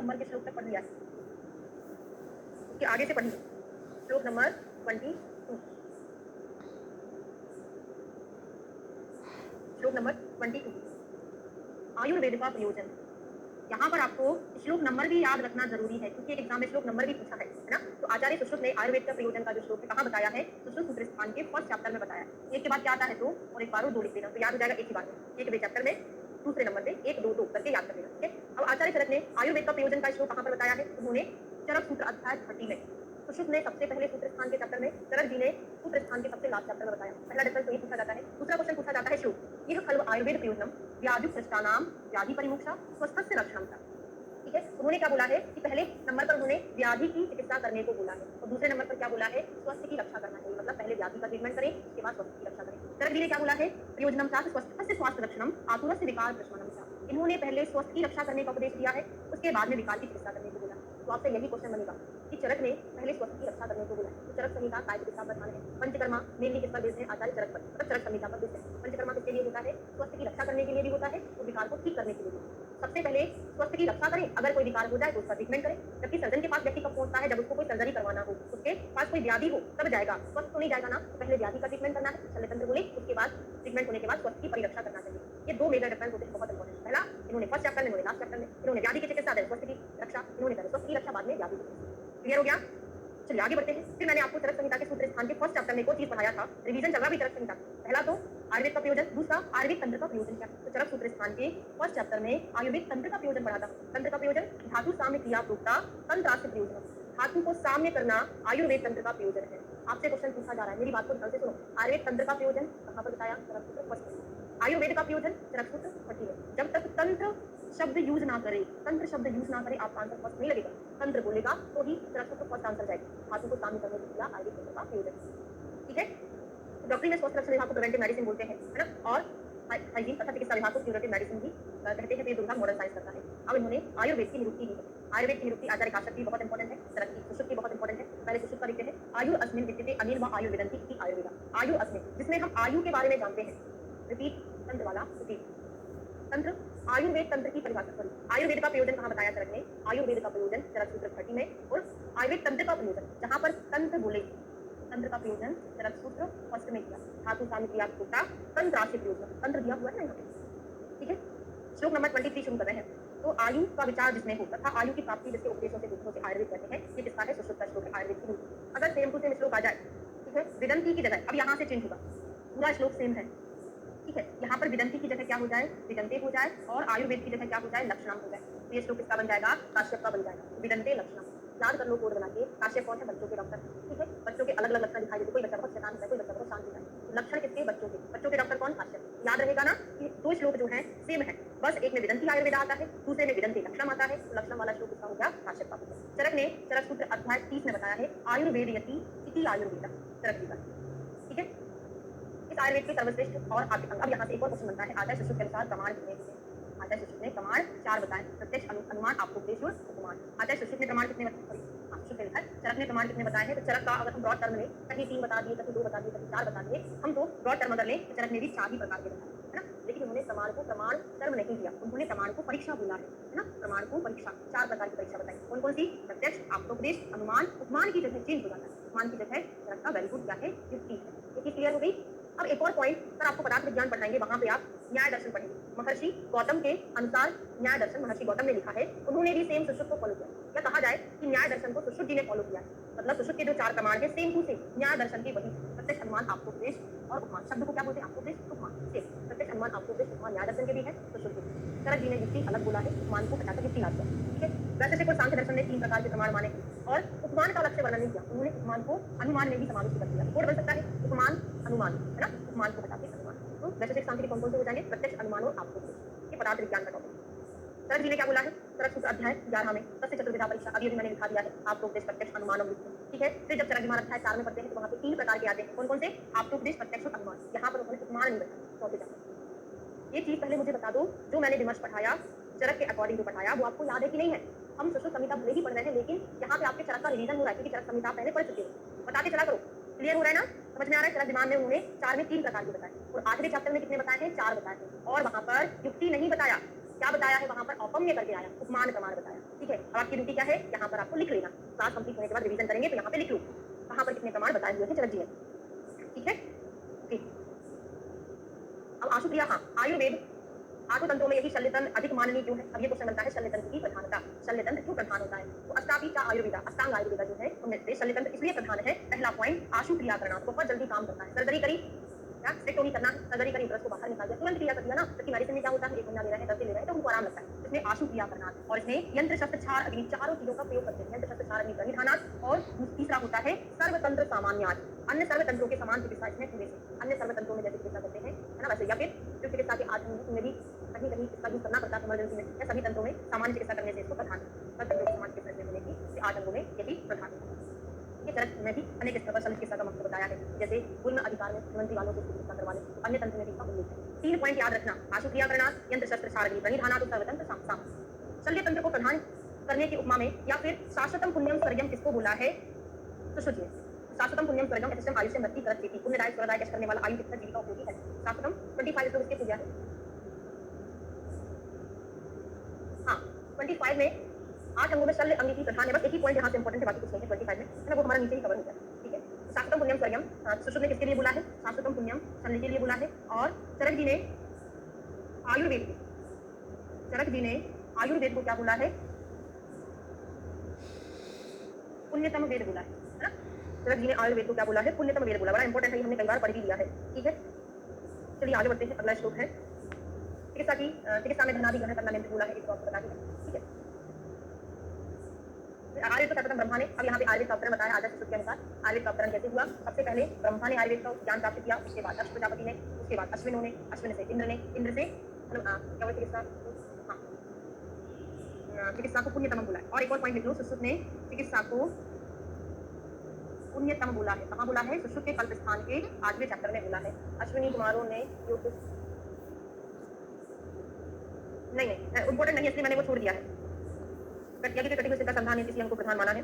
Number के श्लोक तक पढ़ लिया है, उसके आगे से पढ़िए श्लोक नंबर 22, श्लोक नंबर 22 आयुर्वेद का प्रयोजन। यहाँ पर आपको श्लोक नंबर भी याद रखना जरूरी है क्योंकि एक एग्जाम में श्लोक नंबर भी पूछा है ना। तो आचार्य सुश्रुत ने आयुर्वेद का प्रयोजन का जो श्लोक है कहाँ बताया है, सुश्रुत सूत्र स्थान के फर्स्ट चैप्टर में बताया है। एक के बाद क्या आता है दो और एक बार दो लिख देना तो याद हो जाएगा एक ही बार में, एक चैप्टर में दूसरे नंबर पे एक दो दो करके याद कर लेना, ठीक है। अब आचार्य चरक ने आयुर्वेद का प्रयोजन का श्लोक कहाँ पर बताया है, उन्होंने चरक सूत्र अध्याय 30 में सुश्रुत ने सबसे पहले सूत्र स्थान के चैप्टर में, चरक जी ने सूत्र स्थान के सबसे लास्ट चैप्टर में बताया। पहला डिफरेंस तो ये पूछा जाता है। दूसरा क्वेश्चन पूछा जाता है श्लोक यह खल्व आयुर्वेद प्रयोजनम व्याधि प्रष्टानाम व्याधि परिमुक्षा स्वस्थस्य रक्षणता, ठीक है। उन्होंने क्या बोला है कि पहले नंबर पर उन्होंने व्याधि की चिकित्सा करने को बोला है और दूसरे नंबर पर क्या बोला है, स्वास्थ्य की रक्षा करना चाहिए, मतलब पहले व्याधि का ट्रीटमेंट करें उसके बाद स्वास्थ्य की रक्षा करें। चरक जी ने क्या बोला है, प्रयोजनम चा स्वस्थस्य स्वास्थ्य रक्षणम आतुरस्य विकार प्रशमनम चा, इन्होंने पहले स्वास्थ्य की रक्षा करने का उपदेश दिया है उसके बाद में विकार की चिकित्सा करने को बोला। तो आपसे यही क्वेश्चन बनेगा कि चरक ने पहले स्वास्थ्य की रक्षा करने को बोला तो चरक संहिता काय चिकित्सा प्रधान है, पंचकर्मा मेनली किस पर बेस्ड है, आचार्य चरक पर, मतलब चरक संहिता पर बेस्ड है। पंचकर्मा किसके लिए होता है, स्वास्थ्य की रक्षा करने के लिए भी होता है और विकार को ठीक करने के लिए भी। सबसे पहले स्वास्थ्य की रक्षा करें, अगर कोई विकार हो जाए तो उसका ट्रीटमेंट करें, जबकि सर्जन के पास व्यक्ति कब पहुंचता है, जब उसको कोई सर्जरी करवाना हो, उसके पास कोई व्याधि हो तब जाएगा, स्वस्थ तो नहीं जाएगा ना। तो पहले व्याधि का ट्रीटमेंट करना है शल्यतंत्र बोले, उसके बाद ट्रीटमेंट होने के बाद स्वास्थ्य की परिरक्षा करना चाहिए। ये दो मेजर डिफरेंस होते हैं, बहुत इंपॉर्टेंट। पहला इन्होंने फर्स्ट चैप्टर में, इन्होंने लास्ट चैप्टर में, इन्होंने व्याधि की चिकित्सा दें स्वास्थ्य की रक्षा, इन्होंने पहले स्वास्थ्य की रक्षा बाद में व्याधि की चिकित्सा। क्लियर हो गया, चलिए आगे बढ़ते हैं। फिर मैंने आपको चरक संहिता के सूत्र स्थान के फर्स्ट चैप्टर में एक और चीज पढ़ाया था, रिवीजन चल रहा भी चरक संहिता। पहला तो आयुर्वेद का प्रयोजन, दूसरा आयुर्वेद तंत्र का प्रयोजन क्या। तो चरक सूत्र स्थान के फर्स्ट चैप्टर में आयुर्वेद तंत्र का प्रयोजन पढ़ा था। तंत्र का प्रयोजन धातु साम्य क्रिया प्रोक्ता तंत्रास्य प्रयोजन, धातु को साम्य करना आयुर्वेद तंत्र का प्रयोजन है। आपसे क्वेश्चन पूछा जा रहा है, मेरी बात को ध्यान से सुनो। आयुर्वेद तंत्र का प्रयोजन कहाँ पर बताया, चरक सूत्र फर्स्ट में। आयुर्वेद का प्रयोजन चरक सूत्र 30 में। जब तक तंत्र शब्द यूज ना करे, तंत्र शब्द यूज ना करे आपका आंसर फर्स्ट नहीं लगेगा, तंत्र बोलेगा तो ही चरक सूत्र फर्स्ट आंसर जाएगा। धातु को साम्य करने के लिए आयुर्वेद तंत्र का प्रयोजन, ठीक है। डॉक्टरी में स्वास्थ्य रक्षण विभाग को प्रिवेंटिव मेडिसिन बोलते हैं, है ना, और हाइजीन तथा चिकित्सा विभाग को क्यूरेटिव मेडिसिन भी कहते हैं। तो ये विभाग मॉडर्न साइंस करता है। अब इन्होंने आयुर्वेद की निरुक्ति दी है। आयुर्वेद की निरुक्ति आचार्य काश्यप की बहुत इंपॉर्टेंट है, चरक की सुश्रुत की बहुत इंपॉर्टेंट है। पहले सुश्रुत का लिखते हैं, आयु अस्मिन् विद्यते अनिल व आयुर्वेदन्ति इति आयुर्वेदा। आयु अस्मिन्, जिसमें हम आयु के बारे में जानते हैं, रिपीट तंत्र वाला रिपीट तंत्र, आयुर्वेद तंत्र की परिभाषा करें। आयुर्वेद का प्रयोजन कहाँ बताया चरक ने, आयुर्वेद का प्रयोजन चरक सूत्र 30 में, और आयुर्वेद तंत्र का प्रयोजन जहाँ पर तंत्र बोले, तंत्र का प्रयोजन चरक सूत्र फर्स्ट में किया। धातु साम्य क्रिया प्रोक्ता तंत्रास्य प्रयोजन, तंत्र दिया हुआ है ना यहाँ पे, ठीक है। श्लोक नंबर 23 शुरू कर रहे हैं। तो आयु का विचार जिसमें हो तथा आयु की प्राप्ति जिसके उपदेशों से दूसरों से आयुर्वेद कहते हैं, ये किसका है, सुश्रुत का श्लोक है, आयुर्वेद की निरुक्ति। अगर सेम टू सेम श्लोक आ जाए, ठीक है, विदंती की जगह, अब यहाँ से चेंज होगा, पूरा श्लोक सेम है, ठीक है, यहाँ पर विदंती की जगह क्या हो जाए, विदंते हो जाए, और आयुर्वेद की जगह क्या हो जाए, लक्षणम हो जाए। तो ये श्लोक किसका बन जाएगा, काश्यप का बन जाएगा, विदंते लक्षणम। याद कर लो कोड बना के, काश्यप कौन है, बच्चों के डॉक्टर, ठीक है। बच्चों के अलग अलग लक्षण दिखाई देते, कोई बच्चा बहुत शैतान होता है, कोई बच्चा बहुत शांत होता है। लक्षण किसके, बच्चों के, बच्चों के डॉक्टर कौन, काश्यप। याद रहेगा ना कि दो श्लोक जो है सेम है, बस एक में विदंती आयुर्वेद आता है, दूसरे में विदंते लक्षण आता है। तो लक्षण वाला श्लोक किसका हो गया, काश्यप का। चरक ने चरक सूत्र अध्याय 30 में बताया है, आयुर्वेदयति इति आयुर्वेदा, चरक जी का, ठीक है। इस आयुर्वेद के सर्वश्रेष्ठ और आगे अब यहाँ से एक और क्वेश्चन बनता है, आचार्य सुश्रुत के अनुसार प्रमाण कितने हैं। आचार्य सुश्रुत ने प्रमाण 4 बताए, प्रत्यक्ष अनुमान आपकोपदेश और उपमान। आचार्य सुश्रुत ने प्रमाण कितने बताए, सुश्रुत ने लिखा है, चरक ने प्रमाण कितने बताए हैं। तो चरक का अगर हम ब्रॉड टर्म लें, कहीं 3 बता दिए, कहीं 2 बता दिए, कहीं 4 बता दिए, हम तो ब्रॉड टर्म अगर लें तो चरक ने भी 4 ही प्रकार के बताए, है ना। लेकिन उन्होंने प्रमाण को प्रमाण टर्म नहीं दिया, उन्होंने प्रमाण को परीक्षा बोला है ना, प्रमाण को परीक्षा, 4 प्रकार की परीक्षा बताई। कौन कौन सी, प्रत्यक्ष, आपकोपदेश, अनुमान, उपमान की जगह चेंज हो जाता है, उपमान की जगह चरक का वेरी गुड क्या है, युक्ति है। ये चीज क्लियर हो गई। अब एक और पॉइंट, सर आपको पदार्थ विज्ञान पढ़ाएंगे, वहां पे आप न्याय दर्शन पढ़ेंगे। महर्षि गौतम के अनुसार न्याय दर्शन महर्षि गौतम ने लिखा है, उन्होंने भी सेम सुश्रुत को फॉलो किया। क्या कहा जाए कि न्याय दर्शन को सुश्रुत जी ने फॉलो किया है, मतलब सुश्रुत के जो 4 प्रमाण है सेम टू सेम न्याय दर्शन के वही, प्रत्यक्ष, अनुमान, आपकोपदेश और उपमान। शब्द को क्या बोलते हैं, आपकोपदेश, उपमान, सेम, प्रत्यक्ष, अनुमान, आपकोपदेश, उपमान न्याय दर्शन के भी है, सुश्रुत के। चरक जी ने युक्ति अलग बोला है, उपमान को हटाकर युक्ति ला दिया, ठीक है। वैसे से कोई सांख्य दर्शन ने 3 प्रकार के प्रमाण माने और उपमान का अलग से वर्णन नहीं किया, उन्होंने उपमान को अनुमान में भी समाविष्ट कर दिया। कोड बन सकता है उपमान अनुमान, है ना, उपमान को हटाकर अनुमान। तो वैसे सांख्य कौन कौन से हो जाएंगे, प्रत्यक्ष, अनुमान और आपकोपदेश। ये पदार्थ विज्ञान का टॉपिक। चरक जी ने क्या बोला है, चरक सूत्र अध्याय 11 में तस्य चतुर्विधा परीक्षा, अभी मैंने लिखा दिया है, आपकोपदेश, प्रत्यक्ष, अनुमान और युक्ति, ठीक है। फिर जब चरक जी अध्याय 4 में पढ़ते हैं तो वहाँ पे 3 प्रकार के आते हैं, कौन कौन से, आपकोपदेश, प्रत्यक्ष और अनुमान। यहाँ पर उन्होंने उपमान नहीं बताया, चौथे चैप्टर। ये चीज पहले मुझे बता दो, जो मैंने विमर्श पढ़ाया, चरक के अकॉर्डिंग जो पढ़ाया, वो आपको याद है कि नहीं है। हम सुश्रुत संहिता भले ही पढ़ रहे हैं, लेकिन यहाँ पे आपके चरक का रिवीजन हो रहा है, क्योंकि चरक संहिता पहले पढ़ चुके हो, बताते चला करो। क्लियर हो रहा है ना, समझ में आ रहा है। चरक दिमाग में उन्होंने 4 में 3 प्रकार के बताए, और आखिरी चैप्टर में कितने बताए हैं, 4 बताए हैं। और वहां पर युक्ति नहीं बताया, क्या बताया है, वहां पर औपम्य करके आया, उपमान प्रमाण बताया, ठीक है। अब आपकी ड्यूटी क्या है, यहाँ पर आपको लिख लेना। क्लास कंप्लीट होने के बाद रिवीजन करेंगे तो यहाँ पे लिख लो कहाँ पर कितने प्रमाण बताए हुए थे चरक जी ने। ठीक है, ओके। अब आशुक्रिया, हाँ, आयुर्वेद आठों तंत्रों में यही शल्यतंत्र अधिक माननीय क्यों है? अब ये क्वेश्चन बनता है शल्यतंत्र की प्रधानता, शल्यतंत्र क्यों प्रधान होता है? तो अष्टापी का आयुर्वेदा, अष्टांग आयुर्वेदा जो है उनमें से शल्यतंत्र इसलिए प्रधान है। पहला पॉइंट, आशु क्रिया करना, बहुत जल्दी काम करता है। सर्जरी करी, स्टेक्टोमी करना, सर्जरी करी, उधर को बाहर निकाल दिया, तुरंत क्रिया कर दिया ना। जबकि मेडिसिन में क्या होता है, 1 महीना ले रहे हैं, 10 दिन ले रहे हैं, तो उनको आराम लगता है। इसमें आशु क्रिया करना और इसमें यंत्र शस्त्र छार अग्नि चारों चीजों का प्रयोग करते हैं। यंत्र शस्त्र छार अग्नि प्रणिधानात् और तीसरा होता है सर्वतंत्र सामान्यात्, अन्य सर्वतंत्रों के समान चिकित्सा इसमें पूरे से अन्य सर्वतंत्रों में जैसे चिकित्सा करते हैं, है ना, वैसे। या फिर जो चिकित्सा के आधुनिक में भी कहीं कहीं इसका यूज करना पड़ता है इमरजेंसी में, या सभी तंत्रों में सामान्य चिकित्सा करने से इसको प्रधान समाज के प्रश्न होने की 8 अंगों में यही प्रधान है। ये चरक में भी अनेक स्तर पर शल्य चिकित्सा का महत्व बताया है, जैसे गुण अधिकार में मंत्री वालों को चिकित्सा करवा ले, अन्य तंत्र में भी इसका उल्लेख है। 3 पॉइंट याद रखना, आशु क्रिया करना, यंत्र शस्त्र सारगी प्रणिधानात् तो सर्वतंत्र साम। शल्य तंत्र को प्रधान करने की उपमा में या फिर शाश्वतम पुण्यम स्वर्गम किसको बोला है? तो सोचिए, शाश्वतम पुण्यम स्वर्गम यथेष्टम आयुष्य मृत्यु करत चेति, पुण्यदायक स्वर्गदायक यश करने वाला आयु कितना जीविका उपयोगी है। शाश्वतम 25 इसको किसके पूजा है? हाँ, 25 में 8 अंगों में शल्य अंग की प्रधान है। बस एक ही पॉइंट यहाँ से इंपॉर्टेंट है, बाकी कुछ नहीं है 25 में, है ना, वो हमारा नीचे ही कवर हो गया। ठीक है, शाश्वतम पुण्यम स्वर्गम सुश्रुत ने किसके लिए बोला है? शाश्वतम पुण्यम शल्य के लिए बोला है। और चरक जी ने आयुर्वेद को क्या बोला है? पुण्यतम वेद बोला है ना। चरक जी ने आयुर्वेद को क्या बोला है? पुण्यतम वेद बोला। बड़ा इंपॉर्टेंट है, हमने कई बार पढ़ भी लिया है। ठीक है, चलिए आगे बढ़ते हैं। अगला श्लोक है चिकित्सा में धनादि ग्रहण करना निम्न बोला है, इसको आपको बता दिया। ठीक है, आयुर्वेद को सर्वप्रथम ब्रह्मा ने, अब यहाँ पे आयुर्वेद का अवतरण बताया आदर्श सूत्र के अनुसार। आयुर्वेद का अवतरण कैसे हुआ? सबसे पहले ब्रह्मा ने आयुर्वेद का ज्ञान प्राप्त किया, उसके बाद दक्ष प्रजापति ने, उसके बाद अश्विनों ने, अश्विन से इंद्र ने, इंद्र से क्या बोलते चिकित्सा को पुण्यतम बोला है। और एक और पॉइंट लिख लो, सुश्रुत ने चिकित्सा को पुण्यतम बोला है। कहाँ बोला है? सुश्रुत के कल्प स्थान के 8वें चैप्टर में बोला है। अश्विनी कुमारों ने नहीं इंपॉर्टेंट नहीं, इसलिए मैंने वो छोड़ दिया है। यज्ञ के कटे हुए सिर का संधान है, इसलिए हमको प्रधान माना है।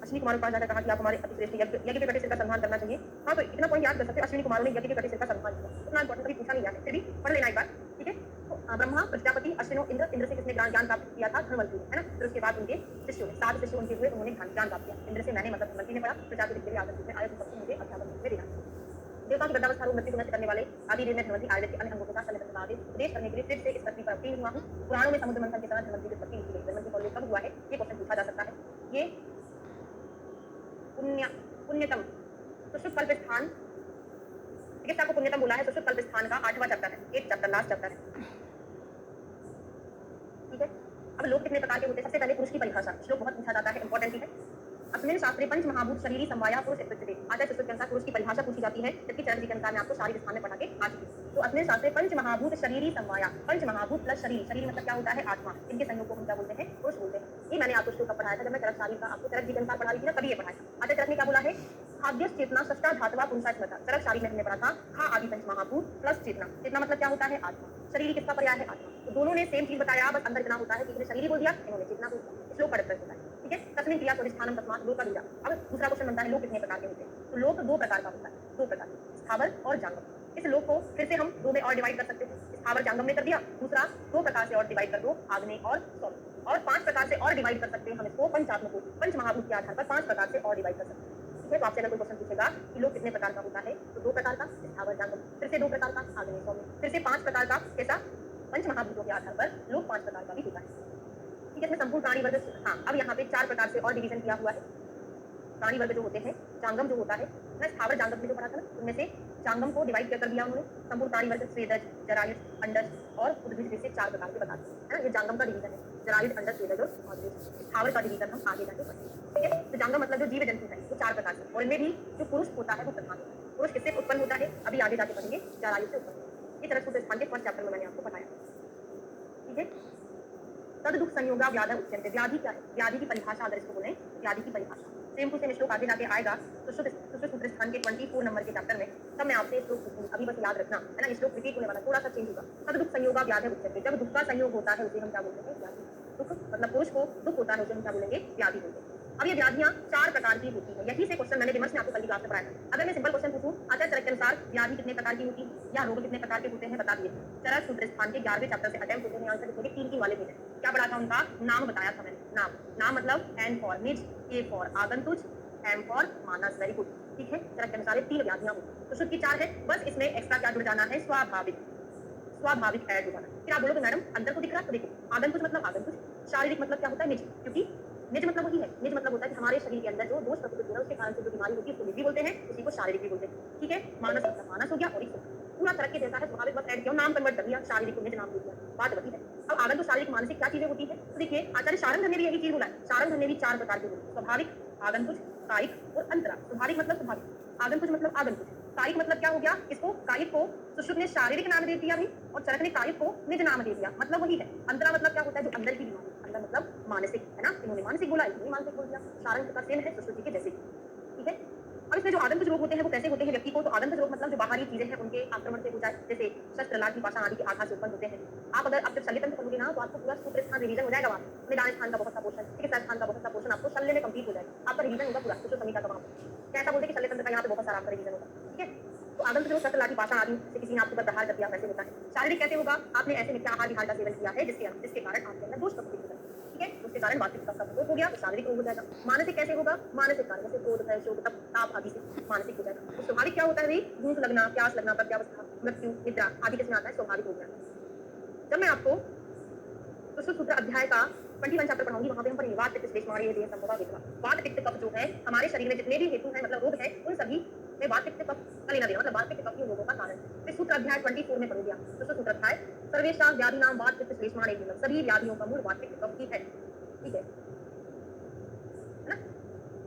अश्विनी कुमारों के पास जाकर कहा कि आप हमारे अतिश्रेष्ठ यज्ञ के कटे सिर का संधान करना चाहिए। हाँ, तो इतना पॉइंट याद कर सकते हैं, अश्विनी कुमारों ने यज्ञ के कटे सिर का संधान किया। इतना इंपॉर्टेंट कभी पूछा नहीं है, फिर भी पढ़ लेना एक बार। ठीक है, तो ब्रह्मा, प्रजापति, अश्विनो, इंद्र, इंद्र से किसने ज्ञान प्राप्त किया था? धनवंती ने, है ना। फिर उसके बाद उनके शिष्यों ने, 7 शिष्य उनके हुए, उन्होंने ज्ञान प्राप्त किया। इंद्र से मैंने मतलब धनवंती ने पढ़ा, प्रजापति के लिए आदर्श में आया, सबसे मुझे अध्यापन में देना। देवता की वृद्धावस्था रोग मृत्यु को नष्ट करने वाले आदि देव में धनवंती आयुर्वेद के अन्य अंगों के साथ शल्यतंत्र का आदेश उपदेश करने के लिए फिर से इस पृथ्वी पर अवतीर्ण हुआ हूँ। पुराणों में समुद्र मंथन के समय धनवंती की उत्पत्ति की गई। धनवंती का उल्लेख कब हुआ है? ये क्वेश्चन पूछा जा सकता है। ये पुण्यतम सुश्रुत कल्प स्थान, चिकित्सा को पुण्यतम बोला है, सुश्रुत कल्प स्थान का 8वां चैप्टर है, 8 चैप्टर, लास्ट चैप्टर है। ठीक है, अब लोग कितने प्रकार के होते हैं? सबसे पहले पुरुष की परिभाषा, श्लोक बहुत पूछा जाता है, इंपॉर्टेंट है। अस्मिन् शास्त्रे पंच महाभूत शरीरी समवाया पुरुष इत्युच्यते। आचार्य सुश्रुत के अनुसार पुरुष की परिभाषा पूछी जाती है, जबकि चरक जी के अनुसार मैं आपको शारीरिक स्थान में पढ़ा के आ चुकी हूं। तो अस्मिन् शास्त्रे पंच महाभूत शरीरी समवाया, पंच महाभूत प्लस शरीर, शरीर मतलब क्या होता है? आत्मा। इनके संयोग को हम क्या बोलते हैं? पुरुष बोलते हैं। ये मैंने आपको श्लोक पढ़ाया था, जब मैं चरक शारीर का आपको चरक जी के अनुसार पढ़ा रही थी ना, तभी ये पढ़ाया था। आचार्य चरक ने क्या बोला है? खाद्य चेतना षष्टा धातवा पुरुषा स्मृता। चरक शारीर में हमने पढ़ा था खा आदि पंच महाभूत प्लस चेतना। चेतना मतलब क्या होता है? आत्मा। शरीर किसका पर्याय है? आत्मा। तो दोनों ने सेम चीज बताया, बस अंदर इतना होता है कि शरीर बोल दिया, इन्होंने चेतना बोल दिया। श्लोक का डिफरेंस होता है। ठीक है, तस्मिन् क्रिया स्वाधिष्ठानम तस्मात् लोक दूजा। अब दूसरा क्वेश्चन बनता है, लोक कितने प्रकार के होते हैं? तो लोक 2 प्रकार का होता है, 2 प्रकार, स्थावर और जांगम। इस लोक को फिर से हम 2 में और डिवाइड कर सकते हैं, स्थावर जांगम में कर दिया। दूसरा 2 प्रकार से और डिवाइड कर दो, आग्नेय और सौम्य। और 5 प्रकार से और डिवाइड कर सकते हैं हम इसको, पंचात्म को, पंच महाभूत के आधार पर 5 प्रकार से और डिवाइड कर सकते हैं। ठीक है, तो आपसे अगर कोई क्वेश्चन पूछेगा कि लोक कितने प्रकार का होता है, तो 2 प्रकार का, स्थावर जांगम, फिर से 2 प्रकार का, आग्नेय सौम्य, फिर से 5 प्रकार का। कैसा? पंच महाभूतों के आधार पर लोक 5 प्रकार का भी होता है। ठीक है, इसमें संपूर्ण प्राणी वर्ग, हाँ, अब यहाँ पे 4 प्रकार से और डिवीजन किया हुआ है। प्राणी वर्ग जो होते हैं, जांगम जो होता है ना, स्थावर जांगम में जो पढ़ा था ना, उनमें से जांगम को डिवाइड कर दिया उन्होंने। संपूर्ण प्राणी वर्ग स्वेदज, जरायुज, अंडज और उद्भिज से 4 प्रकार के बताते हैं, है ना। ये जांगम का डिवीजन है, जरायुज, अंडज, स्वेदज और उद्भिज। स्थावर का डिवीजन हम आगे जाके पढ़ेंगे। ठीक है, तो जांगम मतलब जो जीव जंतु है वो 4 प्रकार से, और इनमें भी जो पुरुष होता है वो प्रधान होता है। पुरुष किससे उत्पन्न होता है? अभी आगे जाके पढ़ेंगे, जरायुज से उत्पन्न। इस तरह सूत्र स्थान के फर्स्ट चैप्टर में मैंने आपको बताया। ठीक है, तद दुख संयोगा व्याध उच्यन्ते। व्याधि क्या है? व्याधि की परिभाषा अगर इसको बोले, व्याधि की परिभाषा सेम टू सेम श्लोक आगे जाके आएगा, तो सूत्र स्थान के 24 नंबर के चैप्टर में, तब मैं आपसे श्लोक पूछूंगी। अभी बस याद रखना, है ना, ये श्लोक रिपीट होने वाला, थोड़ा सा चेंज होगा। तद दुख संयोगा व्याध उच्यन्ते। जब दुख का संयोग होता है उसे हम क्या बोलते हैं? व्याधि। दुख मतलब पुरुष को दुख होता है उसे हम क्या बोलेंगे? व्याधि बोलते हैं। अब ये व्याधियां 4 प्रकार की होती है। यही से क्वेश्चन मैंने विमर्श में आपको कल की क्लास में पढ़ाया था। अगर मैं सिंपल क्वेश्चन पूछूं, आचार्य चरक के अनुसार व्याधि कितने प्रकार की होती है या रोग कितने प्रकार के होते हैं, बता दिए। चरक सूत्र स्थान के 11वें चैप्टर से अटेम्प्ट होते हैं, आंसर लिखोगे 3 वाले होते हैं। क्या पढ़ा था उनका नाम बताया था मैंने, नाम। नाम मतलब एन फॉर निज, ए फॉर आगंतुज, एम फॉर मानस। वेरी गुड, ठीक है। चरक के अनुसार 3 व्याधियां होती, तो शुद्ध की 4 है, बस इसमें एक्स्ट्रा क्या जुड़ जाना है, स्वाभाविक, स्वाभाविक ऐड हो जाना। फिर आप बोलोगे मैडम अंतर तो दिख रहा है, तो देखो आगंतुज मतलब आगंतुज, शारीरिक मतलब क्या होता है, निज, क्योंकि निज मतलब वही है, निज मतलब होता है कि हमारे शरीर के अंदर जो दोष प्रकृति है उसके कारण से जो बीमारी होती है उसको निज भी बोलते हैं, उसी को शारीरिक भी बोलते हैं, ठीक है। मानस मतलब मानस हो गया, और पूरा तरक्की जैसा है, स्वाभाविक बस ऐड किया, नाम कन्वर्ट कर दिया, शारीरिक को निज नाम दे दिया, बात वही है। अब आगंतुक शारीरिक मानसिक क्या चीजें होती है, तो देखिए आचार्य सारंग ने भी यही चीज बोला है, सारंग ने भी 4 प्रकार के बोले, स्वाभाविक, आगंतुक, कायिक और अंतरा। स्वाभाविक मतलब स्वाभाविक, आगंतुक मतलब आगंतुक, कायिक मतलब क्या हो गया, इसको कायिक को सुश्रुत ने शारीरिक नाम दे दिया भाई, और चरक ने कायिक को निज नाम दे दिया, मतलब वही है। अंतरा मतलब क्या होता है, जो अंदर की बीमारी, अंदर मतलब मानसिक, है ना, इन्होंने मानसिक बोला, इन्होंने मानसिक बोल दिया, सारंग का सेम है सुश्रुत जी के जैसे, ठीक है। अब इसमें जो आगंतुक रोग होते हैं वो कैसे होते हैं व्यक्ति को, तो आगंतुक रोग मतलब जो बाहरी चीजें हैं उनके आक्रमण से हो जाए, जैसे शस्त्र लाठी पाषाण आदि के आघात से उत्पन्न होते हैं। आप अगर आप जब शल्य तंत्र पढ़ोगे ना तो आपको पूरा सूत्र स्थान रिवीजन हो जाएगा, वहां निदान स्थान का बहुत सा पोर्शन, चिकित्सा स्थान का बहुत सा पोर्शन आपको शल्य में कंप्लीट हो जाएगा, आपका रिवीजन होगा पूरा सूत्र संहिता का। वहां कैसा बोलते हैं कि शल्य तंत्र का यहाँ पे बहुत सारा आपका रिवीजन होगा, ठीक है। तो आगंतुक रोग शस्त्र लाठी पाषाण आदि से किसी ने आपके ऊपर प्रहार कर दिया, वैसे होता है। शारीरिक कैसे होगा, आपने ऐसे मिथ्या आहार विहार का सेवन किया है जिसके कारण आपके अंदर दोष प्रकृति होगा, ठीक है, उसके कारण वास्तविक का प्रकोप हो गया, तो शारीरिक रोग हो जाएगा। मानसिक कैसे होगा, मानसिक कारण जैसे क्रोध है, शोक, ताप आदि से मानसिक हो जाएगा। तो स्वाभाविक क्या होता है भाई, भूख लगना, प्यास लगना, प्रत्यावस्था, मृत्यु, निद्रा आदि किसमें आता है, स्वाभाविक हो गया। जब मैं आपको सुश्रुत सूत्र अध्याय का 21 चैप्टर पढ़ाऊंगी, वहां पे हम पढ़ेंगे वात पित्त श्लेष्म मारी है संभवा विधवा। वात पित्त कफ जो है हमारे शरीर में जितने भी हेतु है मतलब रोग है उन सभी में वात पित्त कफ का लेना देना, मतलब वात पित्त कफ ही रोगों का कारण है। फिर सूत्र अध्याय 24 में पढ़ोगे आप सुश्रुत सूत्र अध्याय, सर्वेषां व्याधिनां वात पित्त श्लेष्म मारी, सभी व्याधियों का मूल वात पित्त कफ ही है, ठीक है ना।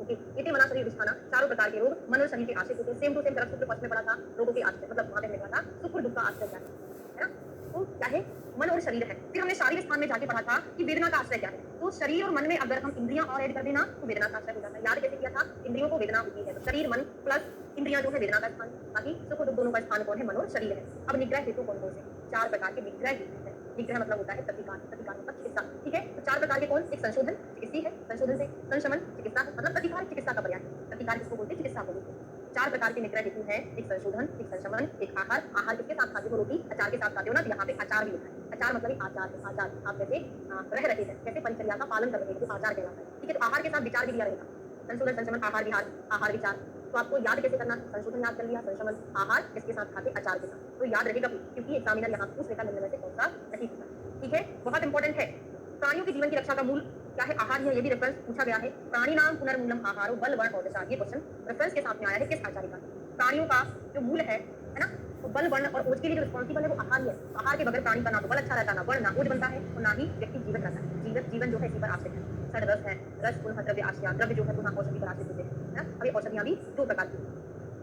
ओके, इति मना शरीर विषाना, चारों प्रकार के रोग मन और शरीर के आश्रित होते हैं। सेम टू सेम तरफ सूत्र फर्स्ट में पढ़ा था, रोगों के आश्रय मतलब वहां पे हमने पढ़ा था सुख और दुख का आश्रय क्या है ना, तो क्या है, मन और शरीर है। फिर हमने शारीरिक स्थान में जाके पढ़ा था कि वेदना का आश्रय क्या है, तो शरीर और मन में अगर हम इंद्रियां और ऐड कर देना तो वेदना का आश्रय हो जाता है। याद कैसे किया था, इंद्रियों को वेदना होती है, तो शरीर मन प्लस इंद्रियां जो है वेदना का स्थान, बाकी सुख और दुख दोनों का स्थान कौन है, मन और शरीर है। अब निग्रह हेतु कौन कौन से, 4 प्रकार के निग्रह हेतु है। निग्रह मतलब होता है प्रतिकार, प्रतिकार मतलब चिकित्सा, ठीक है। तो 4 प्रकार के कौन, एक संशोधन चिकित्सीय है, संशोधन से संशमन चिकित्सा मतलब प्रतिकार चिकित्सा का पर्याय, प्रतिकार किसको बोलते हैं, चिकित्सा को बोलते हैं। 4 प्रकार के निग्रह हेतु है, एक संशोधन, एक संशमन, एक आहार। आहार किसके साथ खाते हो, रोटी अचार के साथ खाते हो ना, तो यहाँ पे आचार भी लिखा है। आचार मतलब आचार, आचार आप जैसे रह रहे हैं, कैसे परिचर्या का पालन कर रहे हैं, तो आचार कहलाता है, ठीक है। तो आहार के साथ विचार भी दिया रहेगा, संशोधन, संशमन, आहार विहार, आहार विचार। तो आपको याद कैसे करना, संशोधन याद कर लिया, संशमन, आहार किसके साथ खाते, अचार के साथ, तो याद रहेगा क्योंकि एग्जामिनर यहाँ पूछ लेता है से कौन सा नहीं होता, ठीक है। बहुत इंपॉर्टेंट है, प्राणियों के जीवन की रक्षा का मूल क्या है, आहार है, ये भी रेफरेंस पूछा गया है। प्राणी नाम पुनर्मूलम आहारो बल वर्ण और दशा, ये क्वेश्चन रेफरेंस के साथ में आया है किस आचार्य का, प्राणियों का जो मूल है ना, तो बल वर्ण और ओज के लिए जो रिस्पॉन्सिबल है वो आहार ही है। आहार के बगैर प्राणी का ना तो बल अच्छा रहता, ना वर्ण, ना ओज बनता है, और ना ही व्यक्ति जीवित रहता है। जीवन जो है इसी पर आश्रित है। षड रस है, रस पुनः द्रव्य आश्रय, द्रव्य जो है पुनः औषधि पर आश्रित होते हैं ना। अब ये औषधियां भी 2 प्रकार की,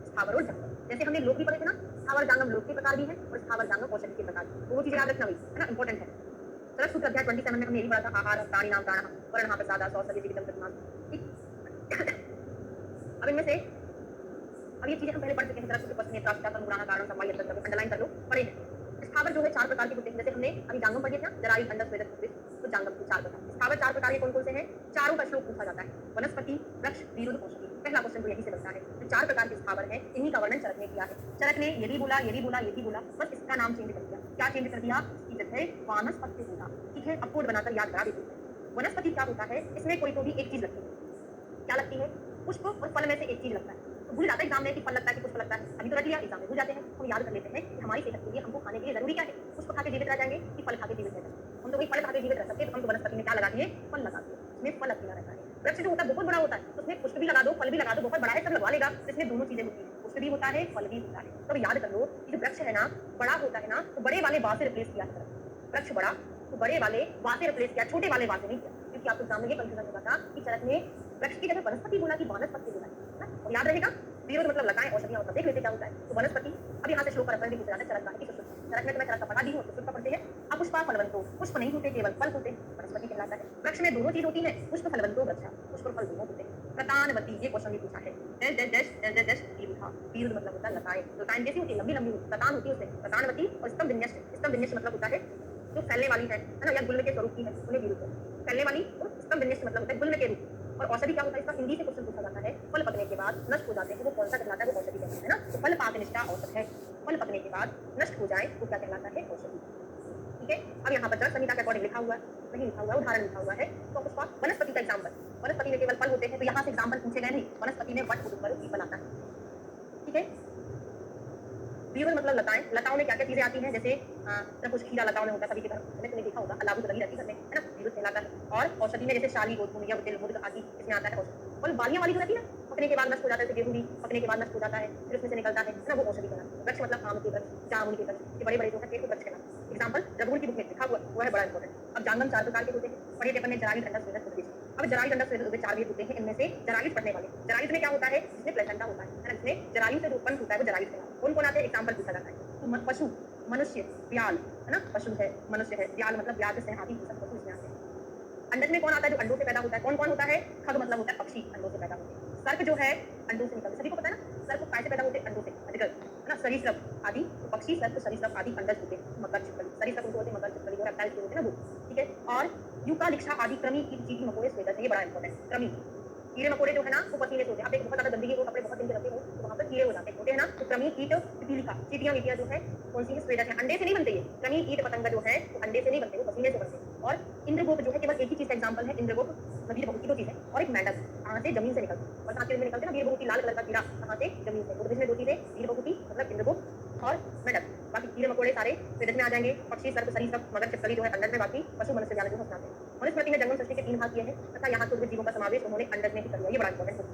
स्थावर और जंगम, जैसे हमने लोक भी पढ़े थे ना, स्थावर जांगम लोक के प्रकार भी है और स्थावर जांगम औषधि के प्रकार, तो वो चीजें याद रखना है ना, इंपॉर्टेंट है। चरक सूत्र अध्याय 27 में हमने यही पढ़ा था, आहार प्राणी नाम प्राणः वर्णः प्रसादा सौसर्य जीवितम प्रतिमास, ठीक। अब इनमें से अब ये चीजें हम पहले पढ़ चुके हैं, चरक सूत्र पश्चिम नेत्रास्ता कर्मगुणाः कारणं समवाय यत्र अंडरलाइन कर लो, पढ़े हैं। स्थावर जो है 4 प्रकार के होते हैं, जैसे हमने अभी जांगम पढ़े थे ना, जराई अंडस स्वेदक पुष्प, तो जांगम के 4 प्रकार, स्थावर 4 प्रकार के कौन कौन से हैं, चारों का श्लोक पूछा जाता है, वनस्पति, वृक्ष, वीरुद, औषधि। पहला क्वेश्चन तो यही से बनता है, तो 4 प्रकार के स्थावर हैं, इन्हीं का वर्णन चरक ने किया है। चरक ने ये भी बोला, ये भी बोला, ये भी बोला, बस इसका नाम चेंज कर दिया। क्या चेंज कर दिया, इसकी जगह वानस्पत्य होगा, ठीक है। अब कोड बनाकर याद करा देते हैं। वनस्पति क्या होता है, इसमें कोई तो भी एक चीज लगती है, क्या लगती है, पुष्प और फल में से एक चीज लगता है। तो भूल जाता है एग्जाम में कि फल लगता है कि पुष्प लगता है, अभी तो रट लिया, एग्जाम में भूल जाते हैं। हम याद कर लेते हैं कि हमारी सेहत के लिए हमको खाने के लिए जरूरी क्या है, पुष्प खा के जीवित रह जाएंगे कि फल खा के जीवित रह जाएंगे। हम तो वही फल खा के जीवित रह सकते हैं, तो हम तो वनस्पति में क्या लगा दिए, फल लगा दिए, उसमें फल अकेला रहता है। वृक्ष जो होता है बहुत बड़ा होता है, उसमें पुष्प भी लगा दो, फल भी लगा दो, बहुत बड़ा है, सब लगवा लेगा, इसमें दोनों चीजें होती है, पुष्प भी होता है, फल भी होता है। तो याद कर लो कि जो वृक्ष है ना, बड़ा होता है ना, तो बड़े वाले बाँ से रिप्लेस किया जाता है। वृक्ष बड़ा तो बड़े वाले बाँ से रिप्लेस किया, छोटे वाले बाँ से नहीं किया, क्योंकि आपको एग्जाम में ये कंफ्यूजन होगा था कि चरक ने वृक्ष की जगह वनस्पति बोला कि वानस्पति बोला है, और याद रहेगा विरोध मतलब लगाएं, औषधियां मतलब देख लेते क्या होता है। तो वनस्पति, अब यहाँ से श्लोक का रेफरेंस भी पूछा जाता है चरक का, कि चरक में तो मैं चरक का पढ़ा दी हूं, तो का पढ़ते हैं। अब पुष्पा फलवंतो, पुष्प नहीं होते केवल फल होते, वनस्पति कहलाता है। वृक्ष में दोनों चीज होती है, पुष्प फलवंतो वृक्ष, पुष्प और फल दोनों होते हैं। प्रतानवती, ये क्वेश्चन भी पूछा है, विरुद्ध मतलब होता है लताएं, लताएं कैसी होती है, लंबी लंबी प्रतान होती है उसमें, प्रतानवती। और स्तंभ विन्यस्त, स्तंभ विन्यस्त मतलब होता है जो फैलने वाली है ना, या गुल्म के स्वरूप की है, उन्हें विरुद्ध फैलने वाली, और स्तंभ विन्यस्त मतलब होता है गुल्म के रूप। और औषधि क्या होता है, इसका हिंदी से क्वेश्चन पूछा जाता है, फल पकने के बाद नष्ट हो जाते हैं, वो कौन सा कहलाता है, वो औषधि कहलाता है ना। तो फल पाक निष्ठा औषध है, फल पकने के बाद नष्ट हो जाए वो क्या कहलाता है, औषधि, ठीक ओके, अब यहाँ पर जड़ संहिता के अकॉर्डिंग लिखा हुआ है, नहीं लिखा हुआ है, उदाहरण लिखा हुआ है, तो उसका वनस्पति का एग्जाम्पल, वनस्पति में केवल फल होते हैं, तो यहाँ से एग्जाम्पल पूछे गए नहीं, वनस्पति में वट उदुम्बर पीपल आता है, ठीक है। वीवर मतलब लताएं, लताओं में क्या क्या चीजें आती हैं, जैसे कुछ खीरा लताओं में होता है, सभी के घर में तुमने देखा होगा, लागू तो लगी रहती है घर में, है ना, वीवर कहलाता है। और औषधि में जैसे शाली, गोधूम, यव, तिल, मुर्ग आदि इसमें आता है औषधि। और बालियां वाली जो रहती है ना, पकने के बाद नष्ट हो जाता है, जैसे गेहूं भी पकने के बाद नष्ट हो जाता है, फिर उसमें से निकलता है ना, वो औषधि कहलाती है। वृक्ष मतलब आम के वृक्ष, जामुन के वृक्ष, ये बड़े बड़े जो है पेड़ को वृक्ष कहलाते हैं। एग्जाम्पल रघुकुल की बुक में लिखा हुआ वो है बड़ा इंपॉर्टेंट। अब जांगम 4 प्रकार के होते हैं, पढ़े थे अपन ने, जरायुज, अंडा, स्वेदक, उद्भिज। अब जरायुज, अंडा, स्वेदक, उद्भिज 4 भेद होते हैं, इनमें से जरायुज पढ़ने वाले, जरायुज में क्या होता है, जिसमें प्लेसेंटा होता है ना, जिसमें जरायु से जो उत्पन्न होता है वो जरायुज कहलाता है। कौन कौन आते हैं, एग्जाम्पल पूछा जाता है, तो पशु, मनुष्य, व्याल, है ना, पशु है, मनुष्य है, व्याल मतलब व्याल से हाथी, सब पशु इसमें आते हैं। अंडज में कौन आता है, जो अंडों से पैदा होता है, कौन कौन होता है, खग मतलब होता है पक्षी, अंडों से पैदा होते हैं। सर्प जो है अंडों से निकलते, सभी को पता है ना, सर्प कैसे पैदा होते हैं, अंडों से, अजगर, है ना, सरीसृप आदि, तो पक्षी, सर्प, सरीसृप आदि अंडज होते हैं। मकर, छिपकली, सरीसृप उनको होते हैं, मकर, छिपकली, रेप्टाइल्स होते हैं ना वो, ठीक है। और यूका, लिक्षा आदि कृमि, कीट, चींटी, मकोड़े, स्वेदक, ये बड़ा इंपॉर्टेंट, कृमि, कीड़े मकोड़े जो है ना, वो पसीने से होते हैं। आप एक बहुत ज्यादा गंदगी हो, कपड़े बहुत दिन के रखे हो, तो वहाँ पर कीड़े हो जाते हैं, होते हैं ना, तो कृमि, कीट, पिपीलिका, चींटियां मीटियां जो है कौन सी है, स्वेदक है, अंडे से नहीं बनते ये, कृमि, कीट, पतंग जो है वो अंडे से नहीं बनते, वो पसीने से बनते हैं। और इंद्रगोप जो है केवल एक ही चीज का एग्जाम्पल है, इंद्रगोप वीर बहुती दो चीज है, और एक मेंढक, कहाँ से, जमीन से निकलते हैं। और कहाँ से निकलते हैं ना, वीर बहुती लाल कलर का कीड़ा, कहाँ से, जमीन से। उद्भिज में दो चीजें, वीर बहुती मतलब इंद्रगोप और मेंढक, बाकी कीड़े मकोड़े सारे स्वेदक में आ जाएंगे, पक्षी, सर्प, सरीसृप, मगर, छिपकली जो है अंडज में, बाकी पशु, मनुष्य, व्याल जो है उसमें आते हैं। मनुस्मृति में जंगम सृष्टि के 3 भाग किए हैं तथा यहाँ के उद्भिज जीवों का समावेश उन्होंने अंडज में ही कर लिया, ये बड़ा इंपॉर्टेंट है।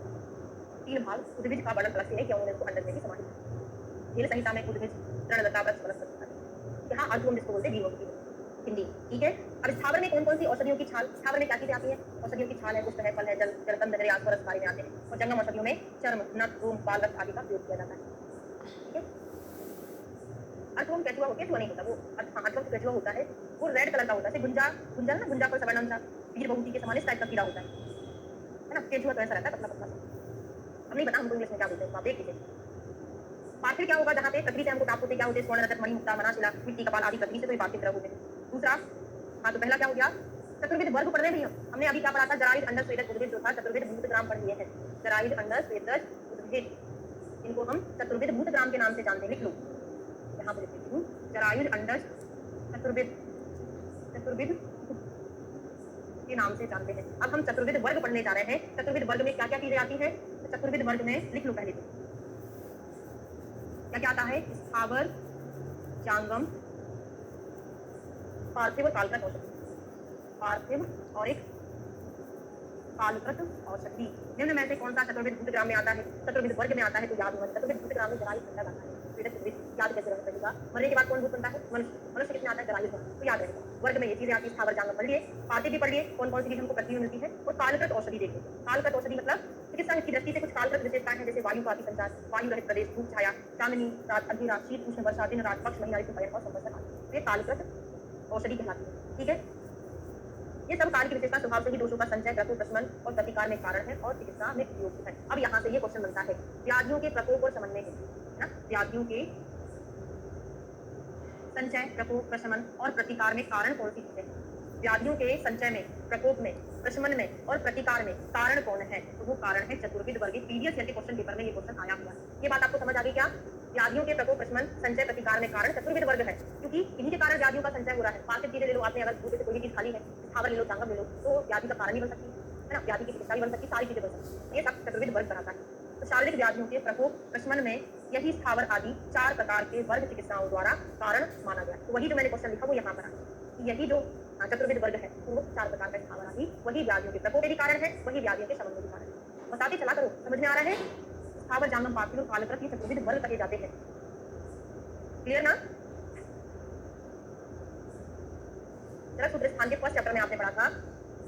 3 भाग उद्भिज का वर्णन अलग से है कि उन्होंने इसको अंडज में ही समाहित किया। खेल संहिता में उद्भिज, तृणलता, वृक्ष, वनस्पति आदि, यहाँ अर्थवम जिसको बोलते हैं जीवों की हिंदी, ठीक है। अब स्थावर में कौन कौन सी औषधियों की छाल, स्थावर में क्या चीजें आती है, औषधियों की छाल है, पुष्प है, फल है, जल, जलकंद, ग्रास, रस कार्य में आते हैं। और जंगम औषधियों में चर्म, नख, रोम, बाल, रक्त आदि का प्रयोग किया जाता है, ठीक है। अर्थवम केचुआ होता है, केचुआ नहीं होता वो, अर्थवम केचुआ होता है, वो रेड कलर का होता है, गुंजा, गुंजा ना, गुंजा पर सवर्णम सा, वीर बहुती के समान इस टाइप का कीड़ा होता है ना, केचुआ तो ऐसा रहता है पतला पतला सा। अब नहीं पता हमको इंग्लिश में क्या बोलते हैं, आप देख लीजिए। पार्थिव क्या होगा, जहाँ पे पृथ्वी से हमको प्राप्त होते क्या होते हैं, स्वर्ण, रजत, मणि, मुक्ता, मना, शिला, मिट्टी, कपाल आदि पृथ्वी से तो ये पार्थिव ग्रह होते हैं। दूसरा, हाँ तो पहला क्या हो गया, चतुर्विध वर्ग पढ़ रहे हैं भैया, हमने अभी क्या पढ़ा था, जरायुज, अंडज, स्वेदक, उद्भिज जो था, चतुर्विध भूतग्राम पढ़ लिए हैं, जरायुज, अंडज, स्वेदक, उद्भिज, इनको हम चतुर्विध भूतग्राम के नाम से जानते हैं, लिख लो यहाँ पे, लिख हूँ, जरायुज, अंडज, चतुर्विध, चतुर्विध के नाम से जानते हैं। अब हम चतुर्विध वर्ग पढ़ने जा रहे हैं, चतुर्विध वर्ग में क्या क्या चीजें आती हैं, तो चतुर्विध वर्ग में लिख लो पहले तो क्या क्या आता है, स्थावर, जांगम, पार्थिव और कालकृत औषधि, पार्थिव और एक कालकृत औषधि। निम्न में से कौन सा चतुर्विध भूतग्राम में आता है, चतुर्विध वर्ग में आता है, तो याद होगा चतुर्विध भूतग्राम में जरायुज, अंडज आता है, स्वेदक, उद्भिज, याद कैसे रहेगा, मरने के बाद कौन भूत बनता है, मनुष्य, मनुष्य किसमें आता है, जरायुज में, तो याद रहेगा। वर्ग में ये चीजें आती है, स्थावर, जांगम पढ़ लिए, पार्थिव भी पढ़ लिए, कौन कौन सी चीज हमको पृथ्वी में मिलती है, और कालकृत औषधि देखो, कालकृत औषधि मतलब चिकित्सा की दृष्टि से कुछ कालकृत विशेषताएं हैं, जैसे वायु का अति संचार, वायु रहित प्रदेश, धूप छाया, चांदनी रात, अंधेरा, शीत उष्ण, वर्षा दिन रात, पक्ष महीना ऋतु, भय और संवत्सर आदि, ये कालकृत औषधि कहलाती है, ठीक है। ये सब काल की विशेषता स्वभाव से ही दोषों का संचय, प्रकोप, प्रशमन और प्रतिकार में कारण है और चिकित्सा में उपयोगी है। अब यहाँ से ये क्वेश्चन बनता है, व्याधियों के प्रकोप और समन्वय के, है ना, व्याधियों के संचय, प्रकोप, प्रशमन और प्रतिकार में कारण कौन सी चीजें हैं, व्याधियों के संचय में, प्रकोप में, प्रशमन में और प्रतिकार में कारण कौन है, तो वो कारण है चतुर्विध वर्ग। प्रीवियस ईयर के क्वेश्चन पेपर में ये क्वेश्चन आया हुआ है, ये बात आपको समझ आ गई क्या, व्याधियों के प्रकोप, प्रशमन, संचय, प्रतिकार में कारण चतुर्विध वर्ग है, क्योंकि इन्हीं के कारण व्याधियों का संचय हो रहा है। पार्थिव चीजें ले लो, आपने अगर दूसरे से कोई भी चीज खाली है, स्थावर ले लो, जांगम ले लो, तो व्याधि का कारण ही बन सकती है ना, व्याधि की चिकित्सा भी बन सकती है, सारी चीजें बन सकती है, ये सब चतुर्विध वर्ग बनाता है। तो शारीरिक व्याधियों के प्रकोप, प्रशमन में यही स्थावर आदि 4 प्रकार के वर्ग चिकित्साओं द्वारा कारण माना गया। तो वही जो मैंने क्वेश्चन लिखा वो यहाँ पर आ, यही जो चतुर्विध वर्ग है वो 4 प्रकार का स्थावर आदि वही व्याधियों के प्रकोप के भी कारण है, वही व्याधियों के शमन के भी कारण है। बताते चला करो, समझ में आ रहा है, स्थावर, जांगम, पार्थिव, कालकृत ये चतुर्विध वर्ग कहे जाते हैं, क्लियर ना। जरा सूत्र स्थान के फर्स्ट चैप्टर में आपने पढ़ा था,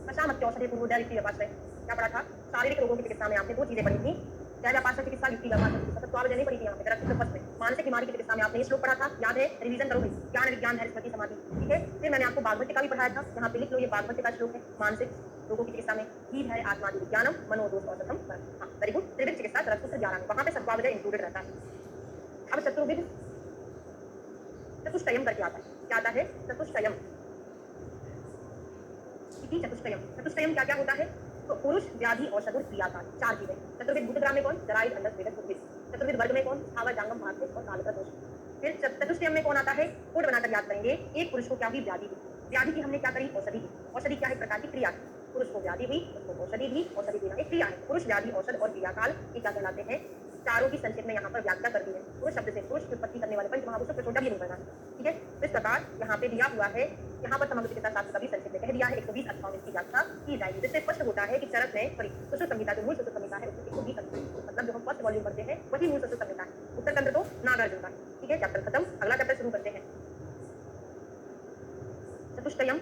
कषामत्य औषधि पूर्वोदय युक्ति व्यापाश्रय, क्या पढ़ा था, शारीरिक रोगों की चिकित्सा में आपने 2 चीजें पढ़ी थी, क्या व्यापाश्रय चिकित्सा, युक्ति व्यापाश्रय चिकित्सा, तो नहीं पढ़ी थी यहाँ पे, जरा सूत्र फर्स्ट में मानसिक बीमारी की चिकित्सा में आपने ये श्लोक पढ़ा था, याद है, रिवीजन करो भाई, ज्ञान, विज्ञान, धैर्य, स्मृति, समाधि, ठीक है। फिर मैंने आपको बागवती का भी पढ़ाया था, यहाँ पे लिख लो, ये बागवती का श्लोक है, मानसिक रोगों की चिकित्सा में ही है आत्मा विज्ञानम मनोदोष औषधम, हाँ वेरी गुड। त्रिविध चिकित्सा जरा सूत्र 11 में, वहाँ पे सद्भावजय इंक्लूडेड रहता है। अब चतुर्विध चतुष्टयम करके आता है, क्या आता है, चतुष्टयम, चतुष्टयम, चतुष्टयम क्या क्या होता है, तो पुरुष, व्याधि, औषध और क्रियाकार, 4 चीजें। चतुर्विध भूतग्राम में कौन, जरायुज, अंडज, स्वेदक, उद्भिज, चतुर्विध वर्ग में कौन, स्थावर, जांगम, पार्थिव और कालकृत औषधि, फिर चतुष्टयम में कौन आता है, कोड बनाकर याद करेंगे। एक पुरुष को क्या हुई, व्याधि हुई। व्याधि की हमने क्या करी, औषधि दी। औषधि क्या है, प्रकार की क्रिया। पुरुष को व्याधि हुई, उसको औषधि दी। औषधि देना एक क्रिया है। पुरुष, व्याधि, औषध और क्रियाकाल ये क्या कहलाते हैं, चारों की संक्षेप में यहाँ पर व्याख्या कर दी है। पुरुष शब्द से पुरुष की उत्पत्ति करने वाले पंचमहाभूषण को छोटा भी नहीं करना है, ठीक है। इस प्रकार यहाँ पे दिया हुआ है, यहाँ पर समग्र चिकित्सा शास्त्र का भी संक्षेप में कह दिया है। 120 अध्यायों में इसकी व्याख्या की जाएगी, जिससे स्पष्ट होता है कि चरक में सॉरी सुश्रुत संहिता जो मूल सुश्रुत संहिता है उसमें 120 अध्याय, मतलब जो हम फर्स्ट वॉल्यूम पढ़ते हैं वही मूल सुश्रुत संहिता है। उत्तर तंत्र तो नागार्जुन का, ठीक है। चैप्टर खत्म, अगला चैप्टर शुरू करते हैं। चतुष्टयम,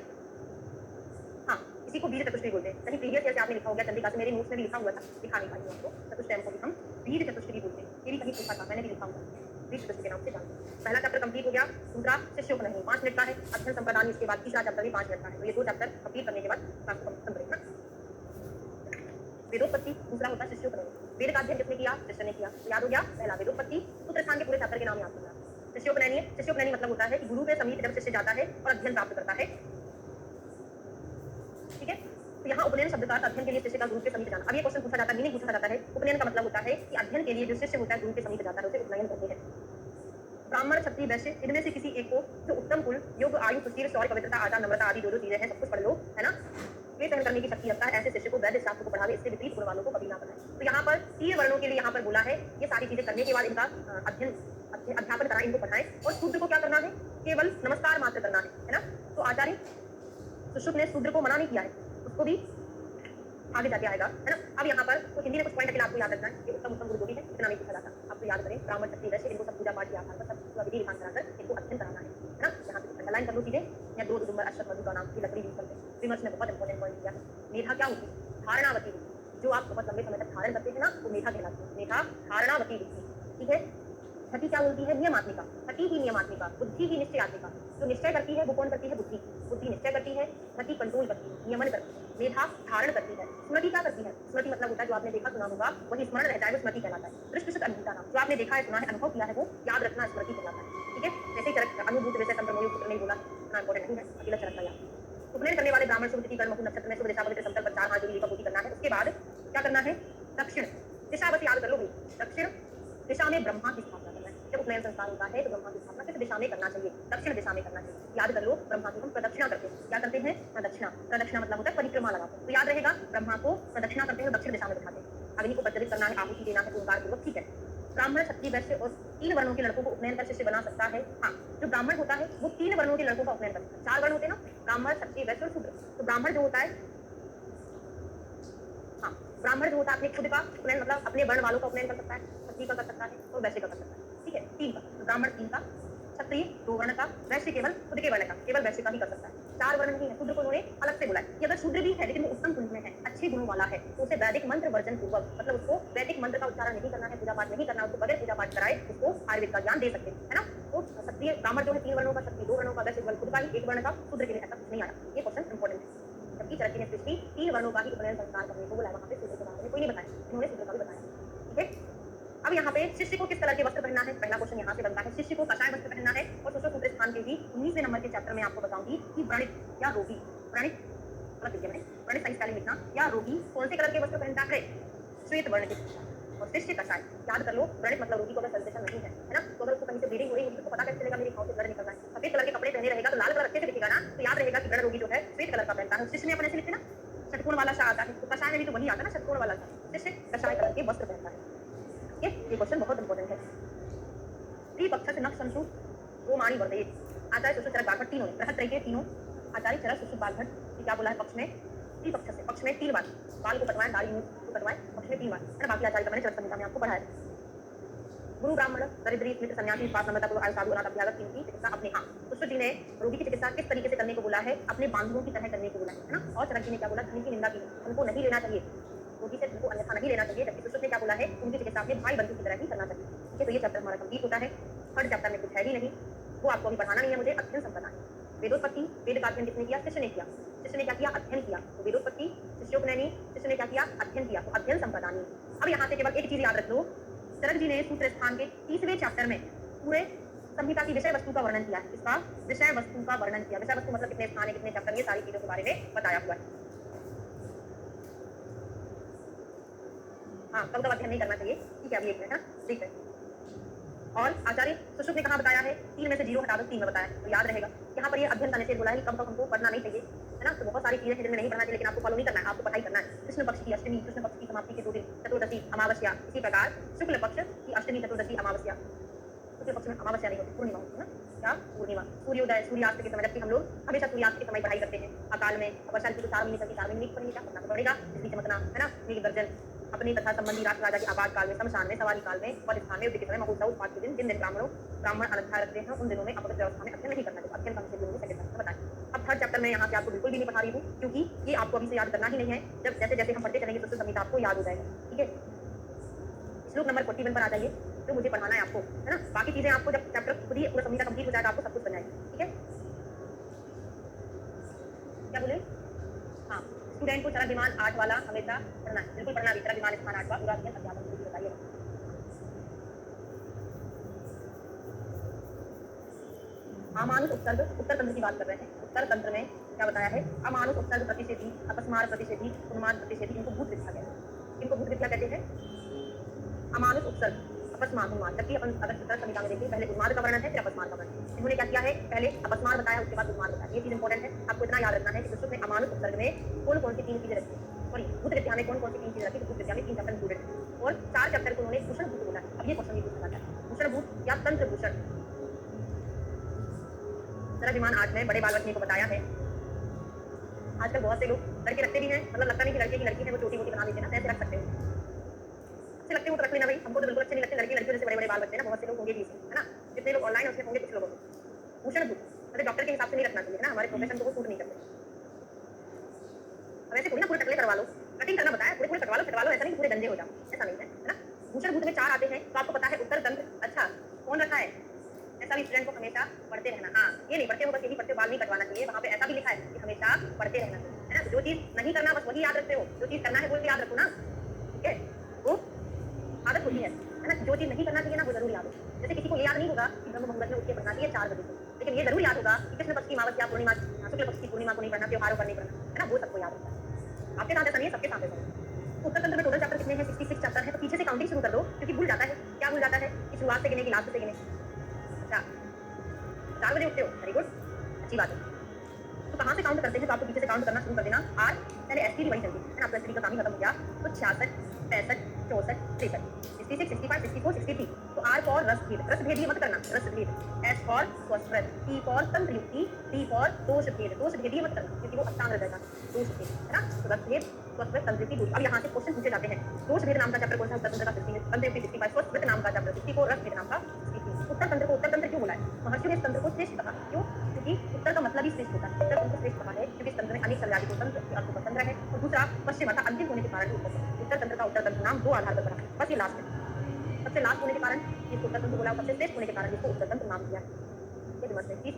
हाँ इसी को बीज चतुष्टय बोलते हैं। कहीं प्रीवियस ईयर से आपने लिखा हो गया, चंद्रिका से मेरे नोट्स में भी लिखा हुआ था, दिखा नहीं पाई हूँ आपको। चतुष्टयम को भी हम बीज चतुष्टय बोलते हैं, ये भी कहीं पूछा था, मैंने भी लिखा हुआ बीज चतुष्टय के नाम से जानते हैं। पहला चैप्टर कंप्लीट हो गया। दूसरा शिष्योपनयनी 5 मिनट का है, अध्ययन संप्रदान इसके बाद तीसरा चैप्टर भी 5 मिनट का है। तो ये 2 चैप्टर कंप्लीट करने के बाद क्लास को खत्म करेंगे ना। वेदोत्पत्ति, दूसरा होता है शिष्योपनयनी। वेद का अध्ययन किसने किया, शिष्य ने किया, तो याद हो गया। पहला वेदोत्पत्ति, सूत्र स्थान के पूरे चैप्टर के नाम याद करना। शिष्योपनयनी, शिष्योपनयनी मतलब होता है कि गुरु के समीप जब शिष्य जाता है और अध्ययन प्राप्त करता है, ठीक है। तो यहाँ उपनयन शब्द का अध्ययन के लिए शिष्य का गुरु के समीप जाना। अब ये क्वेश्चन पूछा जाता है, मीनिंग पूछा जाता है। उपनयन का मतलब होता है कि अध्ययन के लिए जो शिष्य होता है गुरु के समीप जाता है उसे उपनयन कहते हैं। ब्राह्मण, क्षत्रिय, वैश्य इनमें से किसी एक को जो उत्तम कुल, योग्य आयु, सुशील, शौर्य, पवित्रता, आचार, नम्रता आदि जो चीजें हैं सब कुछ पढ़ लो, है ना। ये सहन करने की शक्ति रखता है, ऐसे शिष्य को वैद्य शास्त्र को पढ़ावे, इससे विपरीत गुण वालों को कभी ना पढ़ाए। तो यहाँ पर 3 वर्णों के लिए यहाँ पर बोला है, ये सारी चीजें करने के बाद इनका अध्यापन कराएं, इनको पढ़ाएं। और शूद्र को क्या करना है, केवल नमस्कार मात्र करना है ना। तो आचार्य सुश्रुत ने शूद्र को मना नहीं किया है, उसको भी आगे जाके आएगा, है ना। अब यहाँ पर तो हिंदी में कुछ पॉइंट आपको याद रखना है कि उत्तम उत्तम गुरु जो भी है इतना नहीं पूछा जाता, आपको याद करें। ब्राह्मण, क्षत्रिय, वैश्य इनको सब पूजा पाठ के आधार पर सब पूरा विधि विधान कराकर इनको अध्ययन कराना है ना। यहाँ पे अंडरलाइन कर लो चीजें। या 2 नंबर अश्वत्थ मधु का नाम की लकड़ी यूज करते हैं, विमर्श में बहुत इंपॉर्टेंट पॉइंट दिया है। मेधा क्या होती है, धारणावती बुद्धि। जो आप बहुत लंबे समय तक धारण करते हैं ना वो मेधा कहलाती है। मेधा धारणावती बुद्धि, ठीक है। छठी क्या बोलती है, नियमात्मिका। छठी ही नियमात्मिका, बुद्धि ही निश्चयात्मिका। जो निश्चय करती है वो कौन करती है, बुद्धि। बुद्धि निश्चय करती है, छठी कंट्रोल करती है, नियमन करती है, मेधा धारण करती है। स्मृति क्या करती है, स्मृति मतलब होता है जो आपने देखा सुना होगा वही स्मरण रहता है, वो स्मृति कहलाता है। दृष्टि अनुभूता नाम, जो आपने देखा है, सुना है, अनुभव किया है वो याद रखना स्मृति कहलाता है, ठीक है। जैसे चरक अनुभूत विषय संप्रमोय सूत्र नहीं बोला, इतना इंपॉर्टेंट नहीं है, अकेला चरक का याद। उपनयन करने वाले ब्राह्मण शुभ तिथि कर्म नक्षत्र में शुभ दिशा पवित्र समतल पर 4 हाथ जोड़ी लिपापोती करना है। उसके बाद क्या करना है, दक्षिण दिशा, बस याद कर लो भाई, दक्षिण दिशा में ब्रह्मा की स्थापना करना है। जब उपनयन संस्कार होता है तो ब्रह्मा की स्थापना किस दिशा में करना चाहिए, दक्षिण दिशा में करना चाहिए। याद कर लो, ब्रह्मा की हम प्रदक्षिणा करते हैं, क्या करते हैं, प्रदक्षिणा। प्रदक्षिणा मतलब होता है परिक्रमा लगाते हैं, तो याद रहेगा ब्रह्मा को प्रदक्षिणा करते हैं, दक्षिण दिशा में बिठाते हैं। अग्नि को प्रज्वलित करना है, आहुति देना है ओंकार पूर्वक, ठीक है। ब्राह्मण, क्षत्रिय, वैश्य और 3 वर्णों के लड़कों को उपनयन कर शिष्य बना सकता है। हाँ, जो ब्राह्मण होता है वो 3 वर्णों के लड़कों का उपनयन कर सकता है। 4 वर्ण होते हैं ना, ब्राह्मण, क्षत्रिय, वैश्य और शूद्र। तो ब्राह्मण जो होता है, हाँ ब्राह्मण जो होता है अपने खुद का उपनयन मतलब अपने वर्ण वालों का उपनयन कर सकता है, क्षत्रिय का कर सकता है और वैश्य का कर सकता है, ठीक है। 3 का, तो ब्राह्मण 3 का, क्षत्रिय 2 वर्ण का, वैश्य केवल खुद के वर्ण का, केवल वैश्य का ही कर सकता है। 4 वर्ण नहीं है, शूद्र को उन्होंने अलग से बोला है कि अगर शूद्र भी है लेकिन वो उत्तम कुल में है, अच्छे गुणों वाला है, तो उसे वैदिक मंत्र वर्जन पूर्वक, मतलब उसको वैदिक मंत्र का उच्चारण नहीं करना है, पूजा पाठ नहीं करना, उसको बगैर पूजा पाठ कराए उसको आयुर्वेद का ज्ञान दे सकते हैं, है ना। तो क्षत्रिय ब्राह्मण जो है 3 वर्णों का, क्षत्रिय 2 वर्णों का, वैश्य केवल खुद का ही 1 वर्ण का, शूद्र के लिए ऐसा कुछ नहीं आया। ये क्वेश्चन इंपॉर्टेंट है। जबकि चरक ने सृष्टि 3 वर्णों का ही उपनयन संस्कार करने को बोला, वहां पे शूद्र के बारे में कोई नहीं बताया, इन्होंने शूद्र का भी बताया, ठीक है। अब यहाँ पे शिष्य को किस तरह के वस्त्र पहनना है, पहला क्वेश्चन यहाँ से बनता है। शिष्य को कषाय वस्त्र पहनना है और सूत्र स्थान के भी 19वें नंबर के चैप्टर में आपको बताऊंगी कि व्रणित या रोगी, व्रणित व्रणित सही स्पेलिंग लिखना, या रोगी कौन से कलर के वस्त्र पहनता है, श्वेत वर्ण के, और शिष्य कषाय। याद कर लो, व्रणित मतलब रोगी को अगर सेंसेशन नहीं है, है ना, तो अगर उसको कहीं से ब्लीडिंग हो रही है तो पता कैसे चलेगा मेरी खांसी से ब्लड निकल रहा है। सफेद कलर के कपड़े पहने रहेगा तो लाल कलर अच्छे से दिखेगा ना, तो याद रहेगा कि व्रण रोगी जो है श्वेत कलर का पहनता है। शिष्य ने अपने से लिखे ना षटकोण वाला सा आता है, तो कषाय में भी तो वही आता है ना, षटकोण वाला सा। शिष्य कषाय कलर के वस्त्र पहनता है, ये क्वेश्चन बहुत इंपॉर्टेंट है। त्रिपक्ष से नख संशु वो मानी वर्तये, आचार्य सुश्रुत चरक बालभट्ट तीनों ने, बृहत रही के तीनों आचार्य चरक सुश्रुत बालभट्ट ये क्या बोला है, पक्ष में त्रिपक्ष से, पक्ष में 3 बार बाल को कटवाएं, दाढ़ी मुंह को कटवाएं, पक्ष में 3 बार, है ना। बाकी आचार्य का मैंने चरक संहिता में आपको पढ़ाया। गुरु ब्राह्मण दरिद्री मित्र सन्यासी पास नम्रता पूर्व आयु साधु अनाथ अभ्यागत इनकी चिकित्सा अपने, हाँ सुश्रुत जी ने रोगी की चिकित्सा किस तरीके से करने को बोला है, अपने बांधवों की तरह करने को बोला है ना। और चरक जी ने क्या बोला, धन की निंदा की, हमको नहीं लेना चाहिए, रोगी से उनको अन्यथा नहीं लेना चाहिए। जबकि सुश्रुत ने क्या बोला है, उनकी चिकित्सा अपने भाई बंधु की तरह ही करना चाहिए, ठीक है। तो ये चैप्टर हमारा कंप्लीट होता है। थर्ड चैप्टर में कुछ है ही नहीं, वो आपको अभी पढ़ाना नहीं है मुझे, अध्ययन संप्रदान। वेदोत्पत्ति, वेद का अध्ययन किसने किया, शिष्य ने किया। शिष्य ने क्या किया, अध्ययन किया। तो वेदोत्पत्ति, शिष्योपनयनी, शिष्य ने क्या किया, अध्ययन किया, तो अध्ययन संप्रदान। अब यहाँ से केवल एक चीज याद रख लो, चरक जी ने सूत्र स्थान के 30वें चैप्टर में पूरे संहिता की विषय वस्तु का वर्णन किया है। इसका विषय वस्तु का वर्णन किया, विषय वस्तु मतलब कितने स्थान है, कितने चैप्टर, ये सारी चीजों के बारे में बताया हुआ है। हाँ कब कब अध्ययन नहीं करना चाहिए, ठीक है। अभी एक मिनट, ठीक है। और आचार्य सुश्रुत ने कहाँ बताया है, 3 में से 0 हटा दो, 3 में बताया है, तो याद रहेगा। यहाँ पर ये अध्ययन का निषेध बोला है कि कब हमको पढ़ना नहीं चाहिए, है ना। तो बहुत सारी चीजें हैं जिनमें नहीं पढ़ना चाहिए, लेकिन आपको फॉलो नहीं करना है, आपको पढ़ाई करना है। कृष्ण पक्ष की अष्टमी, कृष्ण पक्ष की समाप्ति के 2 दिन, चतुर्दशी, अमावस्या, इसी प्रकार शुक्ल पक्ष की अष्टमी, चतुर्दशी, अमावस्या, शुक्ल पक्ष में अमावस्या नहीं होती, पूर्णिमा होती है ना, क्या पूर्णिमा, सूर्योदय, सूर्यास्त के समय, जबकि हम लोग हमेशा सूर्यास्त के समय पढ़ाई करते हैं। अकाल में वर्षा ऋतु 4 महीने तक, 4 महीने पढ़ेंगे, क्या करना पड़ेगा, बिजली चमकना, है ना, मेघ गर्जन, अपनी तथा संबंधी राष्ट्र राजा की आपात काल में, शमशान में, सवारी काल में, पद स्थान में, युद्ध के समय, महोत्सव उत्पाद के दिन, जिन दिन ब्राह्मण अनध्याय रखते हैं, उन दिनों में अपवित्र व्यवस्था में अध्ययन नहीं करना चाहिए। अध्ययन का निषेध लोगों ने सेकंड में बताया। अब थर्ड चैप्टर में यहाँ से आपको बिल्कुल भी नहीं पढ़ा रही हूँ, क्योंकि ये आपको अभी से याद करना ही नहीं है। जब जैसे जैसे हम पढ़ते चलेंगे तो संहिता आपको याद हो जाएगा, ठीक है। श्लोक नंबर 41 पर आ जाइए, तो मुझे पढ़ाना है आपको, है ना। बाकी चीजें आपको जब चैप्टर खुद ही पूरा संहिता कंप्लीट हो जाएगा, आपको सब कुछ बन जाएगा, ठीक है। क्या बोले, हाँ, स्टूडेंट को चरण विमान 8 वाला हमेशा पढ़ना है, बिल्कुल पढ़ना भी, चरण विमान स्थान 8 पूरा अध्ययन अध्यापन को बताइए। अमानुष उपसर्ग, उत्तर तंत्र की बात कर रहे हैं। उत्तर तंत्र में क्या बताया है, अमानुष उपसर्ग प्रतिषेधी, अपस्मार प्रतिषेधी, उन्माद प्रतिषेधी, इनको भूत विद्या कहते हैं। इनको भूत विद्या कहते हैं। अमानुष उपसर्ग, अपस्मार, उन्माद, जबकि अपन अगर चित्र संहिता में देखिए, पहले उन्माद का वर्णन है, फिर अपस्मार का वर्णन। इन्होंने क्या किया है, पहले अपस्मार बताया, उसके बाद उन्माद बताया। ये चीज इंपॉर्टेंट है, आपको इतना याद रखना है कि सुश्रुत ने अमानुष उपसर्ग में कौन कौन सी 3 चीजें रखी है, सॉरी भूत विद्या में कौन कौन सी 3 चीजें रखी, भूत विद्या में 3 चैप्टर इंक्लूडेड है, और 4 चैप्टर को उन्होंने भूषण भूत बोला है। अब ये क्वेश्चन भी पूछा जाता है, भूषण भूत या तंत्र भूषण। चरण विमान 8 में बड़े बाल बच्चे को बताया है। आजकल बहुत से लोग लड़के रखते भी हैं, मतलब लगता नहीं कि लड़के की लड़की है, वो छोटी मोटी बना देते हैं ना, ऐसे रख सकते हो, अच्छे लगते हो तो रख लेना भाई, हमको तो बिल्कुल अच्छे नहीं लगते, लड़की लड़कियों जैसे बड़े बड़े बाल बच्चे ना, बहुत से लोग होंगे भी, है ना। जितने लोग ऑनलाइन उसमें होंगे कुछ लोगों को। भूषण भूत मतलब डॉक्टर के हिसाब से नहीं रखना चाहिए, ना, हमारे प्रोफेशन को वो सूट नहीं करते। अब ऐसे कोई ना पूरे टकले करवा लो, कटिंग करना बताया, पूरे पूरे कटवा लो, ऐसा नहीं पूरे गंजे हो जाओ, ऐसा नहीं है, है ना। भूषण भूत में 4 आते हैं, तो आपको पता है उत्तर तंत्र, अच्छा कौन रखा है, ऐसा भी स्टूडेंट को हमेशा पढ़ते रहना। हाँ, ये नहीं पढ़ते हो बस यही पढ़ते हो, बाल नहीं कटवाना चाहिए, वहाँ पे ऐसा भी लिखा है कि हमेशा पढ़ते रहना चाहिए, है ना। जो चीज नहीं करना बस वही याद रखते हो, जो चीज करना है वो याद रखो ना, ठीक है, वो आदत होती है ना। जो चीज नहीं करना चाहिए ना वो जरूर याद हो। जैसे किसी को ये याद नहीं होगा कि ब्रह्म मुहूर्त में उठ के पढ़ना चाहिए 4 बजे से, लेकिन ये जरूर याद होगा कि कृष्ण पक्ष की अमावस्या पूर्णिमा, शुक्ल पक्ष की पूर्णिमा को नहीं पढ़ना, त्योहारों पर नहीं पढ़ना, है ना, वो सबको याद होता है। आपके साथ ऐसा नहीं है, सबके साथ ऐसा है। उत्तर तंत्र में टोटल चैप्टर कितने हैं, 66 चैप्टर है, तो पीछे से काउंटिंग शुरू कर दो, क्योंकि भूल जाता है, क्या भूल जाता है कि शुरुआत से गिने कि लास्ट से गिने। अच्छा 4 बजे उठते हो, वेरी गुड, अच्छी बात है। तो कहाँ से काउंट करते हैं, तो आपको पीछे से काउंट करना शुरू कर देना। आर पहले एसटी भी वही चलती है ना, आपका एसटी का काम ही खत्म हो गया, तो 66, 65, 64, 63, 66, 65, 64, 63। तो आर फॉर रस भेद, रस भेद ये मत करना, रस भेद। एस फॉर स्वस्वृत, टी फॉर तंत्र युक्ति, टी फॉर दोष भेद, दोष भेद ये मत करना, क्योंकि वो अष्टांग रहेगा, दोष भेद, है ना। तो रस भेद, स्वस्वृत, तंत्र युक्ति, दोष। अब यहाँ से क्वेश्चन पूछे जाते हैं, दोष भेद नाम का चैप्टर कौन सा, उत्तर तंत्र का 60 है, तंत्र युक्ति 65, स्वस्वृत नाम का चैप्टर 64, रस भेद नाम का 63। उत्तर तंत्र को उत्तर तंत्र क्यों बोला है, महर्षियों ने इस तंत्र को श्रेष्ठ कहा, क्यों, क्योंकि उत्तर का मतलब ही श्रेष्ठ होता है। उत्तर तंत्र श्रेष्ठ कहा है क्योंकि इस तंत्र में अनेक संज्ञादिकों तंत्र के अर्थ पसंद है, और दूसरा पश्चिम अर्थात अंतिम होने के कारण उत्तर तंत्र का उत्तर तंत्र नाम 2 आधार पर बना, बस ये लास्ट है, सबसे लास्ट होने के कारण इसको उत्तर तंत्र बोला, सबसे श्रेष्ठ होने के कारण इसको उत्तर तंत्र नाम दिया। ये दिमाग में चीज।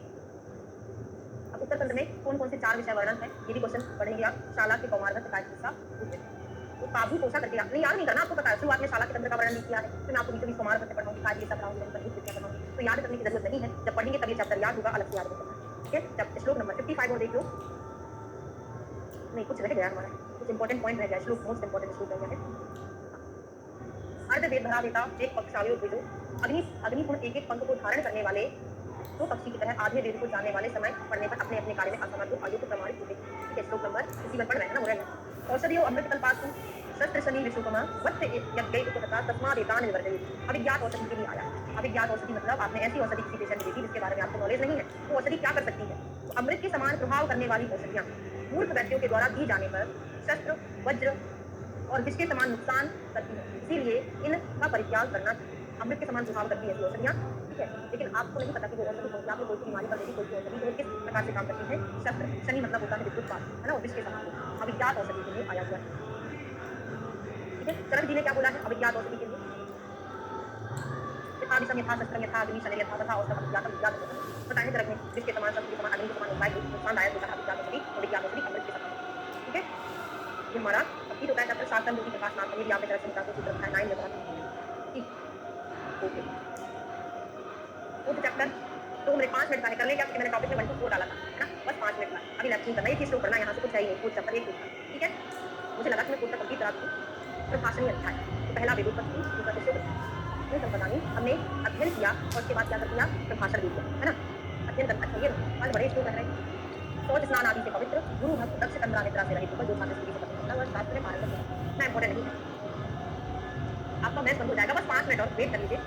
अब उत्तर तंत्र में कौन कौन से 4 विषय वर्णन है, ये भी क्वेश्चन पढ़ेंगे आप। शाला के कौमारगत का हिस्सा पूछे, तो काबू कोसा करके नहीं, याद नहीं करना, आपको पता है शुरुआत में शाला के तंत्र का वर्णन किया है, फिर मैं आपको बीच में कौमारगत से पढ़ाऊंगी, कार्य सब पढ़ाऊंगी, तो याद करने की जरूरत नहीं है, जब पढ़ेंगे तब ये चैप्टर याद होगा, अलग से याद होगा, ठीक है। जब श्लोक नंबर 55 और देख लो, नहीं कुछ रह गया हमारा, कुछ इंपॉर्टेंट पॉइंट रह गया, श्लोक मोस्ट इंपॉर्टेंट श्लोक रह गया है। अर्ध वेद भरा देता एक पक्ष आयो भेजो, अग्निपूर्ण एक एक पंख को धारण करने वाले तो पक्षी की तरह आधे वेद को जानने वाले समय पढ़ने पर अपने अपने कार्य में असमर्थ हो, अयोग्य प्रमाणित होते। ठीक है, श्लोक नंबर इसी पर पढ़ रहे हैं ना, हो रहा है। औषधियो अमृत कल्पासु शस्त्र शनि विशुकमा वत्स यज्ञ उपतता तस्मात् एतान् निवर्तयेत्। अभिज्ञात औषधि के लिए आया। अभिज्ञात औषधि मतलब आपने ऐसी औषधि किसी पेशेंट को दी जिसके बारे में आपको नॉलेज नहीं है, तो औषधि क्या कर सकती है, तो अमृत के समान प्रभाव करने वाली औषधियां मूर्ख व्यक्तियों के द्वारा दी जाने पर शस्त्र वज्र और विष के समान नुकसान करती है, इसीलिए इनका परित्याग करना चाहिए। अमृत के समान प्रभाव करती है ऐसी औषधियां, ठीक है, लेकिन आपको नहीं पता कि वो औषधि कौन सी, आपने कोई बीमारी पर देखी कोई औषधि तो किस प्रकार से काम करती है। शस्त्र शनि मतलब होता है विद्युत पात, है ना, और विष के समान अभिज्ञात औषधि के लिए आया हुआ है, ठीक है। चरण जी ने क्या बोला है अभिज्ञात औषधि के लिए, यथा विषम यथा शस्त्रम यथा अग्नि शनि यथा तथा औषधम अभिज्ञातम विज्ञात औषधि। बताएं तरह में विष के समान शस्त्र के समान अग्नि के समान होता है, नुकसानदायक होता है अभिज्ञात औषधि, अभिज्ञात औषधि अमृत के समान, ठीक है। ये हमारा अब होता है चैप्टर शासन ज्योति प्रकाश नाम का, ये आप तरह से निकाल सूत्र बताया 9 में बताया, ठीक, ओके। वो चैप्टर तो मेरे 5 मिनट का है, करने क्या, मैंने टॉपिक में 1 to 4 डाला था, है ना, बस 5 मिनट का, अभी लेक्चर करना, ये चीज शुरू करना, यहाँ से कुछ है ही नहीं, चैप्टर 1 पूछना, ठीक है। मुझे लगा कि मैं पूरा कंप्लीट करा दूँ, पर भाषण ही अच्छा है, तो पहला वेदोत्पत्ति, दूसरा विषय अध्ययन संपदानी हमने अध्ययन किया और उसके बाद क्या कर दिया, प्रभाषण दे दिया, है ना। अध्ययन करना चाहिए। आज बड़े श्लोक रह रहे, शौच स्नान आदि से पवित्र, गुरु भक्त दक्ष तंद्रा निद्रा से रहित होकर जो छात्र स्त्री से पसंद करता है वह शास्त्र में पारंगत होता है। इतना इंपॉर्टेंट नहीं है, आपका मैथ बंद हो जाएगा, बस 5 मिनट और वेट कर लीजिए।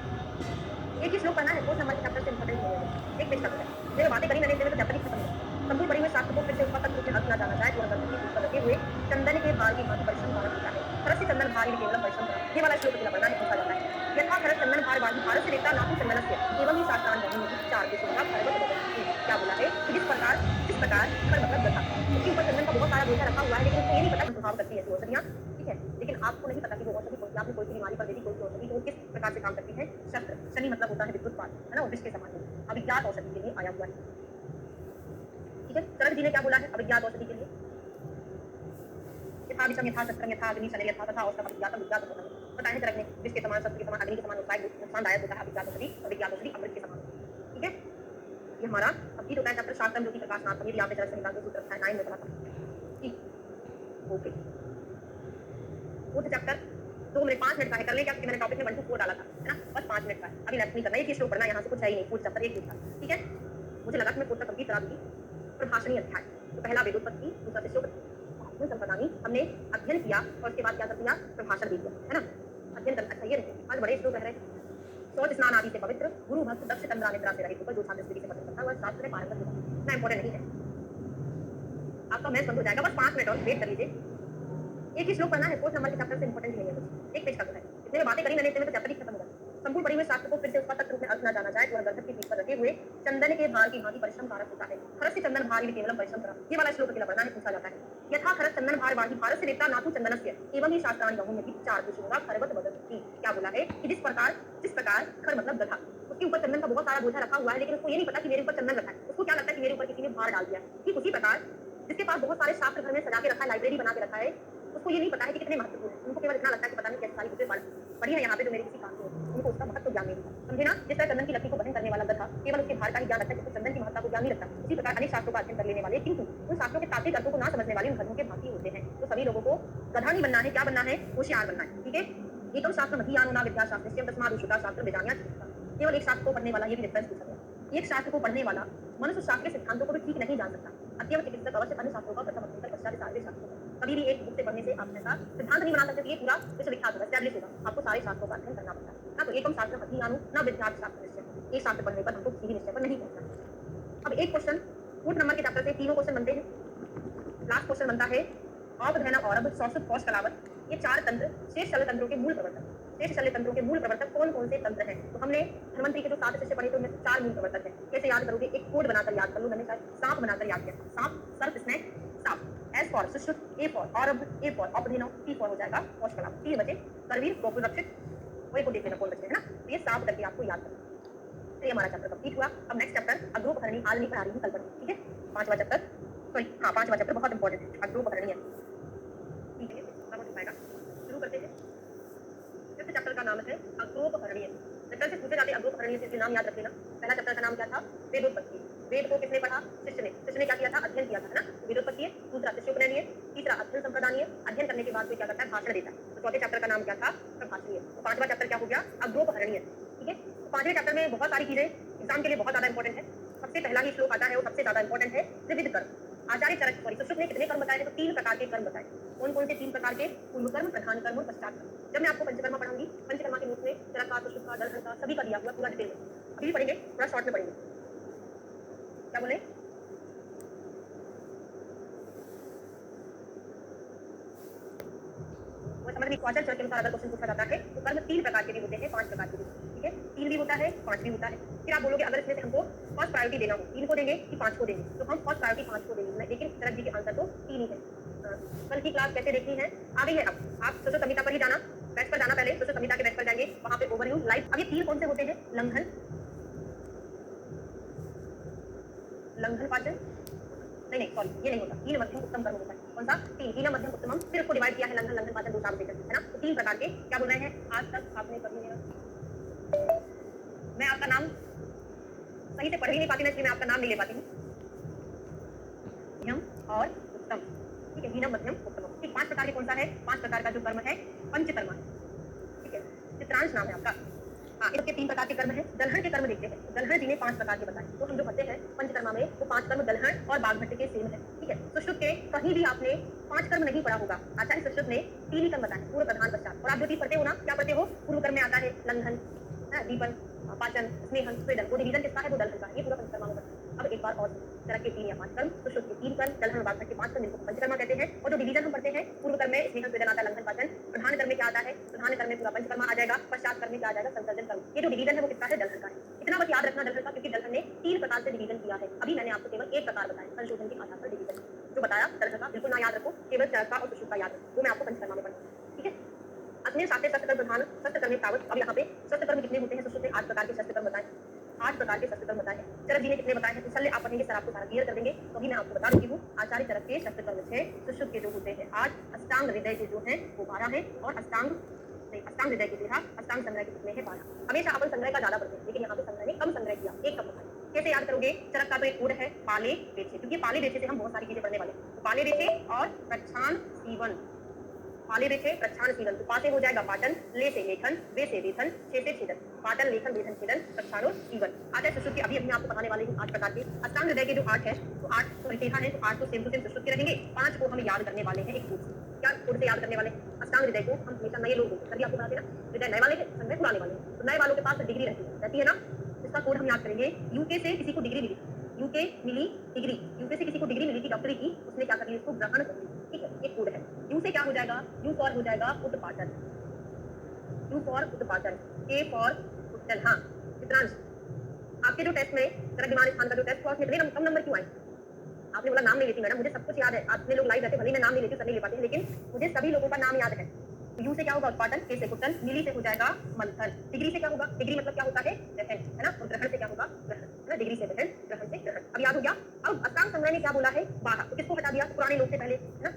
एक ही श्लोक पढ़ना है, 4 नंबर के चैप्टर से इंपॉर्टेंट नहीं है, एक पेज का है। देखो बातें करी मैंने, तो चैप्टर ही खत्म है। संपूर्ण पढ़े हुए शास्त्र को फिर से उपपत्त रूप में अर्थ ना जाना चाहे तो वह गंधर्व के ऊपर लगे हुए चंदन के भार की भांति परिश्रम द्वारा होता है। खरस से चंदन भार केवल परिश्रम करा, ये वाला श्लोक पढ़ना है, पूछा जाता है। यथा खरस चंदन भार वाही भारत से रेता नाकु चंदनस्य एवं ही शास्त्रान बहु चार के सुना खरबत बदल। क्या बोला है कि जिस प्रकार खर मतलब गधा, उसके ऊपर चंदन का बहुत सारा बोझा रखा हुआ है, लेकिन उसको ये नहीं पता कि प्रभाव करती है ऐसी औषधियां, ठीक है। लेकिन आपको नहीं पता कि वो औषधि कोई आपने कोई सी बीमारी पर दे दी, कोई औषधि तो किस प्रकार से काम करती है। शस्त्र शनि मतलब होता है विद्युत पात, है ना, विष के समान है, अभिज्ञात औषधि के लिए आया हुआ है, ठीक है। चरक जी ने क्या बोला है अभिज्ञात औषधि के लिए, यथा विषम यथा सत्रम यथा अग्नि शनि यथा तथा औषधम अभिज्ञातम विज्ञात होता है। बताया चरक ने विष के समान, शस्त्र के समान, अग्नि के समान नुकसानदायक होता है अभिज्ञात औषधि, अभिज्ञात औषधि अमृत के समान, ठीक है। ये हमारा अभी होता है चैप्टर शास्त्रम ज्योति प्रकाशनाथ, ये आपने चरक से निकाल के सूत्र रखा है 9 में पढ़ा था, ठीक। ओके, वो चैप्टर 2 मिनट 5 मिनट का है, कर ले क्या, मैंने टॉपिक में 1 to 4 डाला था, है ना, बस 5 मिनट का है, अभी लेफ्ट नहीं करना, एक ही श्लोक पढ़ना, यहाँ से कुछ है ही नहीं, पूर्ण चैप्टर एक था, ठीक है। मुझे लगा कि मैं पूर्ण कंप्लीट करा दूंगी। प्रभाषणी अध्याय, तो पहला वेदोत्पत्ति, दूसरा श्लोक संपदानी हमने अध्ययन किया और उसके बाद क्या कर दिया, प्रभाषण दे दिया, है ना। अध्ययन करना चाहिए, आज बड़े श्लोक रह रहे, शौच स्नान आदि से पवित्र, गुरु भक्त दक्ष तंद्रा निद्रा से रहित होकर जो छात्र स्त्री से पसंद करता है वह शास्त्र में पारंगत होता है। इतना इंपॉर्टेंट नहीं है, आपका मैथ बंद हो जाएगा, बस 5 मिनट और वेट कर लीजिए। एक ही श्लोक पढ़ना है, 4 नंबर के चैप्टर से इंपॉर्टेंट नहीं है कुछ, एक पेज का है। इतने में बातें करी मैंने, इतने में तो चैप्टर ही खत्म होगा। संपूर्ण पढ़े हुए शास्त्र को फिर से उसका तत्व रूप में अर्थ ना जाना जाए तो वह गंधर्व के पीठ पर रखे हुए चंदन के भार की भांति परिश्रम कारक होता है। खरस से चंदन भार केवल परिश्रम करा, ये वाला श्लोक अकेला पढ़ना है, पूछा जाता है। यथा खरस चंदन भार वाही भारत से रेता नाकु चंदनस्य एवं ही शास्त्रान बहु में चार कुशुंगा खरबत बदल। क्या बोला है कि जिस प्रकार खर मतलब गधा, उसके ऊपर चंदन का बहुत सारा बोझा रखा हुआ है, लेकिन उसको ये नहीं पता कि मेरे ऊपर चंदन रखा है, उसको क्या लगता है कि मेरे ऊपर किसी ने भार डाल दिया। ठीक उसी प्रकार जिसके पास बहुत सारे शास्त्र घर में सजा के रखा है, लाइब्रेरी बना के रखा है, उसको ये नहीं पता है कि कितने महत्वपूर्ण है। उनको केवल इतना लगता है कि पता नहीं कैसे सारी बुकें पढ़ी है यहाँ पे जो मेरे किसी काम की है, उनको उसका महत्व ज्ञान नहीं था, समझे ना। जिस तरह चंदन की लकड़ी को वहन करने वाला गधा केवल उसके भार का ही ज्ञान रखता है, क्योंकि चंदन की महत्ता को ज्ञान नहीं रखता। उसी प्रकार अनेक शास्त्रों का अध्ययन कर लेने वाले किंतु उन शास्त्रों के तात्विक अर्थों को ना समझने वाले उन गधों के भांति होते हैं। तो सभी लोगों को गधा नहीं बनना है, क्या बनना है, होशियार बनना है, ठीक है। एकम शास्त्र मधियानो ना विद्या शास्त्र तस्मात् श्रुता शास्त्र विजान्या चिकित्सा। केवल एक शास्त्र को पढ़ने वाला, ये भी डिफरेंस पूछा गया, एक शास्त्र को पढ़ने वाला मनुष्य शास्त्र के सिद्धांतों को भी ठीक नहीं जान सकता। अत्यव चिकित्सक अवश्य अन्य शास्त्रों का प्रथम अध्ययन कर पश्चात सारे शास्त्रों का। कभी भी एक बुक से पढ़ने से आप ऐसा सिद्धांत नहीं बना सकते कि ये पूरा विश्वविख्यात होगा, एस्टैब्लिश होगा। आपको सारे शास्त्रों का अध्ययन करना पड़ता है ना। तो एकम शास्त्र मधियानो ना विद्यार्थ शास्त्र निश्चय, एक शास्त्र पढ़ने पर हमको किसी भी निश्चय पर नहीं पहुंचना। अब एक क्वेश्चन 4 नंबर के चैप्टर से तीनों क्वेश्चन बनते हैं। लास्ट क्वेश्चन बनता है औपधैन औरभ सौसुत कौश कलावत, ये 4 तंत्र शेष शल्य तंत्रों के मूल प्रवर्तक। शेष शल्य तंत्रों के मूल प्रवर्तक कौन कौन से तंत्र हैं? तो हमने धन्वंतरी के जो 7 शिष्य पढ़े थे उनमें 4 मूल प्रवर्तक हैं। कैसे याद करोगे? एक कोड बनाकर याद कर लो। मैंने शायद सांप बनाकर याद किया, सांप, सर्प, स्नेक, सांप। S for Sushruta, A for औरभ, ए फॉर औपधेनो, टी फॉर हो जाएगा कौश कलावत। 3 बचे करवीर, गोकुल रक्षित, वही को देख लेना कौन बचे, है ना। तो ये सांप करके आपको याद करना। तो ये हमारा चैप्टर कंप्लीट हुआ। अब नेक्स्ट चैप्टर अग्रोपहरणी, आज नहीं पढ़ा रही हूँ, कल पढ़ेंगे, ठीक है। 5वां चैप्टर, सॉरी हाँ 5वां चैप्टर बहुत इंपॉर्टेंट है, अग्रोपहरणी है, ठीक है। शुरू करते हैं। फिफ्थ चैप्टर का नाम है अग्रोपहरणीय। चैप्टर से पूछे जाते अग्रोपहरणीय से नाम याद रख लेना। पहला चैप्टर का नाम क्या था? वेदोत्पत्ति। वेद को किसने पढ़ा? शिष्य ने। शिष्य ने क्या किया था? अध्ययन किया था, है ना। वेदोत्पत्ति है। दूसरा शिष्योपनयनीय, तीसरा अध्ययन संप्रदानीय। अध्ययन करने के बाद फिर क्या करता है? भाषण देता है। तो चौथे चैप्टर का नाम क्या था? प्रभाषणीय। तो 5वां चैप्टर क्या हो गया? अग्रोपहरणीय, ठीक है। तो 5वें चैप्टर में बहुत सारी चीजें एग्जाम के लिए बहुत ज्यादा इंपॉर्टेंट है। सबसे पहला ही श्लोक आता है, वो सबसे ज्यादा इंपॉर्टेंट है, त्रिविध कर्म। आचार्य चरक सॉरी सुश्रुत ने कितने कर्म बताए थे? तो 3 प्रकार के कर्म बताए। कौन कौन से 3 प्रकार के? पूर्व कर्म, प्रधान कर्म और पश्चात कर्म। जब मैं आपको पंचकर्मा पढ़ाऊंगी, पंचकर्मा के नोट में चरक का, सुश्रुत का, दर्शन का, सभी का दिया हुआ पूरा डिटेल में। अभी भी पढ़ेंगे, थोड़ा शॉर्ट में पढ़ेंगे। क्या बोले? वो समझ में क्वाचर चरक के अनुसार अगर क्वेश्चन पूछा जाता है तो कर्म 3 प्रकार के भी होते हैं, 5 प्रकार के भी, ठीक है। 3 भी होता है, 5 भी होता है। फिर आप बोलोगे अगर इसमें से हमको फर्स्ट प्रायोरिटी देना हो, 3 को देंगे कि 5 को देंगे? तो हम फर्स्ट प्रायोरिटी 5 को देंगे, लेकिन चरक जी के आंसर तो 3 ही है। कल की क्लास कैसे देखनी है? आ गई है। अब आप सोशल संहिता पर ही जाना, बैच पर जाना, पहले सोशल संहिता के बैच पर जाएंगे, वहां पे ओवरव्यू लाइव। अब ये 3 कौन से होते हैं? लंघन, लंघन पाचन, नहीं सॉरी ये नहीं होता। 3 मध्यम उत्तम कर्म होता है। कौन सा? 3 मध्यम उत्तमम, फिर उसको डिवाइड किया है लंघन, लंघन पाचन, 2 साल है ना। तो 3 प्रकार के क्या बोल रहे हैं? आज तक आपने कभी मेरा, मैं आपका नाम सही से पढ़ ही नहीं पाती, इसलिए मैं आपका नाम नहीं ले पाती हूँ। मध्यम और उत्तम, ठीक है। हीनम, मध्यम, उत्तम, ठीक। 5 प्रकार के कौन सा है? 5 प्रकार का जो कर्म है पंचकर्मा है, ठीक है। चित्रांश नाम है आपका। हाँ, इसके 3 प्रकार के कर्म हैं। दलहन के कर्म देखते हैं। दलहन जी ने 5 प्रकार के बताए। तो हम जो पढ़ते हैं पंचकर्मा में वो 5 कर्म दलहन और बाघभट्ट के सेम है। ठीक है। सुश्रुत के कहीं भी आपने 5 कर्म नहीं पढ़ा होगा। आचार्य सुश्रुत ने 3 ही कर्म बताए, पूर्व, प्रधान, पश्चात। और आप जो चीज पढ़ते हो ना, क्या पढ़ते हो? पूर्व कर्म में आता है लंघन, दीपन, पाचन, स्नेहन, स्वेदन। वो डिवीजन किसका है? वो दलहन का है। ये पूरा पंचकर्मा में बताया। अब एक बार और चरक के 3 या 5 कर्म, सुश्रुत के 3 कर्म, दलहन और बाघभट्ट के 5 कर्म, जिनको पंचकर्मा कहते हैं। और जो डिवीजन हम पढ़ते हैं, पूर्व कर्म में स्नेहन, स्वेदन आता है, लंघन, पाचन। प्रधान कर्म में क्या आता है? प्रधान कर्म में पूरा पंचकर्मा आ जाएगा। पश्चात कर्म में क्या आ जाएगा? संसर्जन कर्म। ये जो डिवीजन है वो किसका है? दलहन का है। इतना बस याद रखना दलहन का, क्योंकि दलहन ने 3 प्रकार से डिवीजन किया है। अभी मैंने आपको केवल एक प्रकार बताया, संशोधन के आधार पर डिवीजन जो बताया दलहन का। बिल्कुल ना याद रखो, केवल चरक का और सुश्रुत का याद रखो। वो मैं आपको पंचकर्मा में पढ़ाऊंगा। ठीक है। अपने साथ शस्त्र कर्म प्रधान, शस्त्र कर्म तावत। अब यहाँ पे शस्त्र कर्म कितने होते हैं? सुश्रुत ने 8 प्रकार के शस्त्र कर्म बताए। 8 प्रकार के शस्त्र कर्म बताए हैं। चरक जी ने कितने बताए हैं? इसलिए आप पढ़ेंगे, सर आपको सारा क्लियर कर देंगे। तो अभी मैं आपको बता देती हूँ, आचार्य चरक के शस्त्र कर्म 6, सुश्रुत के जो होते हैं 8, अष्टांग हृदय के जो हैं वो 12 हैं, और अष्टांग हृदय के 13, अष्टांग संग्रह के कितने हैं? 12। हमेशा अपन संग्रह का ज्यादा पढ़ते हैं, लेकिन यहाँ पे संग्रह ने कम संग्रह किया, एक कम बताया। कैसे याद करोगे? चरक का तो एक कोड है पाले बेचे, क्योंकि पाले बेचे से हम बहुत सारी चीजें पढ़ने वाले हैं। तो पाले बेचे और प्रच्छान सीवन, पाले बेचे प्रच्छान सीवन। तो पा से हो जाएगा पाटन, ले से लेखन, वे से वेधन, छे से छेदन। पाटन, लेखन, वेधन, छेदन, प्रच्छान और सीवन। आज है सुश्रुत के, अभी मैं आपको बताने वाली हूँ 8 प्रकार के। अष्टांग हृदय के जो 8 है, तो 8 तो 13 है, तो 8 तो सेम टू सेम सुश्रुत के रहेंगे। 5 को हम याद करने वाले हैं एक कोड से। क्या कोड से याद करने वाले? अष्टांग हृदय को हम हमेशा नए लोग होते हैं, सभी आपको बताते हैं ना, हृदय नए वाले हैं, संग्रह पुराने वाले हैं। तो नए वालों के पास डिग्री रहती है ना। इसका कोड हम याद करेंगे। यूके से किसी को डिग्री मिली, यूके मिली डिग्री, यूके से किसी को डिग्री मिली थी डॉक्टरी की, उसने क्या कर लिया? इसको ग्रहण कर लिया। ठीक है, एक कोड है। यू से क्या हो जाएगा? यू फॉर हो जाएगा उत्पादन, यू फॉर उत्पादन, के फॉर उत्तन। हाँ, चित्रांश, आपके जो टेस्ट में तरक दिमाग स्थान का जो टेस्ट हुआ उसमें इतने कम नंबर क्यों आए? आपने बोला नाम नहीं लेती मैडम, मुझे सब कुछ याद है। आपने लोग लाइव रहते, भले मैं नाम नहीं लेती, सब नहीं ले पाते हैं, लेकिन मुझे सभी लोगों का नाम याद है। तो यू से क्या होगा? उत्पादन, के से कुटन, मिली से हो जाएगा मंथन, डिग्री से क्या होगा? डिग्री मतलब क्या होता है? ग्रहण, है ना। और ग्रहण से क्या होगा? ग्रहण, है ना। डिग्री से ग्रहण, ग्रहण से ग्रहण। अब याद हो गया। अब अष्टांग संग्रह ने क्या बोला है? 12। तो किसको हटा दिया? पुराने लोग से पहले, है ना।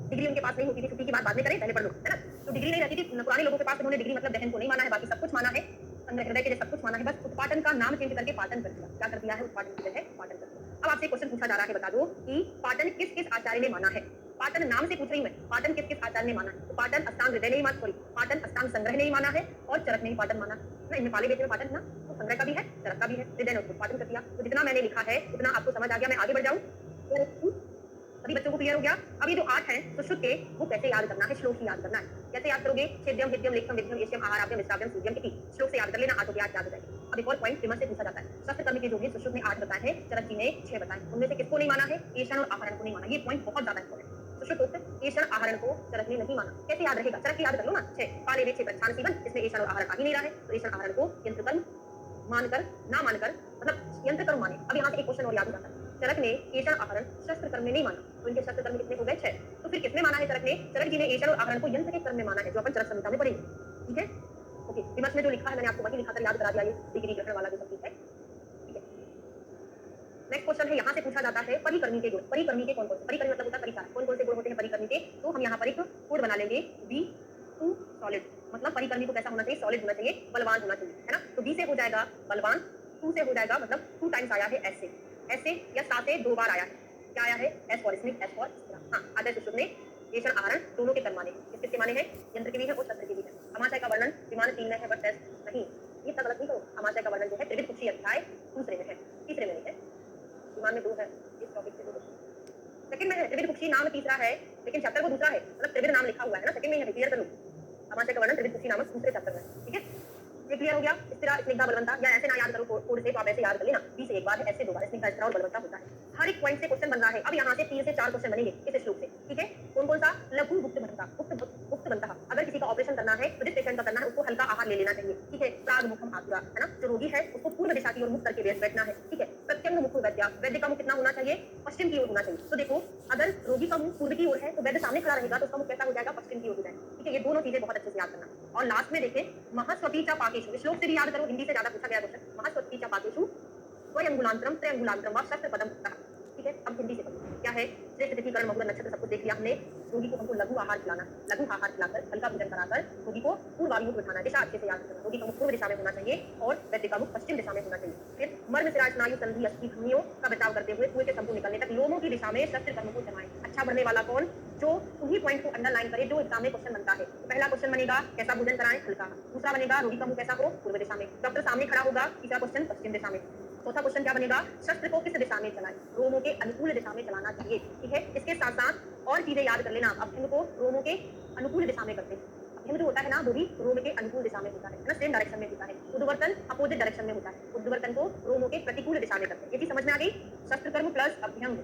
डिग्री उनके पास नहीं होती थी, छुट्टी की बात बाद में करें, पहले पढ़ लो, है ना। तो डिग्री नहीं रहती थी पुराने लोगों के पास, उन्होंने डिग्री मतलब दहन को नहीं माना है, बाकी सब कुछ माना है, हृदय के लिए सब कुछ माना है। बस उत्पादन का नाम चेंज करके पाटन कर दिया। क्या कर दिया है? उत्पादन की जगह पाटन कर दिया। अब आपसे क्वेश्चन पूछा जा रहा है, बता दो कि पाटन किस किस आचार्य ने माना है? पाटन नाम से पूछ रही मैं, पाटन किस किस आचार्य ने माना है? तो पाटन अष्टांग हृदय नहीं माना, सॉरी, पाटन अष्टांग संग्रह नहीं माना है, और चरक ने ही पाटन माना ना। इनमें पाले बेचे में पाटन ना, तो संग्रह का भी है, चरक का भी है, हृदय ने उत्पादन कर दिया। तो जितना मैंने लिखा है उतना आपको समझ आ गया। मैं आगे बढ़ जाऊं तो सभी बच्चों को क्लियर हो गया। अब ये जो 8 हैं सुश्रुत के, वो कैसे याद करना है? श्लोक ही याद करना है। कैसे याद करोगे? छेद्यम, विद्यम, लेखम, विद्यम, एश्यम, आहाराभ्यम, विश्राव्यम, सूर्यम इति श्लोक से याद कर लेना। 8 याद याद हो जाएगी। अब एक और पॉइंट फेमस से पूछा जाता है, शस्त्र कर्म के जो भी सुश्रुत ने 8 बताए हैं, चरक जी ने 6 बताए। उनमें से किसको नहीं माना है? ईशन और आहरण को नहीं माना। ये पॉइंट बहुत ज्यादा इंपॉर्टेंट है। सुश्रुत उक्त ईशन आहरण को चरक ने नहीं माना। कैसे याद रहेगा? चरक की याद कर लो ना। 6 पाले वे 6 प्रच्छान सीवन, इसमें ईशन और आहरण आ ही नहीं रहा है, तो ईशन आहरण को यंत्र कर्म मानकर, ना मानकर, मतलब यंत्र कर्म माने। अब यहाँ से एक क्वेश्चन और याद हो जाता है। चरक ने ईशन आहरण शस्त्र कर्म में नहीं माना, तो इनके शस्त्र कर्म कितने हो गए? 6। तो फिर किसमें माना है चरक ने? चरक जी ने ईशन और आहरण को यंत्र के कर्म में माना है, जो अपन चरक संहिता में पढ़ेंगे। ठीक है, ओके। विमर्श में जो लिखा है मैंने आपको वही लिखा कर याद करा दिया, ये डिग्री ग्रहण वाला जो सब ठीक है। ठीक है, नेक्स्ट क्वेश्चन है, यहाँ से पूछा जाता है परिकर्मी के गुण। परिकर्मी के कौन कौन से? परिकर्मी मतलब होता है परिचारक। कौन कौन से गुण होते हैं परिकर्मी के? तो हम यहाँ पर एक कोड बना लेंगे, बी टू सॉलिड। मतलब परिकर्मी को कैसा होना चाहिए? सॉलिड होना चाहिए, बलवान होना चाहिए, है ना। तो बी से हो जाएगा बलवान, टू से हो जाएगा, मतलब 2 टाइम्स आया है एस से, एस से या सा से 2 बार आया है। क्या आया है? S for Smith, S for स्थिरा। हाँ, आदर्श सुश्रुत ने ईशन आहरण दोनों के कर्म माने। किस किसके माने हैं? यंत्र के भी है और शस्त्र के भी है। अमाशय का वर्णन विमान 3 में है, बट टेस्ट नहीं, ये तक गलत नहीं करो। अमाशय का वर्णन जो है त्रिविध कुक्षी अध्याय 2 में है, 3 में नहीं है। विमान में 2 है, इस टॉपिक से 2 सेकंड में है। त्रिविध कुक्षी नाम तीसरा है, लेकिन चैप्टर को दूसरा है, मतलब त्रिविध नाम लिखा हुआ है ना, सेकंड में है, क्लियर कर लो। अमाशय का वर्णन त्रिविध कुक्षी नामक दूसरे चैप्टर में, ठीक है। ये क्लियर हो गया। स्थिरा, स्निग्धा, बलवंता, या ऐसे ना याद करो कोड से, तो आप ऐसे याद कर लेना। बी से एक बार है, ऐसे 2 बार, स्निग्धा, स्थिरा और बलवंता होता है। हर एक पॉइंट से क्वेश्चन बन रहा है। अब यहाँ से 3 से 4 क्वेश्चन बनेंगे इस श्लोक से, ठीक है। कौन कौन सा? लघु गुप्त बनता, गुप्त बनता। अगर किसी का ऑपरेशन करना है तो जिस पेशेंट का करना है उसको हल्का आहार ले लेना चाहिए, ठीक है। प्राग मुखम आतुरा, है ना। जो रोगी है उसको पूर्व दिशा की ओर मुख करके बैठना है, ठीक है। प्रत्यंग मुख वैद्य, वैद्य का मुख कितना होना चाहिए? पश्चिम की ओर होना चाहिए। तो देखो, अगर रोगी का मुख पूर्व की ओर है तो वैद्य सामने खड़ा रहेगा, तो उसका मुख कैसा हो जाएगा? पश्चिम की ओर हो जाएगा, ठीक है। ये दोनों चीजें बहुत अच्छे से याद करना। और लास्ट में देखें, महस्वतीचा पाकेषु, श्लोक से भी याद करो, हिंदी से ज्यादा पूछा गया क्वेश्चन। महस्वतीचा पाकेषु द्वयंगुलांतरम त्रयंगुलांतरम व शस्त्र पदम, ठीक है। अब हिंदी से क्या है? श्रेष्ठ तिथि करण महुर नक्षत्र सब कुछ देख लिया हमने। रोगी को हमको लघु आहार खिलाना, लघु आहार खिलाकर, हल्का भोजन कराकर रोगी को पूर्वाभिमुख बिठाना, दिशा अच्छे से याद रखना, रोगी का मुख पूर्व दिशा में होना चाहिए और वैद्य का मुख पश्चिम दिशा में होना चाहिए। फिर मर्म सिरा स्नायु संधि अस्थि धमनियों का बचाव करते हुए कुएं के संपूर्ण निकलने तक लोमों की दिशा में शस्त्र कर्म को चलाएं। अच्छा बढ़ने वाला कौन? जो उन्हीं पॉइंट को अंडरलाइन करे जो एग्जाम में क्वेश्चन बनता है। तो पहला क्वेश्चन बनेगा कैसा भोजन कराएं, हल्का। दूसरा बनेगा रोगी का मुंह कैसा हो, पूर्व दिशा में। डॉक्टर सामने खड़ा होगा। तीसरा क्वेश्चन पश्चिम दिशा में। चौथा क्वेश्चन क्या बनेगा, शस्त्र को किस दिशा में चलाएं, रोमों के अनुकूल दिशा में चलाना चाहिए। ठीक है, इसके साथ साथ और चीजें याद कर लेना। अभ्यंग को रोमों के अनुकूल दिशा में करते हैं। अभ्यंग जो होता है ना वो भी रोम के अनुकूल दिशा में होता है ना, सेम डायरेक्शन में होता है। उद्वर्तन अपोजिट डायरेक्शन में होता है। उद्वर्तन को रोमों के प्रतिकूल दिशा में करते हैं। ये चीज समझ में आ गई? शस्त्र कर्म प्लस अभ्यंग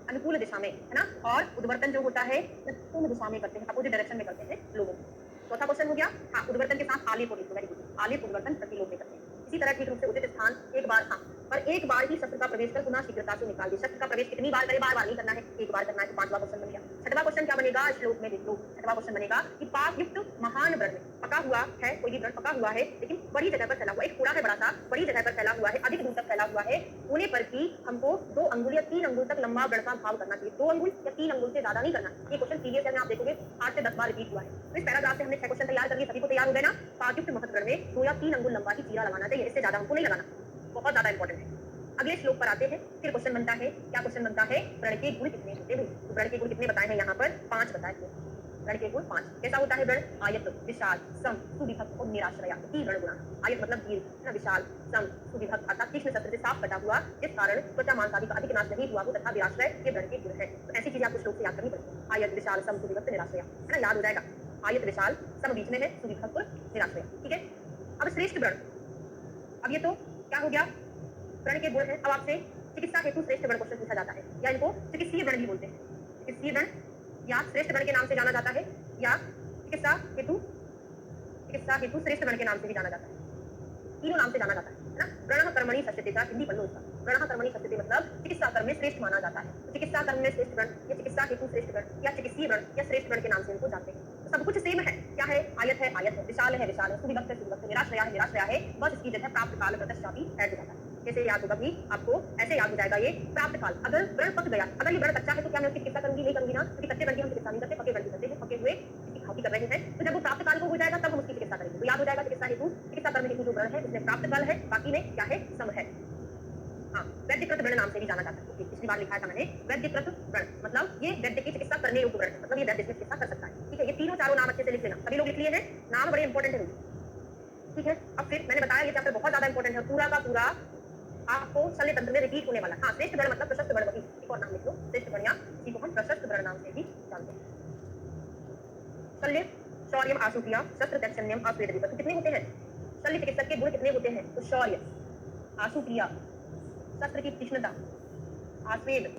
अनुकूल दिशा में है ना, और उद्वर्तन जो होता है प्रतिकूल दिशा में करते हैं, अपोजिट डायरेक्शन में करते हैं लोगों को। चौथा क्वेश्चन हो गया। हाँ, उद्वर्तन के साथ आलेप और वेरी गुड, आलेप उद्वर्तन प्रतिलोम में करते हैं। इसी तरह ठीक रूप से उचित स्थान एक बार, हाँ, पर एक बार ही शस्त्र का प्रवेश कर पुनः शीघ्रता से निकाल दे। शस्त्र का प्रवेश कितनी बार करे, बार बार नहीं करना है, एक बार करना है। तो पांचवा क्वेश्चन बन गया। छठवां क्वेश्चन क्या बनेगा, श्लोक में देख लो। छठवां क्वेश्चन बनेगा कि पाक युक्त महान व्रण में पका हुआ है, कोई भी व्रण पका हुआ है लेकिन बड़ी जगह पर फैला हुआ, एक पूरा है बड़ा सा, बड़ी जगह पर फैला हुआ है, अधिक दूर तक फैला हुआ है, होने पर भी हमको 2 अंगुल या 3 अंगुल तक लंबा व्रण का भाव करना चाहिए। 2 अंगुल या 3 अंगुल से ज्यादा नहीं करना। ये क्वेश्चन प्रीवियस ईयर में आप देखोगे 8 से 10 बार रिपीट हुआ है। तो इस पैराग्राफ से हमने 6 क्वेश्चन तैयार कर लिए, सभी को तैयार हो गए ना। पाक युक्त महत्व व्रण में 2 या 3 अंगुल लंबा ही चीरा लगाना चाहिए, इससे ज्यादा हमको नहीं लगाना, बहुत ज्यादा इंपॉर्टेंट है। अगले श्लोक पर आते हैं। फिर क्वेश्चन बनता है, क्या क्वेश्चन बनता है, व्रण के गुण कितने होते हैं। तो व्रण के गुण कितने बताए हैं यहाँ पर, 5 बताए हैं। व्रण के गुण 5। कैसा होता है व्रण, आयत, विशाल, सम, सुविभक्त और निराश्रया। 3 व्रण गुण। आयत मतलब दीर्घ, विशाल, सम, सुविभक्त अर्थात तीक्ष्ण शस्त्र से साफ कटा हुआ, जिस कारण त्वचा मांस आदि का अधिक नाश नहीं हुआ हो, तथा निराश्रय, ये व्रण के गुण है। तो ऐसी चीजें आपको श्लोक से याद करनी पड़ेगी। आयत, विशाल, सम, सुविभक्त, निराश्रया, है ना, याद हो जाएगा। आयत, विशाल, सम बीच में है, सुविभक्त, निराश्रया। ठीक है। अब श्रेष्ठ व्रण, अब ये तो क्या हो गया, व्रण के गुण है। अब आपसे चिकित्सा हेतु श्रेष्ठ व्रण क्वेश्चन पूछा जाता है, या इनको चिकित्सीय व्रण भी बोलते हैं। चिकित्सीय व्रण या श्रेष्ठ व्रण के नाम से जाना जाता है, या चिकित्सा हेतु श्रेष्ठ व्रण के नाम से भी जाना जाता है। तीनों नाम से जाना जाता है ना। व्रणः कर्मणि शस्यते का हिंदी पढ़ लो इसका। व्रणः कर्मणि शस्यते मतलब चिकित्सा कर्म में श्रेष्ठ माना जाता है। तो चिकित्सा कर्म में श्रेष्ठ व्रण या चिकित्सा हेतु श्रेष्ठ व्रण या चिकित्सीय व्रण या श्रेष्ठ व्रण के नाम से इनको जानते हैं। तो सब कुछ सेम है। क्या है, आयत है, आयत है, विशाल है, विशाल है, सुविभक्त है, सुविभक्त है, निराश्रया है, निराश्रया है। बस इसकी जगह प्राप्त काल प्रत्यक्षापि ऐड हो जाता है। कैसे याद होगा भी आपको, ऐसे याद हो जाएगा ये प्राप्त काल। अगर व्रण पक गया, अगर ये व्रण कच्चा है तो क्या मैं उसकी चिकित्सा करूंगी, नहीं करूंगी ना, क्योंकि कच्चे व्रण की हम चिकित्सा नहीं करते, पके व्रण की करते हैं। पके हुए किसी घाव की कर रहे हैं, तो जब वो प्राप्त काल को हो जाएगा तब हम उसकी चिकित्सा करेंगे। तो याद हो जाएगा चिकित्सा हेतु, चिकित्सा कर्म हेतु जो व्रण है उसमें प्राप्त काल है, बाकी में क्या है, सम है। हाँ, वैद्यकृत व्रण नाम से भी जाना जाता है। पिछली बार लिखा था मैंने, वैद्यकृत व्रण मतलब ये वैद्य की चिकित्सा करने योग्य व्रण, मतलब ये वैद्य इसमें चिकित्सा कर सकता है। ठीक है, ये तीनों चारों नाम अच्छे से लिख लेना। सभी लोग लिख लिए हैं, नाम बड़े इंपॉर्टेंट है। ठीक है, अब फिर मैंने बताया ये चैप्टर बहुत ज्यादा इंपॉर्टेंट है, पूरा का पूरा आपको शल्य तंत्र में रिपीट होने वाला। हाँ, श्रेष्ठ व्रण मतलब प्रशस्त व्रण, वही एक और नाम लिख लो, श्रेष्ठ व्रण, या इसी को हम प्रशस्त व्रण नाम से भी जानते हैं। शल्य, शौर्यम, आशुक्रिया, शस्त्र, तैक्षण्यम, आस्वेद, विपत्ति कितने होते हैं? शल्य चिकित्सक के गुण कितने होते हैं? तो शौर्य, आशुक्रिया, शस्त्र की तीक्ष्णता, आस्वेद,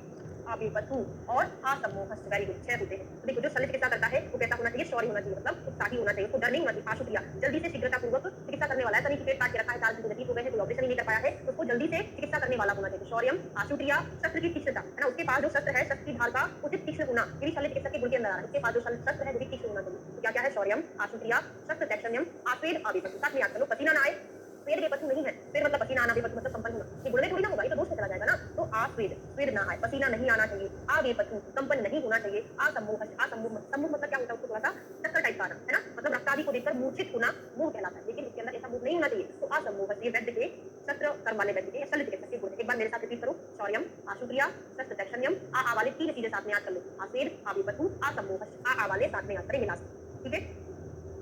आवेपथु और आसम्मोह, वेरी गुड, 6 होते हैं। तो देखो जो शल्य चिकित्सा करता है वो कैसा होना चाहिए, शौर्य होना चाहिए, मतलब उत्साही होना चाहिए, उसको डर नहीं होना चाहिए। आशुक्रिया, जल्दी से शीघ्रता पूर्वक चिकित्सा करने वाला है। कहीं पेट काट के रखा है, 4 दिन व्यतीत हो गए हैं, कोई ऑपरेशन नहीं कर पाया है, तो उसको जल्दी से चिकित्सा करने वाला होना चाहिए। शौर्यम, आशुक्रिया, शस्त्र की तीक्ष्णता, है ना, उसके पास जो शस्त्र है, शस्त्र की धार का उचित तीक्ष्ण होना, ये भी शल्य चिकित्सक के गुण के अंदर आ रहा है। उसके पास जो शस्त्र है वो भी तीक्ष्ण होना चाहिए। तो क्या क्या है, शौर्यम, आशुक्रिया, शस्त्र, तैक्षण्यम, आस्वेद, आवेपथु। साथ में याद कर लो, पसीना ना आए, स्वेद वेपथु नहीं है, स्वेद मतलब पसीना आना, वेपथु मतलब कंपन होना, ये गुण में थोड़ी ना होगा, ये तो दोष में चला जाएगा ना। तो आस्वेद, स्वेद ना आए, पसीना नहीं आना चाहिए, आवेपथु कंपन नहीं होना चाहिए, असम्मोह, असम्मोह मतलब क्या होता है, उसको थोड़ा सा चक्कर टाइप का आना, है ना, मतलब रक्त आदि को देखकर मूर्छित होना मोह कहलाता है, लेकिन इसके अंदर ऐसा मोह नहीं होना चाहिए। तो असम्मोह ये वैद्य के शस्त्र कर्म वाले वैद्य के शल्य चिकित्सक के गुण। एक बार मेरे साथ रिपीट करो, शौर्यम, आशुक्रिया, शस्त्र, तैक्षण्यम, आ वाले 3 चीजें साथ में याद कर लो, आस्वेद, आवेपथु, असम्मोह, आ वाले साथ में याद करें मिला। ठीक है,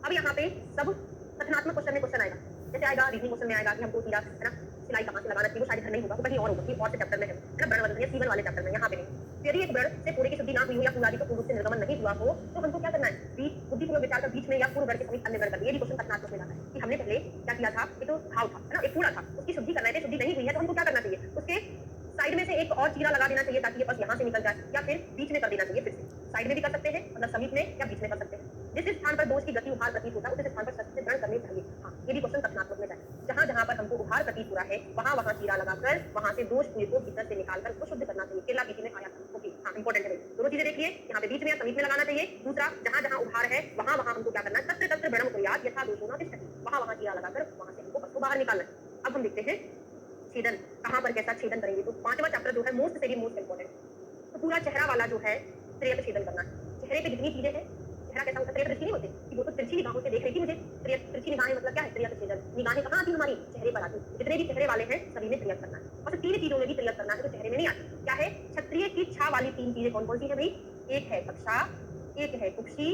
अब यहाँ पे सब कथनात्मक क्वेश्चन में क्वेश्चन आएगा, जैसे आएगा रीजनिंग क्वेश्चन में आएगा कि हमको सीधा, है ना, सिलाई कहाँ से लगाना चाहिए, वो शायद घर नहीं होगा, वो कहीं और होगा, कहीं और से चैप्टर में है ना, व्रण वर्णन या सीवन वाले चैप्टर में, यहाँ पे नहीं। तो यदि एक व्रण से पूरे की शुद्धि ना हुई हो या पूरा को पूर्व से निर्गमन नहीं हुआ हो, तो हमको क्या करना है, बीच बुद्धिपूर्वक विचार कर बीच में या पूर्व व्रण के समीप अन्य व्रण कर दिए। ये क्वेश्चन कथनात्मक में आता है कि हमने पहले क्या किया था, एक तो घाव था, है ना, एक पूरा था, उसकी शुद्धि करना है, शुद्धि नहीं हुई है तो हमको क्या करना चाहिए, उसके साइड में से एक और चीरा लगा देना चाहिए ताकि ये बस यहाँ से निकल जाए, या फिर बीच में कर देना चाहिए। फिर से साइड में भी कर सकते हैं, मतलब समीप में या बीच में कर सकते हैं। जिस स्थान पर दोष की गति उभार प्रतीत होता है उस स्थान पर शस्त्र से व्रण करने चाहिए। हाँ, ये भी क्वेश्चन कथनात्मक में जाए, जहाँ जहाँ पर हमको उभार प्रतीत हो रहा है वहाँ वहाँ चीरा लगाकर वहाँ से दोष पूरे को भीतर से निकालकर उसको शुद्ध करना चाहिए। केरला बीच में आया था, ओके, हाँ, इंपॉर्टेंट है। दोनों चीजें देखिए, यहाँ पे बीच में या समीप में लगाना चाहिए। दूसरा, जहाँ जहाँ उभार है वहाँ वहाँ हमको क्या करना है, तत्र तत्र व्रणम कुर्यात् यथा दोषो न तिष्ठति, वहाँ वहाँ चीरा लगाकर वहाँ से हमको उसको बाहर निकालना है। अब हम देखते हैं छेदन, कहाँ पर कैसा छेदन करेंगे। तो 5वां चैप्टर जो है मोस्ट से भी मोस्ट इंपॉर्टेंट, तो पूरा चेहरा वाला जो है त्रियक छेदन करना है। चेहरे पे जितनी चीजें हैं चेहरा कैसा होता है, त्रियक दृष्टि नहीं होते कि वो तो तिरछी निगाहों से देख रही थी मुझे। त्रियक तिरछी निगाहें मतलब क्या है, त्रियक छेदन निगाहें कहाँ आती हमारी, चेहरे पर आती। जितने भी चेहरे वाले हैं सभी में त्रियक करना है, और सिर्फ 3 चीजों में भी त्रियक करना है, तो चेहरे में नहीं आती। क्या है, क्षत्रिय की छा वाली 3 चीजें कौन कौन सी है भाई, एक है कक्षा, एक है कुक्षी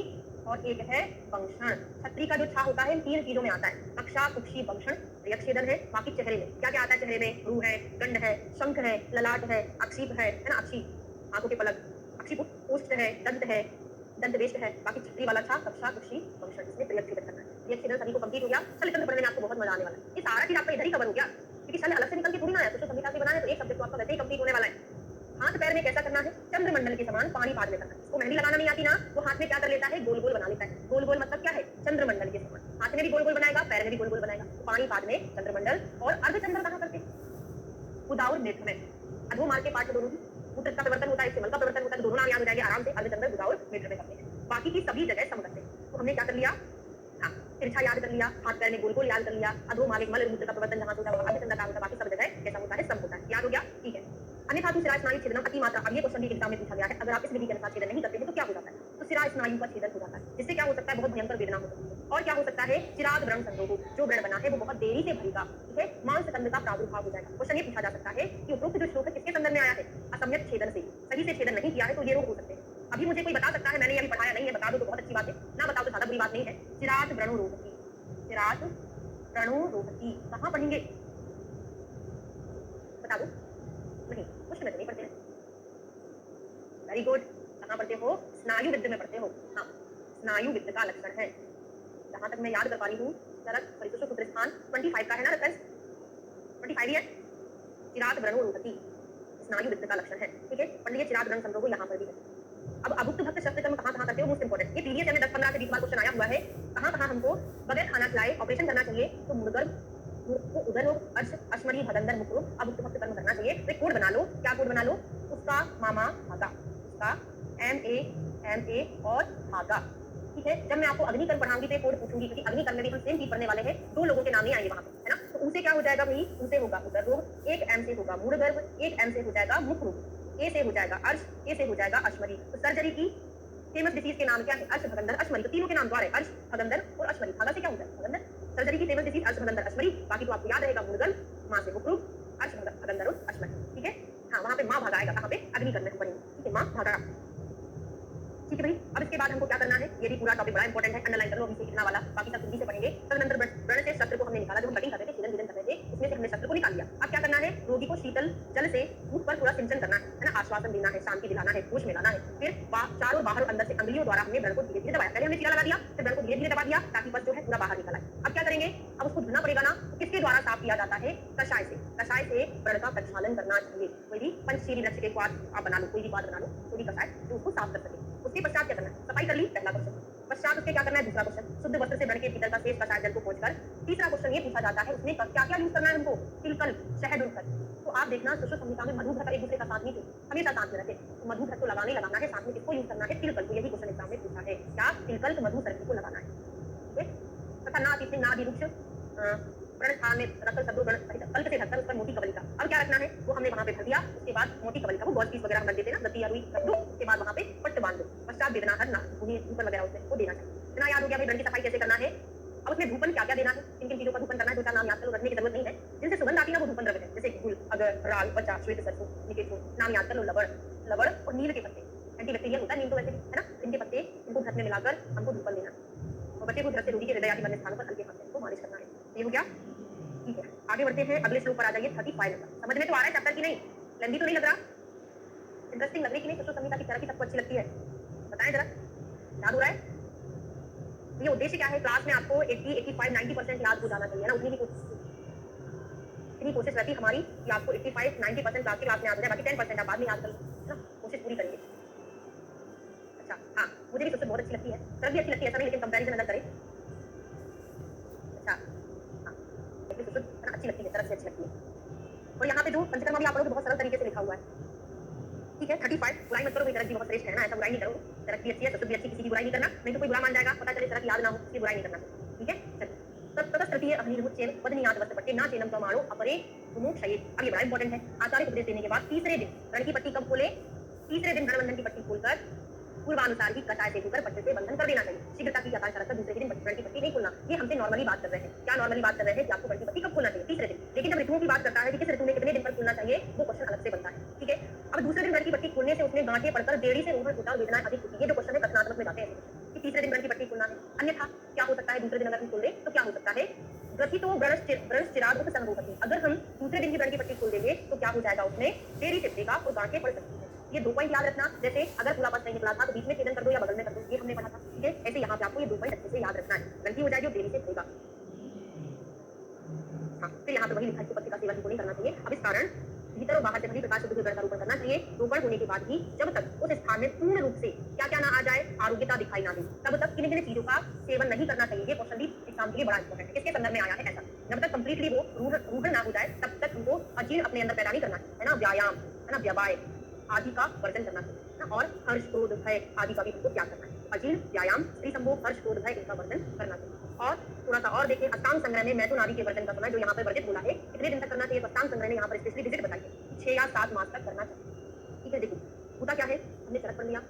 और एक है वंक्षण। क्षत्रिय का जो छा होता है इन 3 चीजों में आता है, कक्षा, कुक्षी, वंक्षण, त्रियक छेदन है। बाकी चेहरे में क्या क्या आता है, चेहरे में भ्रू है, गंड है, शंख है, ललाट है, अक्षीप है ना, अक्षीप आंखों के पलक, अक्षिपुट ओष्ठ है, दंत है, दंत वेष्ट है। बाकी छत्री वाला छा, कक्षा, कुक्षी, वंक्षण, इसमें त्रियक छेदन करना है। त्रियक छेदन सभी को कंप्लीट हो गया। शल्य तंत्र पढ़ने में आपको बहुत मजा आने वाला है। ये सारा चीज आपका इधर ही कवर हो गया, क्योंकि शल्य अलग से निकल के थोड़ी ना आया, तो संहिता से बना है, तो एक सब्जेक्ट तो आपका वैसे ही कंप्लीट होने वाला है। हाथ पैर में कैसा करना है, चंद्रमंडल के समान पानी पाद में करना है। उसको मेहंदी लगाना नहीं आती ना, वो हाथ में क्या कर लेता है, गोल गोल बना लेता है। गोल गोल मतलब क्या है, चंद्रमंडल के समान। हाथ में भी गोल गोल बनाएगा, पैर में भी गोल गोल बनाएगा। पानी पाद में चंद्रमंडल। और अर्धचंद्र कहाँ करते हैं, उदाउर नेत्र में। अधो मार्ग के पाठ दोनों ही, मूत्र का परिवर्तन होता है, इससे मल का परिवर्तन होता है, तो दोनों नाम याद हो जाएंगे आराम से। अर्धचंद्र, उदाउर नेत्र में करते हैं। बाकी की सभी जगह सम करते हैं। तो हमने क्या कर लिया, हाँ, तिरछा याद कर लिया, हाथ पैर में गोल गोल याद कर लिया, अधो मार्ग मल मूत्र का परिवर्तन जहां होता है वहां अर्धचंद्र का होता है, बाकी सब जगह कैसा होता है, सम होता है। याद हो गया, ठीक है। अन्यथा तो सिरा स्नायु छेदन अति मात्रा, अब ये क्वेश्चन भी एग्जाम में पूछा गया है, अगर आप इस विधि के अनुसार छेदन नहीं करते हैं तो क्या हो जाता है, तो सिरा स्नायु का छेदन हो जाता है, जिससे क्या हो सकता है, बहुत भयंकर वेदना हो सकती है। और क्या हो सकता है, चिराग व्रण संरोग, जो व्रण बना है वो बहुत देरी से भरेगा, ठीक है, मांस कंद का प्रादुर्भाव हो जाएगा। क्वेश्चन ये पूछा जा सकता है कि उपरोक्त जो श्लोक है किसके संदर्भ में आया है, असम्यक छेदन से, सही से छेदन नहीं किया है तो ये रोग हो सकते हैं। अभी मुझे कोई बता सकता है, मैंने अभी पढ़ाया नहीं है, बता दो तो बहुत अच्छी बात है, ना बताओ तो ज्यादा बुरी बात नहीं है। चिराग व्रणो रोहति, चिराग व्रणो रोहति कहाँ पढ़ेंगे, बता दो, नहीं क्वेश्चन में तो नहीं पढ़ते हैं। वेरी गुड, कहाँ पढ़ते हो, स्नायु विद्ध में पढ़ते हो। हाँ, स्नायु विद्ध का लक्षण है, जहां तक मैं याद कर पा रही हूँ। चरक परितोष पुत्र स्थान 25 का है ना रेफरेंस, 25 ही है। चिराग व्रणो रोहति स्नायु विद्ध का लक्षण है, ठीक है। पंडित चिराग व्रण संरोग यहाँ पर भी है। अब अभुक्त भक्त शस्त्र कर्म कहाँ कहाँ करते हो, मोस्ट इंपोर्टेंट, ये पीडीएफ में 10-15 से 20 बार क्वेश्चन आया हुआ है। कहाँ कहाँ हमको बगैर खाना खिलाए ऑपरेशन करना चाहिए, तो मुर्गर को उधर रोग, अश्मरी भगंदर मुख रोग, अभुक्त भक्त कर्म करना चाहिए। तो एक कोड बना लो, क्या कोड बना लो, उसका मामा भागा, उसका MA और भागा, ठीक है। जब मैं आपको अग्निकर्म पढ़ाऊंगी तो कोड पूछूंगी, क्योंकि अग्निकर्म में भी हम सेम चीज पढ़ने वाले हैं। 2 लोगों के नाम नहीं आएंगे वहां पे, है ना। तो उसे क्या हो जाएगा भाई, उसे होगा उदर रोग, एक M से होगा मूढ़ गर्भ, एक M से हो जाएगा मुख रोग, A से हो जाएगा अर्श, A से हो जाएगा अश्मरी। तो सर्जरी की फेमस डिसीज के नाम क्या है, अर्श भगंदर अश्मरी। तो तीनों के नाम द्वारा अर्श भगंदर और अश्मरी, भागा से क्या होता है भगंदर। सर्जरी की फेमस डिसीज अर्श भगंदर अश्मरी, बाकी तो आपको याद रहेगा मूढ़ गर्भ, मां से मुख रोग, अर्श भगंदर और अश्मरी, ठीक है। हाँ, वहां पे मां भागा आएगा, कहाँ पे, अग्निकर्म में पढ़ेंगे, ठीक है, मां भागा, ठीक है भाई। अब इसके बाद हमको क्या करना है, ये भी पूरा टॉपिक बड़ा इंपॉर्टेंट है, अंडरलाइन कर लो अभी से इतना वाला, बाकी सब हिंदी से पढ़ेंगे। तदनंतर व्रण से शस्त्र को हमने निकाला, जो हम कटिंग करते थे, छेदन विदन करते थे, उसमें से हमने शस्त्र को निकाल लिया। अब क्या करना है, रोगी को शीतल जल से मुख पर थोड़ा सिंचन करना है ना, आश्वासन देना है, शांति दिलाना है, होश में लाना है। फिर चारों बाहर अंदर से अंगुलियों द्वारा हमने व्रण को धीरे धीरे दबाया, पहले हमने चीरा लगा दिया, फिर व्रण को धीरे धीरे दबा दिया, ताकि बस जो है पूरा बाहर निकल आए। अब क्या करेंगे, अब उसको धुलना पड़ेगा ना, तो किसके द्वारा साफ किया जाता है, कषाय से। कषाय से व्रण का प्रक्षालन करना चाहिए। कोई भी पंचशीली वृक्ष के क्वाथ आप बना लो, कोई भी क्वाथ बना लो, कोई भी कषाय जो उसको साफ कर सके। उसके पश्चात क्या करना है, सफाई कर ली, पहला क्वेश्चन। पश्चात उसके क्या करना है, दूसरा क्वेश्चन, शुद्ध वस्त्र से व्रण के भीतर का शेष कषाय जल को पोंछकर। तीसरा क्वेश्चन ये पूछा जाता है, उसमें क्या क्या यूज करना है हमको, तिलकल, शहद उड़कर। तो आप देखना सुश्रुत संहिता में मधु घृत एक दूसरे का साथ नहीं थे, हमेशा साथ में रखे। तो मधु घृत को लगाना है, साथ में किसको यूज करना है, तिलकल को। यही क्वेश्चन एग्जाम में पूछा है, क्या तिलकल मधु सर्कल को लगाना है, तथा ना तीसरे ना वृक्ष व्रण स्थान में रखकर शब्दों कल्प से ढककर उस पर मोटी कवलिका। अब क्या रखना है, वो हमने वहां पे भर दिया। उसके बाद मोटी कवलिका, वो गॉज पीस वगैरह बन देते हैं ना, गति या रुई रख दो, उसके बाद वहां पे पट्ट बांध दो। पश्चात वेदना हर ना भूमि ऊपर वगैरह उसमें वो देना चाहिए। इतना याद हो गया भाई, व्रण की सफाई कैसे करना है। अब उसमें धूपन क्या क्या देना है, किन किन चीजों का धूपन करना है, 2-4 नाम याद करो, रखने की जरूरत नहीं है। जिनसे सुगंध आती है ना वो धूपन द्रव्य है, जैसे गुल, अगर, राग, बचा, श्वेत सरसों, निकेतन, नाम याद कर लो, लवड़ और नील के पत्ते, एंटीबैक्टीरियल होता है नीम तो वैसे भी, है ना। इनके पत्ते, इनको घृत में मिलाकर हमको धूपन देना है, और बचे को घृत से रोगी के हृदय आदि बने स्थानों पर हल्के हाथ से इनको मालिश करना है। ये हो गया, ठीक है। आगे बढ़ते हैं, अगले श्लोक पर आ जाइए, 35 नंबर। समझ में तो आ रहा है चैप्टर की नहीं, लेंदी तो नहीं लग रहा, इंटरेस्टिंग लग रही कि नहीं, सुश्रुत संहिता की थेरेपी सबको अच्छी लगती है, बताएं जरा, याद हो रहा है। ये उद्देश्य क्या है, क्लास में आपको 80, 85, 90% याद हो जाना चाहिए ना, उतनी ही कोशिश रहती है हमारी कि आपको 85, 90% क्लास में याद हो जाए, बाकी 10% आप बाद में याद कर लो ना, कोशिश पूरी करिए। अच्छा, हाँ, मुझे भी सबसे बहुत अच्छी लगती है, सर भी अच्छी लगती है, ऐसा नहीं, लेकिन कंपैरिजन अगर करें, अच्छा हाँ, अच्छी लगती है, तरफ से अच्छी लगती है। और यहाँ पे जो पंचकर्मा भी आप लोग बहुत सरल तरीके से लिखा हुआ है, ठीक है। 35 बुराई मत करो, तरक भी बहुत श्रेष्ठ है ना, ऐसा बुराई नहीं करो, तरक भी अच्छी है, सब भी अच्छी, किसी की बुराई नहीं करना, नहीं तो कोई बुरा मान जाएगा, पता चले तरक याद ना हो, इसकी बुराई नहीं करना, ठीक है। चलिए, तब तक तृतीय अग्निर्मुच्चेन वदनीयात वस्त्रपट्टे ना चेनम प्रमाणो अपरे विमुक्षये। अब ये बड़ा इंपॉर्टेंट है, आचार्य उपदेश देने के बाद तीसरे दिन रण की पट्टी कब खोले, तीसरे दिन धनबंधन की पट्टी खोलकर पूर्वानुसार ही कटाय से होकर पट्टे से बंधन कर देना चाहिए। शीघ्रता की यथाशक्ति रखकर दूसरे दिन रण की पट्टी नहीं खोलना। ये हमसे नॉर्मली बात कर रहे हैं। क्या नॉर्मली बात कर रहे हैं कि आपको रण की पट्टी कब खोलना चाहिए? तीसरे दिन। लेकिन जब ऋतुओं की बात करता है कि किस ऋतु में कितने दिन पर खोलना चाहिए, वो क्वेश्चन अलग से बनता है। ठीक है, अब दूसरे दिन रण की पट्टी खोलने से उसमें गांठें पड़कर देरी से रोहन होता और वेदनाएं अधिक होती है। ये जो क्वेश्चन है कथनात्मक में जाते हैं कि तीसरे दिन रण की पट्टी खोलना है। अन्यथा क्या हो सकता है? दूसरे दिन अगर हम खोल दें तो क्या हो सकता है? ग्रथितो व्रणश चिराग उपसंग होती। अगर हम दूसरे दिन की रण की पट्टी खोल देंगे तो क्या हो जाएगा? उसमें देरी से देगा और गांठें पड़ सकती है। ये 2 पॉइंट याद रखना। जैसे अगर पूरा पक्ष नहीं निकला था तो बीच में छेदन कर दो या बगल में कर दो, ये हमने पढ़ा था। ठीक है, ऐसे यहाँ पे आपको ये 2 पॉइंट अच्छे से याद रखना है। गलती हो जाएगी और देरी से देगा। हाँ, फिर यहाँ पे वही लिखा है कि पत्रिका सेवा नहीं करना चाहिए। अब इस कारण भीतर और बाहर से भली प्रकाश शुद्ध का रोपण करना चाहिए। रोपण होने के बाद भी जब तक उस स्थान में पूर्ण रूप से क्या क्या ना आ जाए, आरोग्यता दिखाई ना दे, तब तक किन किन चीजों का सेवन नहीं करना चाहिए। ये क्वेश्चन भी एग्जाम के लिए बड़ा इंपॉर्टेंट है। इसके संदर्भ में आया है ऐसा, जब तक कंप्लीटली वो रूढ़ ना हो जाए तब तक हमको अजीर्ण अपने अंदर पैदा नहीं करना है ना। व्यायाम है ना, व्यवाय आदि का वर्जन करना चाहिए ना, और हर्ष क्रोध भय आदि का भी हमको त्याग करना है। अजीर्ण, व्यायाम, स्त्री संभोग, हर्ष क्रोध भय इनका वर्जन करना चाहिए। और थोड़ा सा और देखें, अष्टांग संग्रह में मैथुन आदि के वर्जन का समय जो यहाँ पर वर्जित बोला है, कितने दिन तक करना चाहिए? अष्टांग संग्रह में यहाँ पर स्पेशली विजिट बताइए 6 या 7 मास तक करना चाहिए। ठीक है, देखो होता क्या है, हमने चरक पढ़ लिया,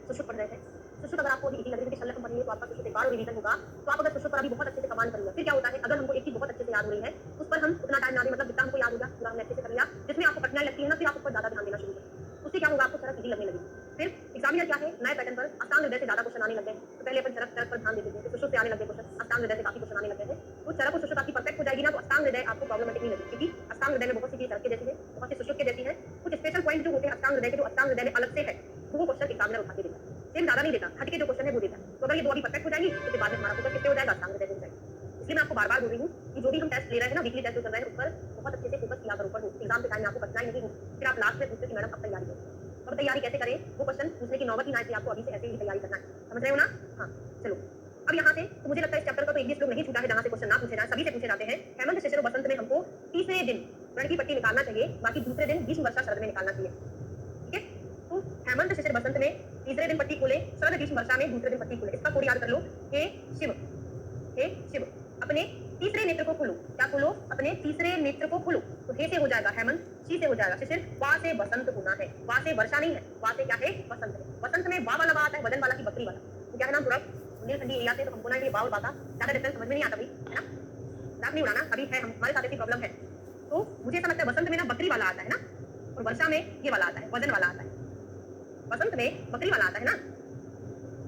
सुश्रुत पढ़ रहे थे। सुश्रुत अगर आपको इतनी लग रही है कि शल्यक पढ़ लिए तो आपका सुश्रुत एक बार रिवीजन होगा, तो आप अगर सुश्रुत पर अभी बहुत अच्छे से कमांड कर लिया, फिर क्या होता है? अगर हमको एक चीज बहुत अच्छे से याद हो रही है, उस पर हम उतना टाइम ना दें, मतलब जितना हमको याद हो गया पूरा हमने अच्छे से कर लिया। जिसमें आपको कठिनाई लगती है ना, फिर आप उस पर ज्यादा ध्यान देना शुरू करें। उससे क्या होगा? आपको चरक इजी लगने लगेगी। फिर एग्जामिनर क्या है, नए पैटर्न पर अष्टांग हृदय से ज्यादा क्वेश्चन आने लग गए, तो पहले अपन चरक पर ध्यान देते थे, सुश्रुत से आने लगे क्वेश्चन, अष्टांग हृदय से काफी क्वेश्चन आने लगे थे। वो चरक और सुश्रुत आपकी परफेक्ट हो जाएगी ना, तो अष्टांग हृदय आपको प्रॉब्लमेटिक नहीं लगेगी, क्योंकि अष्टांग हृदय में बहुत सी चीज चरक के जैसी है, बहुत सी सुश्रुत के जैसी है। कुछ स्पेशल पॉइंट जो होते हैं अष्टांग हृदय के, जो अष्टांग हृदय में अलग से है, वो क्वेश्चन एग्जामिनर उठा के देता है। सेम ज्यादा नहीं देता, हटके जो क्वेश्चन है वो देता है। तो अगर ये दो अभी परफेक्ट हो जाएगी तो फिर बाद में हमारा फोकस किससे हो जाएगा? अष्टांग हृदय पे हो जाएगा। इसलिए मैं आपको बार बार बोल रही हूँ कि जो भी हम टेस्ट ले रहे हैं ना, वीकली टेस्ट जो कर रहे हैं, उस पर बहुत अच्छे से फोकस किया करो। ऊपर एग्जाम के टाइम में आपको कठिनाई नहीं होगी, फिर आप लास्ट में पूछते कि मैडम अब तैयारी करें। अब तैयारी कैसे करें? वो क्वेश्चन पूछने की नौबत ही ना आए, आपको अभी से ऐसे ही तैयारी करना है। समझ रहे हो ना? हाँ, चलो अब यहाँ से तो मुझे लगता है इस चैप्टर का तो एक भी श्लोक नहीं छूटा है जहाँ से क्वेश्चन ना पूछे जाए, सभी से पूछे जाते हैं। हेमंत शिशिर बसंत में हमको तीसरे दिन रण की पट्टी निकालना चाहिए, बाकी दूसरे दिन ग्रीष्म वर्षा शरद में निकालना चाहिए। ठीक है, तो हेमंत शिशिर बसंत में तीसरे दिन पट्टी खोले, शरद ग्रीष्म वर्षा में दूसरे दिन पट्टी खोले। इसका कोड याद कर लो, हे शिव अपने तीसरे नेत्र को खोलो। क्या खोलो? अपने तीसरे नेत्र को खोलो। तो हे से हो जाएगा हेमंत, शी से हो जाएगा शिशिर, वा से बसंत होना है। वा से वर्षा नहीं है, वा से क्या है? बसंत है। बसंत में वा वाला आता है, वजन वाला की बकरी वाला। तो क्या है ना, थोड़ा ठंडी एरिया से तो हमको ना ये वाव बाता ज्यादा डिफरेंस समझ में नहीं आता भाई, है ना? मजाक नहीं उड़ाना, अभी है हमारे साथ ऐसी प्रॉब्लम है। तो मुझे ऐसा लगता है बसंत में ना बकरी वाला आता है ना, और वर्षा में ये वाला आता है, वजन वाला आता है। बसंत में बकरी वाला आता है ना,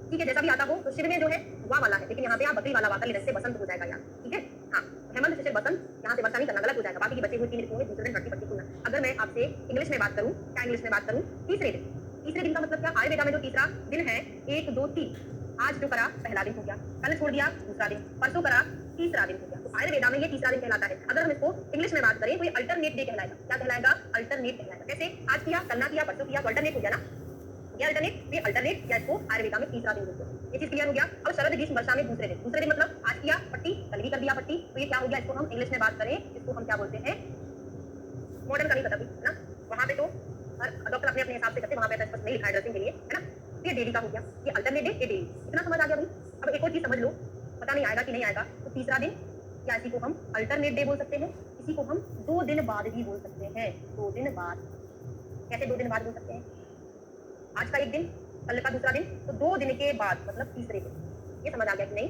ठीक है, जैसा भी आता हो। तो शिव में जो है वा वाला है, लेकिन यहाँ पे आप बकरी वाला वाता लेने से बसंत हो जाएगा यार। ठीक है, हाँ, हेमंत शिशिर बसंत, यहाँ से वर्षा नहीं करना, गलत हो जाएगा। बाकी की बचे हुए 3 ऋतुओं में दूसरे दिन रण की पट्टी खोलना। अगर मैं आपसे इंग्लिश में बात करूँ, क्या इंग्लिश में बात करूँ? तीसरे दिन का मतलब क्या? आयुर्वेदा में जो तीसरा दिन है, 1 2 3, आज जो करा पहला दिन हो गया, कल छोड़ दिया दूसरा दिन, परसों करा तीसरा दिन हो गया। तो आयुर्वेदा में ये तीसरा दिन कहलाता है। अगर हम इसको इंग्लिश में बात करें तो ये अल्टरनेट डे कहलाएगा। क्या कहलाएगा? अल्टरनेट कहलाएगा। कैसे? आज किया, कल ना किया, परसों किया, तो अल्टरनेट हो गया ना। ये अल्टरनेट, ये अल्टरनेट या इसको आयुर्वेदा में तीसरा दिन बोलते हैं। ये चीज क्लियर हो गया। अब शरद ग्रीष्म वर्षा में दूसरे दिन मतलब आज किया पट्टी, कल भी कर दिया पट्टी, तो ये क्या हो गया? इसको हम इंग्लिश में बात करें, इसको हम क्या बोलते हैं? मॉडर्न का नहीं पता है ना, वहां पे तो हर डॉक्टर अपने अपने हिसाब से करते हैं, वहां पे स्पष्ट नहीं लिखा है ड्रेसिंग के लिए, है ना? ये डेली का हो गया, ये अल्टरनेट डे, ये डेली। इतना समझ आ गया भाई? अब एक और चीज समझ लो, पता नहीं आएगा कि नहीं आएगा। तो तीसरा दिन या इसी को हम अल्टरनेट डे बोल सकते हैं, इसी को हम 2 दिन बाद भी बोल सकते हैं। 2 दिन बाद, कैसे 2 दिन बाद बोल सकते हैं? आज का एक दिन, कल का दूसरा दिन, तो 2 दिन के बाद मतलब तीसरे दिन। ये समझ आ गया कि नहीं?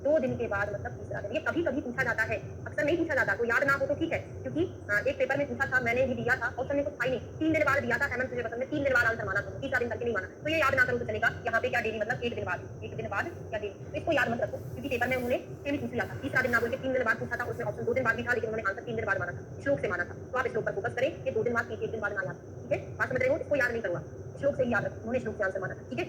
2 दिन के बाद मतलब तीसरा दिन। ये कभी कभी पूछा जाता है, अक्सर नहीं पूछा जाता। तो याद ना हो तो ठीक है, क्योंकि एक पेपर में पूछा था, मैंने भी दिया था, ऑप्शन में कुछ था ही नहीं। 3 दिन बाद दिया था, हेमंत शिशिर बसंत में 3 दिन बाद आंसर माना था, तीसरा दिन करके नहीं माना। तो ये याद ना करो तो चलेगा। यहाँ पे क्या डेली मतलब 1 दिन बाद, 1 दिन बाद क्या डेली, तो इसको याद मत रखो, क्योंकि पेपर में उन्होंने सेम पूछ लिया था। तीसरा दिन ना बोल के 3 दिन बाद पूछा था, उसमें ऑप्शन 2 दिन बाद भी था, लेकिन उन्होंने आंसर 3 दिन बाद माना था, श्लोक से माना था। तो आप श्लोक पर फोकस करें कि 2 दिन बाद, 1 दिन बाद ना याद। ठीक है, बात समझ रहे हो? इसको याद नहीं करूंगा, श्लोक से ही याद रखो, उन्होंने श्लोक से आंसर माना था। ठीक है,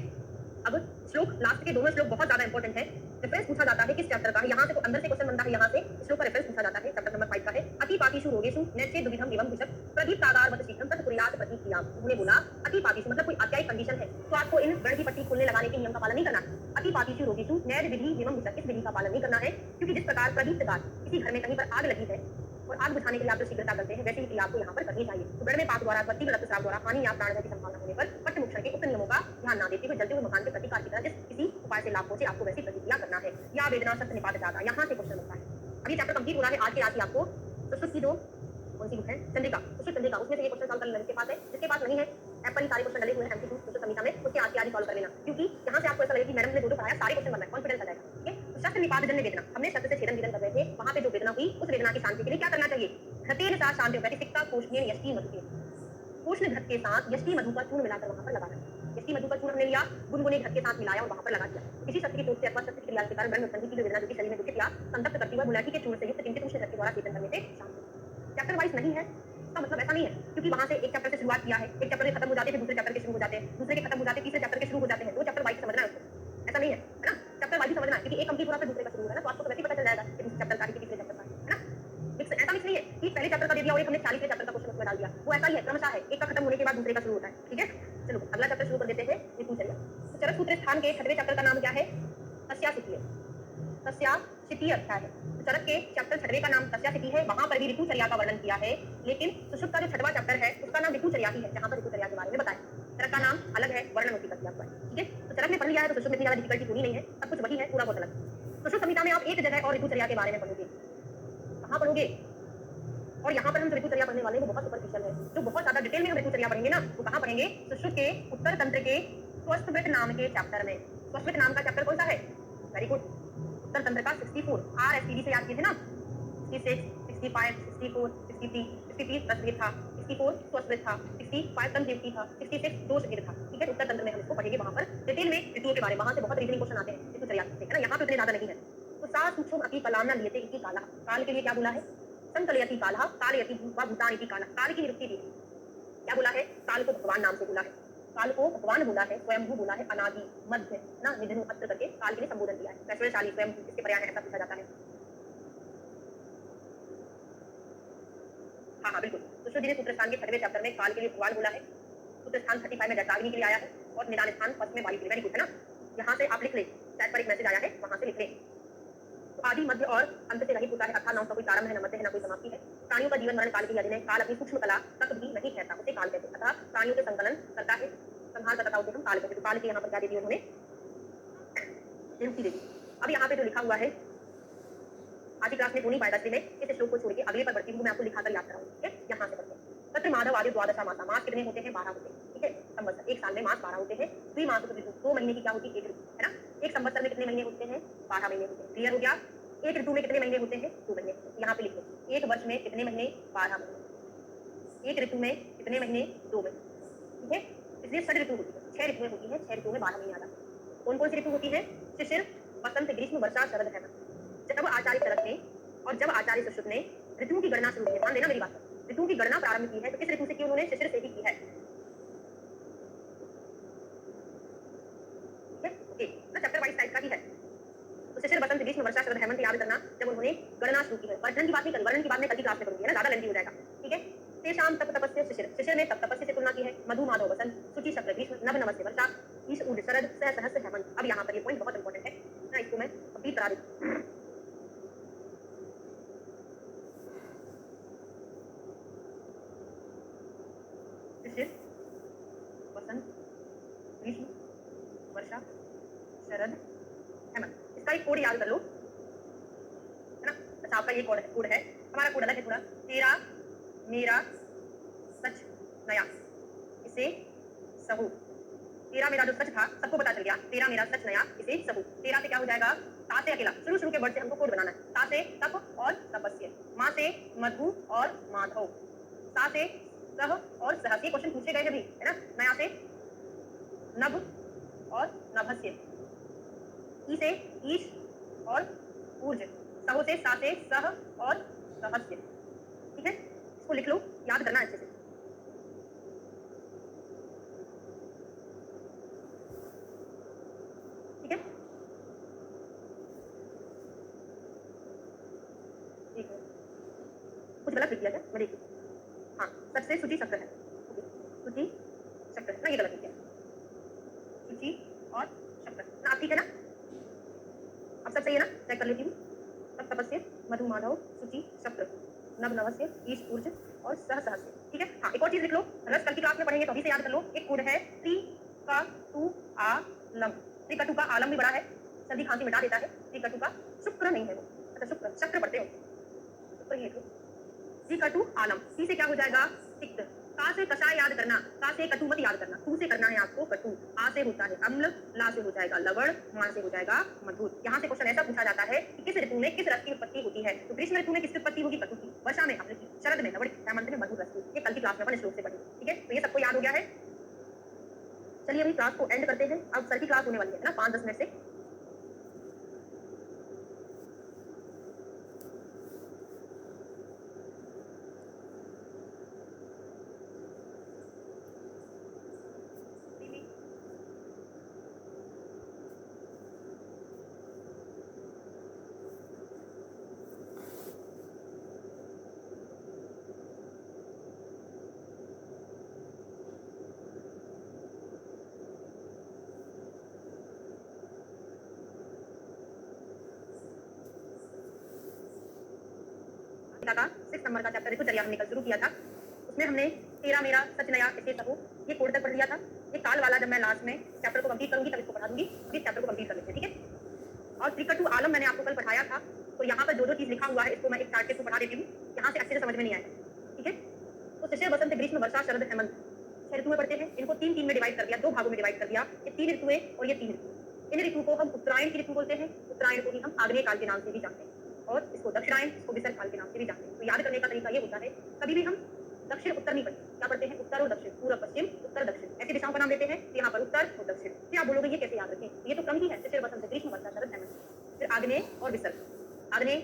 अब श्लोक लास्ट के दोनों श्लोक बहुत ज्यादा इंपॉर्टेंट है। रेफरेंस पूछा जाता है किस चैप्टर का? यहाँ से तो अंदर से क्वेश्चन बनता है, यहाँ से श्लोक का रेफरेंस पूछा जाता है, चैप्टर नंबर 5 का है। अति पापीषु रोगेषु नैचे दुविधम एवं कुशक प्रदीप तागार वत शीघ्रम तत् कुर्यात् प्रतीक्रियाम्। उन्होंने बोला अति पापीषु मतलब कोई अत्यायिक कंडीशन है, तो आपको इन रण की पट्टी खोलने लगाने के नियम का पालन नहीं करना है। अति पापीषु रोगेषु नैज विधि एवं कुशक, इस विधि का पालन नहीं करना है, क्योंकि जिस प्रकार प्रदीप तागार, किसी घर में कहीं पर आग लगी है और आग बुझाने के लिए आप जो शीघ्रता करते हैं, वैसे ही आपको यहाँ पर करनी चाहिए। तो गण में पाक द्वारा, बत्ती में रक्तस्राव द्वारा हानि या प्राणघात की संभावना होने पर पट्ट मोक्षण के उक्त नियमों का ध्यान ना देते हुए जलते हुए मकान के प्रतिकार की तरह जिस किसी उपाय से लाभ पहुंचे, आपको वैसी प्रतिक्रिया करना है। या वेदना सत्य निपात जाता, यहाँ से क्वेश्चन बनता है। अभी चैप्टर कंप्लीट हो रहा है, आज के रात ही आपको सुश्रुत की जो कौन सी बुक है, चंद्रिका, सुश्रुत चंद्रिका, उसमें से ये क्वेश्चन सॉल्व कर लेना। जिसके पास है, जिसके पास नहीं है ऐप पर ही सारे क्वेश्चन डले हुए हैं एमसीक्यू सुश्रुत संहिता में, उसके आगे आगे सॉल्व कर लेना, क्योंकि यहाँ से आपको ऐसा लगे कि मैडम ने जो पढ़ाया सारे क्वेश्चन बनना है, कॉन्फिडेंस आ जाएगा। ठीक है, तो शस्त्र निपात जन्य वेदना, हमने शस्त्र से छेदन वेदन कर रहे थे, वहां पे जो वेदना हुई उस वेदना की शांति के लिए क्या करना चाहिए? घृतेन सा शांति होता है, सिक्का कोष्णेन यष्टि मधु, उष्ण घृत के साथ यष्टि मधु का चूर्ण मिलाकर वहां पर लगाना। यष्टि मधु का चूर्ण हमने लिया, गुनगुने घृत के साथ मिलाया और वहां पर लगा दिया। इसी शस्त्र की चोट से अथवा शस्त्र की क्रिया के कारण ब्रह्म संधि की जो वेदना जो कि शरीर में दुखित या संतप्त करती हुई मुलाठी के चूर्ण से युक्त किंचित उष्ण घृत के द्वारा सेवन करने से शांति। चैप्टर वाइज नहीं है, इसका मतलब ऐसा नहीं है, क्योंकि वहां से एक चैप्टर से शुरुआत किया है, एक चैप्टर खत्म हो जाते हैं, दूसरे चैप्टर के शुरू हो जाते हैं, दूसरे के खत्म हो जाते हैं, तीसरे चैप्टर के शुरू हो जाते हैं, दो चैप्टर वाइज समझना है उसको, ऐसा नहीं है, है ना? चैप्टर वाइज समझना है, क्योंकि एक कंप्लीट हुआ फिर दूसरे का शुरू होगा ना, तो आपको तो वैसे ही पता चल जाएगा कि दूसरे चैप्टर का है कि तीसरे चैप्टर का है ना? ऐसा मिक्स नहीं है कि पहले चैप्टर का दे दिया और एक हमने 40वें चैप्टर का क्वेश्चन उसमें डाल दिया, वो ऐसा ही है, क्रमशः है, एक का खत्म होने के बाद दूसरे का शुरू होता है। ठीक है, चलो अगला चैप्टर शुरू कर देते हैं, ऋतुचर्या। तो चरक सूत्र स्थान के 6वें चैप्टर का नाम क्या है? तस्यासितीय। तस्यासितीय अध्याय है। तो चरक के चैप्टर 6वें का नाम तस्यासिती है, वहां पर भी ऋतुचर्या का वर्णन किया है, लेकिन सुश्रुत का जो 6वां चैप्टर है उसका नाम ऋतुचर्या ही है, जहां पर ऋतुचर्या के बारे में बताया। चरक का नाम अलग है, वर्णन उसी का किया हुआ है। ठीक है, तो चरक में पढ़ लिया है तो सुश्रुत में इतनी ज्यादा डिफिकल्टी पूरी नहीं है, सब कुछ वही है, पूरा बहुत अलग। सुश्रुत संहिता में आप एक जगह और ऋतुचर्या के बारे में पढ़ोगे, कहां पढ़ोगे? और यहाँ पर हम जो ऋतुचर्या पढ़ने वाले हैं वो बहुत सुपरफिशियल है, जो बहुत ज्यादा डिटेल में हम ऋतुचर्या पढ़ेंगे ना, वो कहाँ पढ़ेंगे? सुश्रुत के उत्तर तंत्र के स्वस्थवृत्त नाम के चैप्टर में। स्वस्थवृत्त नाम का चैप्टर कौन सा है? वेरी गुड, उत्तर तंत्र का 64, आरएसटीडी से याद किए थे ना, 66, 65, 64, 63, 63 रसभेद था, 64 स्वस्थवृत्त था, 65 तंत्र था, 66 दोष भेद था। ठीक है, उत्तर तंत्र में हम इसको पढ़ेंगे, वहां पर डिटेल में ऋतुओं के बारे में, वहां से बहुत रीजनिंग क्वेश्चन आते हैं ऋतुचर्या से, है ना? यहाँ पे उतने ज्यादा नहीं है। तो सा सूक्ष्म अति कलाम न लियते इति काला, काल के लिए क्या बोला है? संकलयति कालः कालयति भूत्वा भूतानिति कालः, काल की निरुक्ति दी। क्या बोला है? काल को भगवान नाम से बोला है, काल को भगवान बोला है, स्वयंभू बोला है, अनादि मध्य ना निधनु अत्र करके काल के लिए संबोधन दिया है। ऐश्वर्यशाली स्वयं इसके पर्याय है, ऐसा पूछा जाता है। हाँ बिल्कुल, तो सूत्र सूत्र स्थान के 6वें चैप्टर में काल के लिए भगवान बोला है, सूत्र स्थान 35 में जटाग्नि के लिए आया है, और निदान स्थान फर्स्ट में वायु के लिए। वेरी गुड, है ना? यहाँ से आप लिख ले, चैट पर एक मैसेज आया है, वहां से लिख ले। तो आदि मध्य और अंत से रहित होता है, अर्थात ना उसका कोई प्रारंभ है, न मध्य है, ना कोई समाप्ति है। प्राणियों का जीवन मरण काल के लिए अधीन है, काल अपनी सूक्ष्म कला तक भी नहीं कहता, उसे काल कहते हैं, अर्थात प्राणियों के संकलन करता है, संहार करता उसे हम काल कहते हैं। तो काल के यहाँ पर क्या दे दी उन्होंने? निरुक्ति दे दी। अब यहाँ पे जो लिखा हुआ है, आज की क्लास में होनी पाएगा, में इस श्लोक को छोड़ के अगले पर बढ़ती हूँ, मैं आपको लिखाकर याद कराऊंगी। ठीक है, यहाँ से बढ़ते हैं। तत्र माधव आदि द्वादशा मासा, मास कितने होते हैं? 12 होते हैं। ठीक है, संवत्सर, एक साल में मास 12 होते हैं। द्विमास ऋतु, 2 महीने की क्या होती है? एक ऋतु, है ना? एक संवत्सर में कितने महीने होते हैं? 12 महीने होते हैं। क्लियर हो गया? एक ऋतु में कितने महीने होते हैं? 2 महीने। यहाँ पे लिखो, एक वर्ष में कितने महीने? 12 महीने। एक ऋतु में कितने महीने? 2 महीने। ठीक है, इसलिए 6 ऋतु होती है, 6 ऋतुएं होती है, 6 ऋतुओं में 12 महीने आ जाते हैं। कौन कौन सी ऋतु होती है? शिशिर, वसंत, ग्रीष्म, वर्षा, शरद, हेमंत। जब आचार्य शरद ने और जब आचार्य सुश्रुत ने ऋतुओं की गणना शुरू की, ध्यान देना मेरी बात पर, ऋतुओं की गणना प्रारंभ की है, तो किस ऋतु से की? उन्होंने शिशिर से ही की है। ठीक है, ओके, ना चैप्टर वाइज टाइप का ही है। तो शिशिर, वसंत, ग्रीष्म, वर्षा, शरद, हेमंत याद करना, जब उन्होंने गणना शुरू की है। वर्णन की बात नहीं करी, वर्णन की बात मैं कल की क्लास में करूंगी, है ना, ज्यादा लेंथी हो जाएगा। ठीक है, तेषाम तप तपस्य शिशिर, शिशिर ने तप तपस्य से तुलना की है। मधु माधव वसंत, शुचि शक्र ग्रीष्म, नभ नमस्य वर्षा, ईश ऊर्ज शरद, सह सहस्र हेमंत। अब यहाँ पर ये पॉइंट बहुत इंपॉर्टेंट है ना, इसको मैं अभी करा दूं। शिशिर, वसंत, ग्रीष्म, वर्षा, शरद, हेमंत। इसका एक कोड याद कर लो, है ना? अच्छा, आपका ये कोड है, हमारा कोड अलग है थोड़ा। तेरा मेरा सच नया, इसे सहू। तेरा मेरा जो सच था सबको पता चल गया, तेरा मेरा सच नया, इसे सहू। तेरा से क्या हो जाएगा? ता से अकेला, शुरू के वर्ड से हमको कोड बनाना है। ता से तप और तपस्य, माँ से मधु और माधव, सा से सह और सहस। ये क्वेश्चन पूछे गए हैं भी, है ना? नया से नभ और नभस्य, ई से ईश और ऊर्ज, सहो से सा से सह और सहस्य। ठीक है, इसको लिख लो, याद करना अच्छे से। ठीक है, ठीक है, कुछ गलत लिख दिया क्या? मैं देखती हूँ। हाँ, सबसे शुचि शक्र है, शुचि शक्र ना, ये गलत लिख दिया, शुचि और शक्र ना। आप ठीक है ना? अब सब सही है ना? चेक कर लेती हूँ। तब तपस्य, मधु माधव, शुचि शक्र, नभ नवस्य, ईश ऊर्ज और सह सहस्य। ठीक है, हाँ, एक और चीज लिख लो, रस कल की क्लास में पढ़ेंगे तो अभी से याद कर लो। एक कोड है त्रिकटु आलम। त्रिकटु का आलम भी बड़ा है, सर्दी खांसी मिटा देता है। त्रिकटु का शुक्र नहीं है वो, अच्छा शुक्र, शक्र पढ़ते हो, शुक्र ये लिखो। त्रिकटु आलम, सी से क्या हो जाएगा? तिक्त, का से कषाय याद करना, का से कटु मत याद करना, तू से करना है आपको कटु, आ से होता है अम्ल, ला से हो जाएगा लवण, मा से हो जाएगा मधुर। यहाँ से क्वेश्चन ऐसा पूछा जाता है कि किस ऋतु में किस रस की उत्पत्ति होती है। तो ग्रीष्म ऋतु में किसकी उत्पत्ति होगी? कटु की, वर्षा में अम्ल की, शरद में लवण की, हेमंत में मधुर रस की। ये कल की क्लास में अपन श्लोक से पढ़ेंगे, ठीक है? तो ये सबको याद हो गया है। चलिए अभी क्लास को एंड करते हैं। अब सर की क्लास होने वाली है ना 5-10 मिनट से। का 6 नंबर का चैप्टर ऋतुचर्या हमने कल शुरू किया था। उसमें हमने तेरा मेरा सच नया ऐसे सबो ये कोड तक पढ़ लिया था। ये काल वाला जब मैं लास्ट में चैप्टर को कंप्लीट करूंगी तब इसको पढ़ा दूंगी। अभी चैप्टर को कंप्लीट कर लेते हैं, ठीक है? और त्रिकटु आलम मैंने आपको कल पढ़ाया था, तो यहाँ पर जो चीज लिखा हुआ है इसको मैं एक चार्ट के थ्रू पढ़ा देती हूँ। यहाँ से अच्छे से समझ में नहीं आएगा, ठीक है? तो शिशिर, बसंत, ग्रीष्म, वर्षा, शरद, हेमंत 6 ऋतुएं पढ़ते हैं। इनको 3-3 में डिवाइड कर दिया, 2 भागों में डिवाइड कर दिया। ये 3 ऋतुएं और ये 3 ऋतु। इन ऋतु को हम उत्तरायण की ऋतु बोलते हैं। उत्तरायण को ही हम आग्नेय काल के नाम से भी जानते हैं और इसको दक्षिणायन, इसको विसर्ग काल के नाम से भी जानते हैं। तो याद करने का तरीका ये होता है, कभी भी हम दक्षिण उत्तर नहीं पढ़ते, क्या पढ़ते हैं? उत्तर और दक्षिण, पूर्व पश्चिम, उत्तर दक्षिण, ऐसी दिशाओं का नाम देते हैं। यहाँ पर उत्तर और दक्षिण। फिर आप बोलोगे ये कैसे याद रखें? ये तो क्रम ही है, शिशिर, बसंत, ग्रीष्म, वर्षा, शरद, हेमंत। फिर आग्नेय और विसर्ग। आग्नेय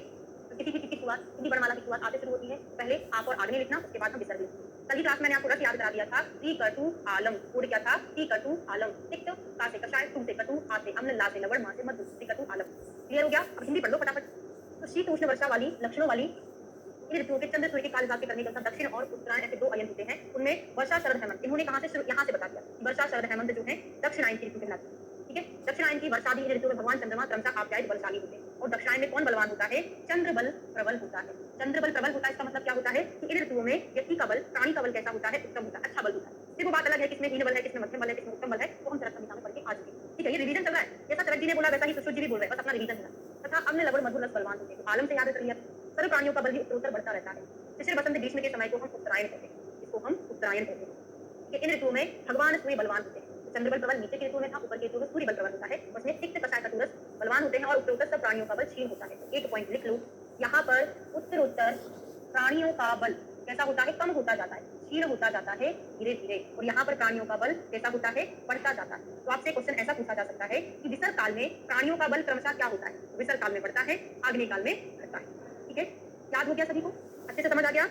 किसी की शुरुआत, किसी वर्णमाला की शुरुआत आते शुरू होती है। पहले आप और आग्नेय लिखना, उसके बाद हम विसर्ग लिखते हैं। कल की क्लास में मैंने आपको रस याद करा दिया था। टी कटु आलम, कोड क्या था? टी कटु आलम। ठीक, तो का से कषाय, तू से कटु, आ से अम्ल, ला से लवण, मा से मधुर, टी कटु आलम। क्लियर हो गया? अब हिंदी पढ़ लो फटाफट। तो शीत उष्ण वर्षा वाली लक्षणों वाली इन ऋतुओं के चंद्र सूर्य के काल के करने के अनुसार दक्षिण और उत्तरायण ऐसे 2 अयन होते हैं। उनमें वर्षा, शरद, हेमंत, इन्होंने कहां से यहाँ से बता दिया। वर्षा, शरद, हेमंत जो है दक्षिणायन की ऋतु कहलाती है, ठीक है? दक्षिणायन की वर्षा भी इन ऋतुओं में भगवान चंद्रमा क्रमशः आप्यायित बलशाली होते हैं। और दक्षिणायन में कौन बलवान होता है? चंद्र बल प्रबल होता है। चंद्र बल प्रबल होता है, इसका मतलब क्या होता है कि इन ऋतुओं में व्यक्ति का बल, प्राणी का बल कैसा होता है? उत्तम होता है, अच्छा बल होता है। देखो बात अलग है किसमें हीन बल है, किसमें मध्यम बल है, किसमें उत्तम बल है, तो हम चरक संहिता में पढ़ के आ चुके हैं, ठीक है? ये रिवीजन चल रहा है। जैसा चरक जी ने बोला वैसा ही सुश्रुत जी भी बोल रहे हैं, बस अपना रिवीजन चल रहा है। तथा अम्ल, लवण, मधुर रस बलवान होते हैं। आलम से याद कर लिया। सर्व प्राणियों का बल भी उत्तरोत्तर बढ़ता रहता है। शिशिर, बसंत, ग्रीष्म के समय को हम उत्तरायण कहते हैं, इसको हम उत्तरायण कहते हैं। इन ऋतुओं में भगवान सूर्य बलवान होते हैं। तो चंद्र बल प्रबल नीचे के ऋतु में था, ऊपर के ऋतु में सूर्य बल प्रबल होता है। उसमें तिक्त, कषाय, कटु रस बलवान होते हैं और उत्तरोत्तर सब प्राणियों का बल क्षीण होता है। तो एक पॉइंट लिख लो, यहाँ पर उत्तरोत्तर प्राणियों का बल कैसा होता है? कम होता जाता है, क्षीण होता जाता है धीरे धीरे। और यहाँ पर प्राणियों का बल कैसा होता है? बढ़ता जाता है। तो आपसे क्वेश्चन ऐसा पूछा जा सकता है कि विसर्ग काल में प्राणियों का बल क्रमशः क्या होता है? विसर्ग काल में बढ़ता है, आग्नेय काल में घटता है, ठीक है? याद हो गया सभी को? अच्छे से समझ आ गया?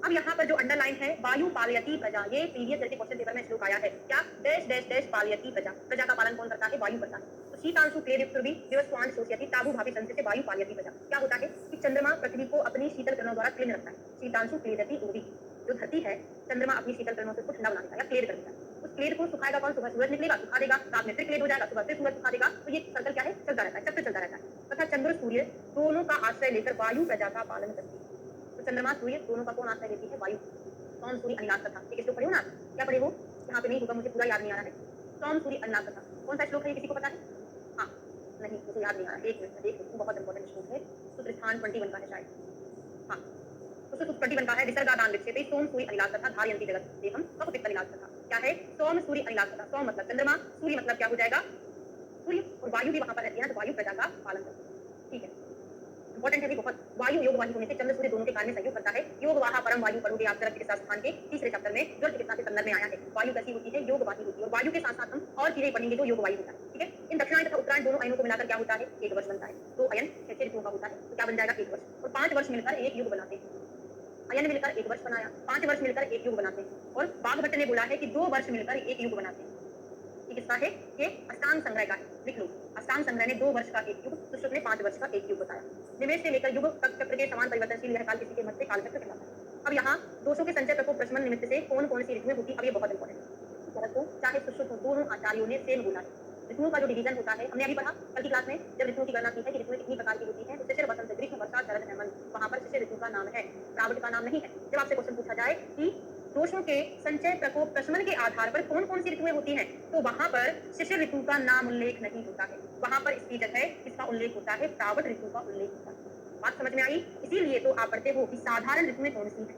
अब यहाँ पर जो अंडरलाइन है, वायु पालयती प्रजा, ये प्रीवियस ईयर के क्वेश्चन पेपर में श्लोक आया है। क्या? डैश डैश डैश पालयती प्रजा, प्रजा का पालन कौन करता है? वायु करता है। तो शीतांशु क्लेदयुक्त भी दिवस्वान शोषयति ताबू भावी संचय से वायु पालयती प्रजा। क्या होता है कि चंद्रमा पृथ्वी को अपनी शीतल किरणों द्वारा क्लीन रखता है। शीतांशु क्लेदयति उर्वी, जो धरती है चंद्रमा अपनी शीतल किरणों से उसको ठंडा बना देता है या क्लेद कर देता है। उस क्लेद को सुखाएगा कौन? सुबह सूरज निकलेगा, सुखा देगा, रात में फिर क्लेद हो जाएगा, सुबह फिर सूरज सुखा देगा। तो ये सर्कल क्या है? चलता रहता है, चक्र चलता रहता है। तथा चंद्र सूर्य दोनों का आश्रय लेकर वायु प्रजा का पालन करती है। तो चंद्रमा सूर्य दोनों का कौन आश्रय लेती है? वायु। सोम सूर्य अनिलास कथा, एक श्लोक पढ़े हो ना? क्या पढ़े हो? यहाँ पे नहीं होगा, मुझे पूरा याद नहीं आ रहा है। सोम सूर्य अनिलास कथा कौन सा श्लोक है? किसी को पता है? हाँ, नहीं मुझे याद नहीं आ रहा, एक मिनट देख लो, बहुत इंपॉर्टेंट श्लोक है। सूत्र स्थान 21 का है शायद। हाँ, तो सूत्र 21 का है, विसर्गादान विक्षेपे सोम सूर्य अनिलास कथा धारयन्ति जगत देहम कप पित्त अनिलास कथा। क्या है? सोम सूर्य अनिलास कथा। सोम मतलब चंद्रमा, सूर्य मतलब क्या हो जाएगा? सूर्य, और वायु भी वहां पर रहती है ना, तो वायु प्रजा का पालन करती है, ठीक है? इंपॉर्टेंट है भी बहुत। वायु योग वायु होने से चंद्र सूर्य दोनों के कार्य में सहयोग करता है। योग वाहा परम वायु पढ़ोगे आप चरक चिकित्सा स्थान के तीसरे चैप्टर में, जो चिकित्सा के संदर्भ में आया है। वायु कैसी होती है? योग वाही होती है। और वायु के साथ साथ हम और चीजें पढ़ेंगे जो योग वायु होता है, ठीक है? इन दक्षिणायन तथा उत्तरायण दोनों अयनों को मिलाकर क्या होता है? एक वर्ष बनता है। 2 अयन 6 ऋतुओं का होता है, तो क्या बन जाएगा? 1 वर्ष। और 5 वर्ष मिलकर एक युग बनाते हैं। अयन मिलकर 1 वर्ष बनाया, 5 वर्ष मिलकर एक युग बनाते हैं। और बाघभट्ट ने बोला है कि 2 वर्ष मिलकर एक युग बनाते हैं। ये किसका है? ये अष्टांग संग्रह का है, लिख लो। अष्टांग संग्रह ने 2 वर्ष का एक युग, सुश्रुत ने 5 वर्ष का एक युग बताया। निमेष से लेकर युग तक चक्र के समान परिवर्तनशील यह काल किसी के मध्य काल चक्र कहलाता है। अब यहाँ दोषों के संचय प्रकोप प्रशमन निमित्त से कौन कौन सी ऋतुएं होती? अब ये बहुत इंपॉर्टेंट है। शरद को चाहे सुश्रुत हो, दोनों आचार्यों ने सेम बोला है। ऋतुओं का जो डिवीजन होता है, हमने अभी पढ़ा कल की क्लास में, जब ऋतुओं की गणना की है कि ऋतुएं कितनी प्रकार की होती हैं। तो शिशिर, बसंत, ग्रीष्म, वर्षा, शरद, हेमंत, वहां पर शिशिर ऋतु का नाम है, श्रावण का नाम नहीं है। जब आपसे क्वेश्चन पूछा जाए कि दोषों के संचय प्रकोप प्रशमन के आधार पर कौन कौन सी ऋतुएं होती हैं, तो वहां पर शिशिर ऋतु का नाम उल्लेख नहीं होता है। वहां पर इसकी जगह इसका उल्लेख होता है, श्रावण ऋतु का उल्लेख होता है। बात समझ में आई? इसीलिए तो आप पढ़ते हो कि साधारण ऋतुएं कौन सी हैं।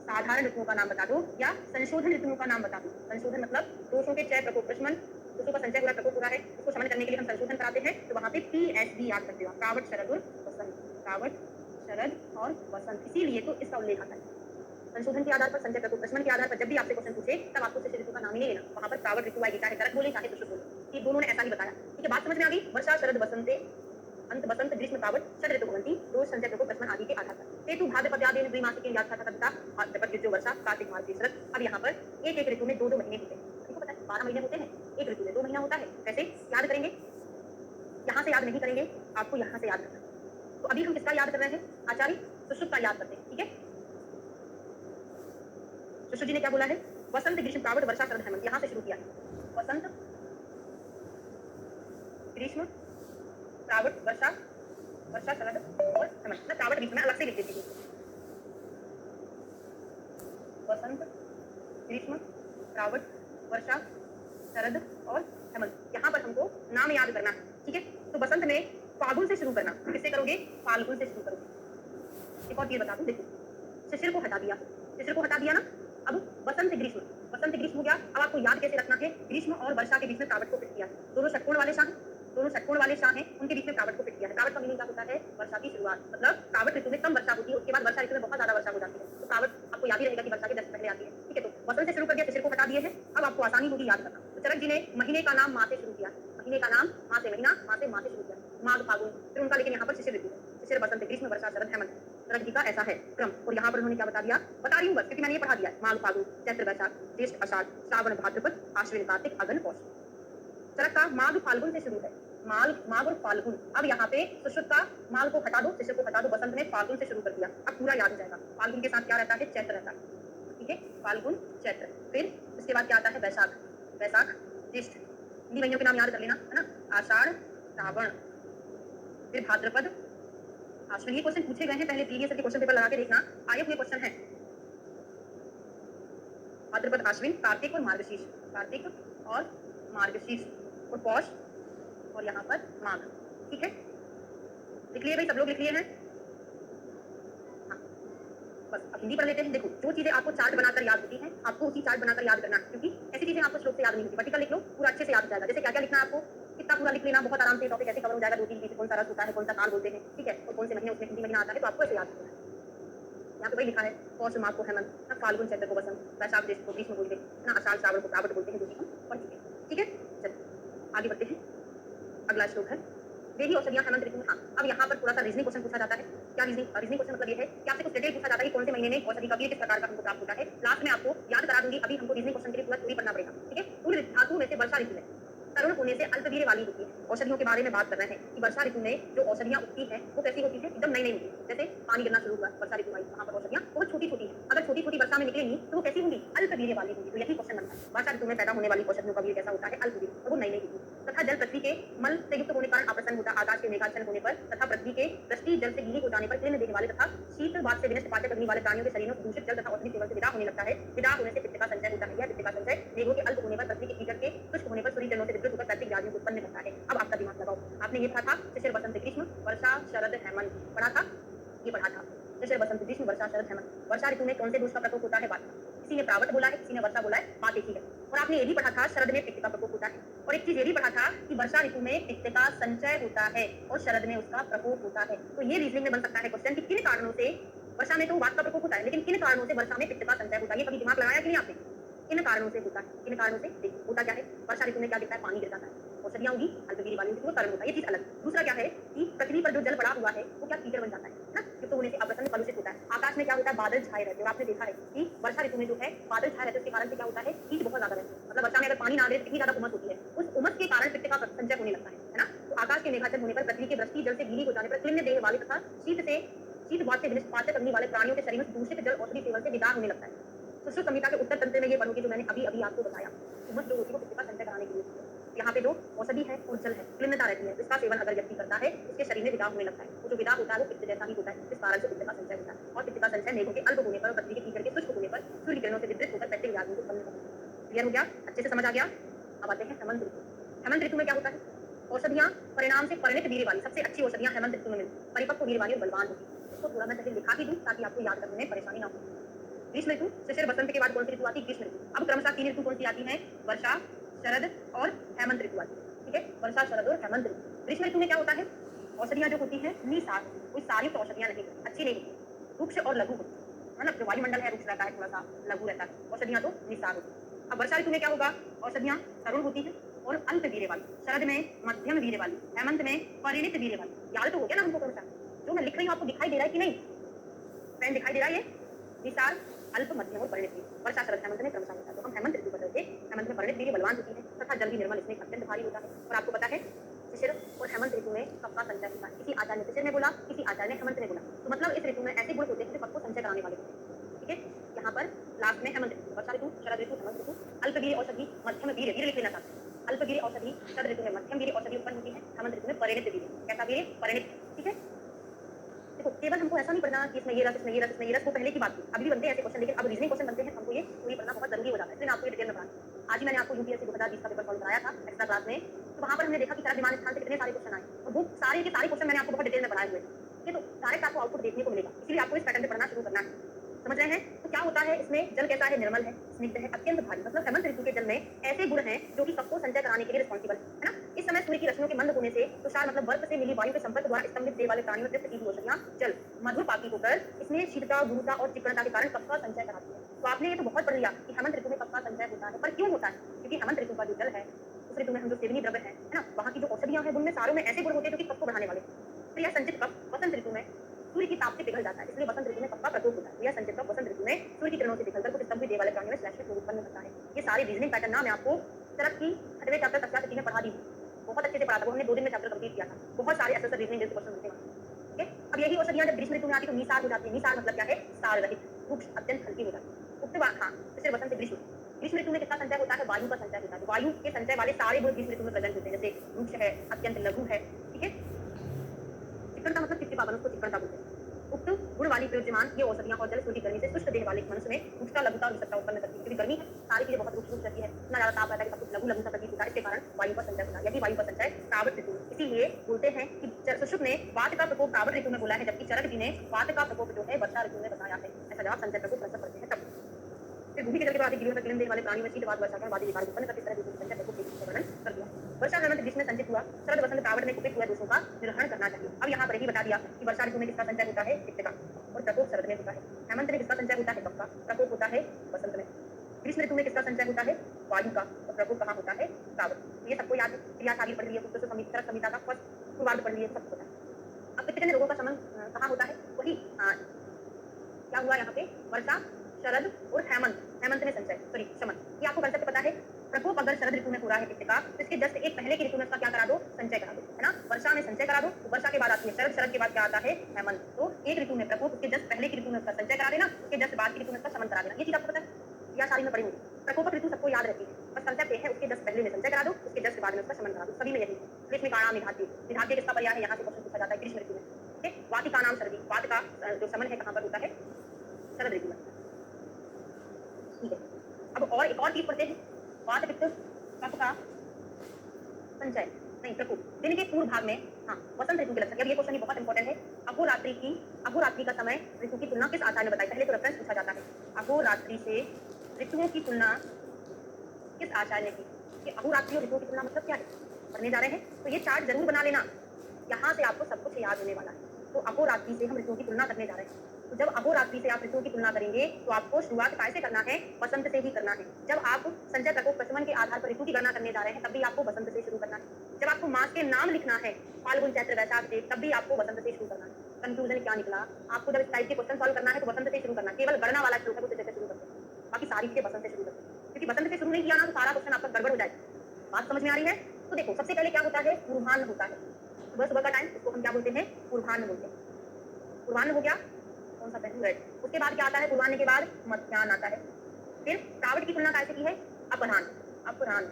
साधारण ऋतुओं का नाम बता दो या संशोधन ऋतुओं का नाम बता दो। संशोधन मतलब दोषों के क्षय प्रकोप प्रशमन, दोषों का संचय पूरा प्रकोप पूरा है, उसको शमन करने के लिए हम संशोधन कराते हैं, तो वहां पे PSB याद करते हो, प्रावट, शरद और वसंत। प्रावट, शरद और वसंत, इसीलिए तो इसका उल्लेख आता है। संशोधन के आधार पर, संचय प्रकोप प्रशमन के आधार पर जब भी आपसे क्वेश्चन पूछे तब आपको शिशिर ऋतु का नाम ही नहीं लेना, वहां पर प्रावट ऋतु आएगी, चाहे करक बोले चाहे सुश्रुत बोले, ये दोनों ने ऐसा ही बताया। ठीक है, बात समझ में आ गई। वर्षा, शरद, वसंते, अंत, बसंत, ग्रीष्म, प्रावट, शरद ऋतु भवन्ति, दोष, संचय प्रकोप प्रशमन आदि के आधार पर। हेतु भाद्रपद्यादि द्विमासिके व्याख्याता भाद्रपद, जो वर्षा, कार्तिक, मार्च, शरद। अब यहाँ पर एक एक ऋतु में दो दो महीने होते हैं, आपको पता है 12 महीने होते हैं, एक ऋतु में 2 महीना होता है। कैसे याद करेंगे? यहाँ से याद नहीं करेंगे, आपको यहाँ से याद करना है। तो अभी हम किसका याद कर रहे हैं? आचार्य सुश्रुत का याद करते हैं। ठीक है, सुश्रुत जी ने क्या बोला है? वसंत, ग्रीष्म, प्रावट, वर्षा, शरद, हेमंत, यहाँ से शुरू किया है। वसंत, ग्रीष्म, प्रावट, वर्षा, वर्षा, शरद और हेमंत। मैं प्रावट ग्रीष्म में अलग से लिख देती हूँ। वसंत, ग्रीष्म, प्रावट, वर्षा, शरद और हेमंत, यहाँ पर हमको नाम याद करना है। ठीक है, तो बसंत में फाल्गुन से शुरू करना। किससे करोगे? फाल्गुन से शुरू करोगे। एक और चीज बता दूं, देखो शिशिर को हटा दिया, शिशिर को हटा दिया ना। अब बसंत, ग्रीष्म, बसंत ग्रीष्म हो गया। अब आपको याद कैसे रखना है? ग्रीष्म और वर्षा के बीच में प्रावट को फिट किया है। दोनों षटकोण वाले शाह हैं, दोनों षटकोण वाले शाह हैं, उनके बीच में प्रावट को फिट किया है। प्रावट का मीनिंग क्या होता है? वर्षा की शुरुआत, मतलब प्रावट ऋतु में कम वर्षा होती है, उसके बाद वर्षा ऋतु में बहुत ज्यादा वर्षा हो जाती है। तो प्रावट आपको याद ही रहेगा कि वर्षा के जस्ट पहले आती है। ठीक है, तो बसंत से शुरू कर दिया, शिशिर को हटा दिए हैं। अब आपको आसानी होगी याद करना। तो चरक जी ने महीने का नाम माह से शुरू किया, महीने का नाम माह से, महीना माह से, माह से शुरू किया, माघ, फागुन, फिर उनका लेकिन यहाँ पर शिशिर ऋतु है। शिशिर, बसंत, ग्रीष्म, वर्षा, शरद, हेमंत, शरद जी का ऐसा है क्रम। और यहाँ पर उन्होंने क्या बता दिया? बता रही हूँ बस, क्योंकि मैंने ये पढ़ा दिया। माघ, फागुन, चैत्र, वैशाख, ज्येष्ठ, आषाढ़, श्रावण, भाद्रपद, आश्विन, कार्तिक, अगन, पौष। चरक का माघ फाल्गुन से शुरू है, माघ, माघ और फाल्गुन। अब यहाँ पे सुश्रुत का माघ को हटा दो, शिशिर को हटा दो, बसंत में फाल्गुन से शुरू कर दिया। अब पूरा याद हो जाएगा। फाल्गुन के साथ क्या रहता है? चैत्र रहता है। ठीक है, फाल्गुन, चैत्र, फिर उसके बाद क्या आता है? वैशाख, वैशाख, ज्येष्ठ, इन्हीं महीनों के नाम याद कर लेना, है ना। आषाढ़, श्रावण, फिर भाद्रपद, आश्विन। ये क्वेश्चन पूछे गए हैं पहले, प्रीवियस के क्वेश्चन पेपर लगा के देखना, आए हुए क्वेश्चन है। भाद्रपद, आश्विन, कार्तिक और मार्गशीर्ष, कार्तिक और मार्गशीर्ष, और पौष, और यहाँ पर माघ। ठीक है, लिख लिए भाई, सब लोग लिख लिए हैं? हाँ, बस अब हिंदी पढ़ लेते हैं। देखो, जो चीजें आपको चार्ट बनाकर याद होती हैं, आपको उसी चार्ट बनाकर याद करना है, क्योंकि ऐसी चीजें आपको श्लोक से याद नहीं होती। वर्टिकल लिख लो, पूरा अच्छे से याद हो जाएगा। जैसे क्या क्या लिखना है आपको, कितना पूरा लिख लेना, बहुत आराम से टॉपिक ऐसे कवर हो जाएगा। 2-3 चीजें, कौन सा रस होता है, कौन सा काल बोलते हैं, ठीक है, और कौन से महीने उसमें हिंदी महीना आता है, तो आपको ऐसे याद होना है। यहाँ पे वही लिखा है, पौष माघ को हेमंत, फाल्गुन चैत्र को बसंत, वैशाख ज्येष्ठ को ग्रीष्म बोलते हैं ना, आषाढ़ श्रावण को प्रावट बोलते हैं, जो कि हम पढ़ चुके हैं। ठीक है, चलिए आगे बढ़ते हैं। अगला श्लोक है, देवी औषधियां हेमंत ऋतु में। हाँ, अब यहाँ पर थोड़ा सा रीजनिंग क्वेश्चन पूछा जाता है। क्या रीजनिंग? रीजनिंग क्वेश्चन मतलब ये है कि आपसे कुछ डिटेल पूछा जाता है कि कौन से महीने में औषधि का बीज किस प्रकार का हमको प्राप्त होता है। लास्ट में आपको याद करा दूंगी, अभी हमको रीजनिंग क्वेश्चन के लिए पूरा थोड़ी पढ़ना पड़ेगा। ठीक है, पूरी धातु में से वर्षा ऋतु में तरुण होने से अल्पवीर्य वाली होती है। औषधियों के बारे में बात कर रहे हैं कि वर्षा ऋतु में जो औषधियां उगती हैं वो कैसी होती है? एकदम नई नई होती है। जैसे पानी गिरना शुरू हुआ, वर्षा ऋतु आई, वहां पर औषधियां वो छोटी छोटी है। अगर छोटी छोटी वर्षा में निकलेंगी तो वो कैसी होंगी? अल्पवीर्य वाली होंगी। तो यही क्वेश्चन बनता है, वर्षा ऋतु में पैदा होने वाली औषधियों का वीर्य कैसा होता है? अल्पवीर्य, और वो नई नई होती है। तथा जल पृथ्वी के मल से युक्त होने कारण आप्रसन होता है। आकाश के मेघाच्छन्न होने पर तथा पृथ्वी के दृष्टि जल से गीली हो जाने पर क्लिन्न देने वाले तथा शीत बात से विनष्ट पाचक अग्नि वाले प्राणियों के शरीरों में दूषित जल तथा औषधि सेवन से विदा होने लगता है। विदा होने से पित्त का संचय होता है। यह पित्त का संचय मेघों के अल्प होने पर, पृथ्वी के कीचड़ के शुष्क होने पर, सूर्य किरणों से विद्युत होकर पैतृक व्याधियों को उत्पन्न करता है। अब आपका दिमाग लगाओ, आपने ये पढ़ा था शिशिर, बसंत, ग्रीष्म, वर्षा, शरद, हेमंत पढ़ा था, ये पढ़ा था शिशिर, बसंत, ग्रीष्म, वर्षा, शरद, हेमंत। वर्षा ऋतु में कौन से दोष का प्रकोप होता है? बात। किसी ने प्रावट बोला है, किसी ने वर्षा बोला है, बात एक ही है। और आपने ये भी पढ़ा था शरद में पित्त का प्रकोप होता है, और एक चीज ये भी पढ़ा था कि वर्षा ऋतु में पित्त का संचय होता है और शरद में उसका प्रकोप होता है। तो ये रीजनिंग में बन सकता है क्वेश्चन कि किन कारणों से वर्षा में तो वात का प्रकोप होता है, लेकिन किन कारणों से वर्षा में पित्त का संचय होता है? ये कभी दिमाग लगाया कि नहीं आपने? किन कारणों से होता है, किन कारणों से? देखिए होता क्या है, वर्षा ऋतु में क्या गिरता है? पानी गिर जाता है, औषधियां होगी, अल्पवीर्य वाली होगी, वो कारण होता है, ये चीज अलग। दूसरा क्या है कि पृथ्वी पर जो जल पड़ा हुआ है वो क्या कीचड़ बन जाता है ना, युक्त होने से अप्रसन्न कलुषित होता है। आकाश में क्या होता है? बादल छाए रहते हैं। और आपने देखा है कि वर्षा ऋतु में जो है बादल छाए रहते हैं, उसके कारण से क्या होता है? हीट बहुत ज्यादा रहती है। मतलब वर्षा में अगर पानी ना गिरे तो कितनी ज्यादा उमस होती है, उस उमस के कारण पित्त का संचय होने लगता है ना। तो आकाश के मेघाच्छन्न होने पर, पृथ्वी के दृष्टि जल से गीली हो जाने पर, क्लिन्न देह वाले तथा शीत बात से विनष्ट पाचक अग्नि वाले प्राणियों के शरीर में दूषित जल औषधि सेवन से विदा होने लगता है। सुश्रुत संहिता के उत्तर तंत्र में ये पढ़ोगे जो मैंने अभी अभी आपको बताया। उमस जो होती है वो पित्त का संचय कराने के लिए होती है। यहाँ पे जो औषधि है और जल है, क्लिन्नता रहती है, इसका सेवन अगर व्यक्ति करता है उसके शरीर में विदा होने लगता है। वो जो विदा होता है वो पित्त जैसा ही होता है, इस कारण से पित्त का संचय होता है। और पित्त का संचय मेघों के अल्प होने पर, पृथ्वी के कीचड़ के शुष्क होने पर, सूर्य किरणों से विद्युत होकर पैतृक व्याधियों को उत्पन्न करता है। क्लियर हो गया? अच्छे से समझ आ गया? अब आते हैं हेमंत ऋतु। हेमंत ऋतु में क्या होता है? औषधियां परिणाम से परिणित वीर्य वाली, सबसे अच्छी औषधियां हेमंत ऋतु में मिलती, परिपक्व वीर्य वाली और बलवान होती है। इसको थोड़ा मैं पहले लिखा ही दूं ताकि आपको याद करने में परेशानी ना हो। ग्रीष्म ऋतु, शिशिर, बसंत के बाद कौन सी ऋतु आती है? ग्रीष्म ऋतु। अब क्रमशः 3 ऋतु कौन सी आती हैं? वर्षा, शरद और हेमंत ऋतु आती है। ठीक है, वर्षा, शरद और हेमंत ऋतु। ग्रीष्म ऋतु में क्या होता है? औषधियाँ जो होती हैं निसार, कोई सारी तो औषधियाँ नहीं, अच्छी नहीं होती, रुक्ष और लघु होती है ना? जो वायुमंडल है रुक्ष रहता है, थोड़ा सा लघु रहता है, औषधियाँ तो निसार होती है। अब वर्षा ऋतु में क्या होगा? औषधियाँ तरुण होती हैं और अल्प वीर्य वाली, शरद में मध्यम वीर्य वाली, हेमंत में परिणित वीर्य वाली। याद तो हो गया ना हमको क्रमशः? जो मैं लिख रही हूँ आपको दिखाई दे रहा है कि नहीं? पेन दिखाई दे रहा है ये? निसार, अल्प, मध्यम और परिणित वीर्य। वर्षा, शरद, हेमंत में क्रमशः होता है। तो हम हेमंत ऋतु पर रहते हैं। हेमंत में परिणित वीर्य बलवान होती है तथा जल भी निर्मल इसमें अत्यंत भारी होता है। और आपको पता है शिशिर और हेमंत ऋतु में कफ का संचय होता है। किसी आचार्य ने शिशिर में बोला, किसी आचार्य ने हेमंत में बोला। तो मतलब इस ऋतु में ऐसे गुण होते हैं जो कफ को संचय कराने वाले होते हैं। ठीक है, यहाँ पर लास्ट में हेमंत ऋतु, वर्षा ऋतु, शरद ऋतु, हेमंत ऋतु। अल्प वीर्य औषधि, मध्यम वीर्य, वीर्य लिख लेना चाहते हैं। अल्प वीर्य औषधि शरद ऋतु में, मध्यम वीर्य औषधि उत्पन्न होती है, हेमंत ऋतु में परिणित वीर्य। कैसा वीर्य? परिणित। ठीक है, देखो केवल हमको ऐसा नहीं पढ़ना कि इसमें ये रस, इसमें ये रस, इसमें ये रस, वो पहले की बात थी। अभी भी बनते हैं ऐसे क्वेश्चन, लेकिन अब रीजनिंग क्वेश्चन बनते हैं, हमको ये पूरी पढ़ना बहुत जरूरी हो जाता है। इसलिए मैं आपको ये डिटेल में पढ़ा रही हूँ। आज ही मैंने आपको यूपीएससी 2020 का पेपर सॉल्व कराया था एक्स्ट्रा क्लास में। तो वहाँ पर हमने देखा कि शरद विमान स्थान से कितने सारे क्वेश्चन आए और वो सारे के सारे क्वेश्चन मैंने आपको बहुत डिटेल में पढ़ाए हुए हैं। ठीक है, तो डायरेक्ट आपको आउटपुट देखने को मिलेगा, इसलिए आपको इस पैटर्न में पढ़ना शुरू करना है। समझ रहे हैं? तो क्या होता है इसमें? जल कैसा है? निर्मल है, स्निग्ध है, अत्यंत भारी। मतलब हेमंत ऋतु के जल में ऐसे गुण हैं जो कि कफ को संचय कराने के लिए रिस्पॉन्सिबल है ना? इस समय सूर्य की रश्मियों के मंद होने से तुषार मतलब बर्फ से मिली वायु के संपर्क द्वारा स्तंभित देह वाले प्राणियों तृप्त की हुई औषधियां जल मधुर पाकी होकर इसमें शीतलता, गुरुता और चिकनता के कारण कफ का संचय कराती है। तो आपने ये तो बहुत पढ़ लिया कि हेमंत ऋतु में कफ का संचय होता है, पर क्यों होता है? क्योंकि हेमंत ऋतु का जो जल है, उस ऋतु में हम जो सेवनी द्रव्य है ना, वहाँ की जो औषधियां हैं उनमें सारों में ऐसे गुण होते हैं जो कि कफ को बढ़ाने वाले। तो यह संचित कफ वसंत ऋतु में सूर्य की ताप से पिघल जाता है, इसलिए वसंत ऋतु में कफ का प्रकोप होता है। यह संचित कफ वसंत ऋतु में सूर्य की किरणों से पिघलकर कुछ स्तंभित देह वाले प्राणियों में श्लेष्म में उत्पन्न करता है। ये सारे रीजनिंग पैटर्न ना मैं आपको तरफ की 8वें चैप्टर तक की में पढ़ा दी, बहुत अच्छे से पढ़ा था, वो हमने 2 दिन में चैप्टर कंप्लीट किया था। बहुत सारे ऐसे रीजनिंग बेस्ड क्वेश्चन होते हैं। ठीक है, अब यही औषधियां जब ग्रीष्म ऋतु में आती है तो निसार हो जाती है। निसार मतलब क्या है? सार रहित, रुक्ष, अत्यंत हल्की हो जाती है। उक्त हाँ, जैसे वसंत ग्रीष्म, ग्रीष्म ऋतु में किसका संचय होता है? वायु का संचय होता है। वायु के संचय वाले सारे गुण ग्रीष्म ऋतु में प्रेजेंट होते हैं, जैसे रुक्ष है, अत्यंत लघु है। ठीक है, चिकनता मतलब चिपचिपापन, उसको चिकनता बोलते हैं। उक्त गुण वाली प्रयोज्यमान ये औषधियां और जल सूर्य की गर्मी से शुष्क देह वाले मनुष्य में रुक्षता, लघुता और विषमता उत्पन्न करती है। क्योंकि गर्मी है, सारी चीजें बहुत रुक्ष रहती है, इतना ज्यादा ताप रहता है कि सब कुछ लघु लघु सा प्रतीत होता है। इसके कारण वायु का संचय होता है। यही वायु का संचय कावट ऋतु में। इसीलिए बोलते हैं कि सुश्रुत ने वात का प्रकोप कावट ऋतु में बोला है, जबकि चरक जी ने वात का प्रकोप जो है वर्षा ऋतु में बताया है। ऐसा जवाब संचय प्रकोप प्रसव करते हैं तब। फिर भूमि के जल के बाद गिरियों में किरण देने वाले प्राणी में शीत वात वर्षा के बाद विकार उत्पन्न करते तरह ऋतु के संचय प्रकोप के वर्णन कर दिया। वर्षा हेमंत ग्रीष्म में संचित हुआ, शरद वसंत कावट में कुपित हुए दोषों का निर्हरण करना चाहिए। अब यहाँ पर ही बता दिया कि वर्षा ऋतु में किसका संचय होता है? पित्त का, और प्रकोप शरद में होता है। हेमंत में किसका संचय होता है? कफ का, प्रकोप होता है वसंत में। ग्रीष्म ऋतु में किसका संचय होता है? वायु का, और प्रकोप कहाँ होता है? कावट। ये सबको याद है, क्रिया शारीर पढ़ लिया, पुस्तक संहिता का फर्स्ट पूर्वार्ध पढ़ लिया, सब पता है। अब पित्तजन्य रोगों का शमन कहाँ होता है? वही क्या हुआ यहाँ पे? वर्षा, शरद और हेमंत, हेमंत में संचय, सॉरी शमन। ये आपको कंसेप्ट पता है। प्रकोप अगर शरद ऋतु में हो रहा है पित्त का, तो इसके जस्ट एक पहले की ऋतु में उसका क्या करा दो? संचय करा दो, है ना? वर्षा में संचय करा दो, तो वर्षा के बाद आती है शरद, शरद के बाद क्या आता है? हेमंत। तो एक ऋतु में प्रकोप, उसके जस्ट पहले की ऋतु में उसका संचय करा देना, उसके जस्ट बाद की ऋतु में उसका शमन करा देना। ये चीज आपको पता है या सारी में पड़ी हुई? प्रकोप ऋतु सबको याद रहती है, बस कंसेप्ट ये है उसके जस्ट पहले में संचय करा दो, उसके जस्ट बाद में उसका शमन करा दो। सभी में यही ग्रीष्म का नाम निधात्य, निधात्य किसका पर्याय है? यहाँ से क्वेश्चन पूछा जाता है ग्रीष्म ऋतु में। ठीक है, वाति का नाम सर्दी, वात का जो शमन है कहाँ पर होता है? शरद ऋतु में। ठीक है, अब और एक और चीज पढ़ते हैं, वात पित्त कफ का संचय नहीं प्रकोप। दिन के पूर्व भाग में हाँ वसंत ऋतु के लक्षण। अब ये क्वेश्चन बहुत इंपॉर्टेंट है। अहोरात्रि का समय ऋतु की तुलना किस आचार्य ने बताई? पहले तो रेफरेंस पूछा जाता है, अहोरात्रि से ऋतुओं की तुलना किस आचार्य ने की? कि अहोरात्रि और ऋतुओं की तुलना मतलब क्या है, पढ़ने जा रहे हैं तो ये चार्ट जरूर बना लेना, यहाँ से आपको सब कुछ याद होने वाला है। तो अहोरात्रि से हम ऋतुओं की तुलना करने जा रहे हैं। तो जब अहोरात्रि से आप ऋतुओं की तुलना करेंगे तो आपको शुरुआत कैसे करना है? वसंत से ही करना है। जब आप संचय प्रकोप प्रशमन के आधार पर ऋतु की गणना करने जा रहे हैं तब भी आपको वसंत से शुरू करना है। जब आपको मास के नाम लिखना है फाल्गुन, चैत्र, वैशाख, जेठ, तब भी आपको वसंत से शुरू करना है। कंक्लूजन क्या निकला? आपको जब इस टाइप के क्वेश्चन सॉल्व करना है तो वसंत से शुरू करना है। केवल गणना वाला श्लोक है वो से शुरू करते हैं, बाकी सारी चीजें वसंत से शुरू करते हैं। क्योंकि वसंत से शुरू नहीं किया ना तो सारा क्वेश्चन आपका गड़बड़ हो जाएगा। बात समझ में आ रही है? तो देखो सबसे पहले क्या होता है? पूर्वाह्न होता है। सुबह सुबह का टाइम, इसको हम क्या बोलते हैं? पूर्वाह्न बोलते हैं। पूर्वाह्न हो गया, कौन सा पहलू है? उसके बाद क्या आता है? पूर्वाह्न के बाद मध्याह्न आता है। फिर कावट की तुलना कैसे की है? अपराह्न, अपराह्न।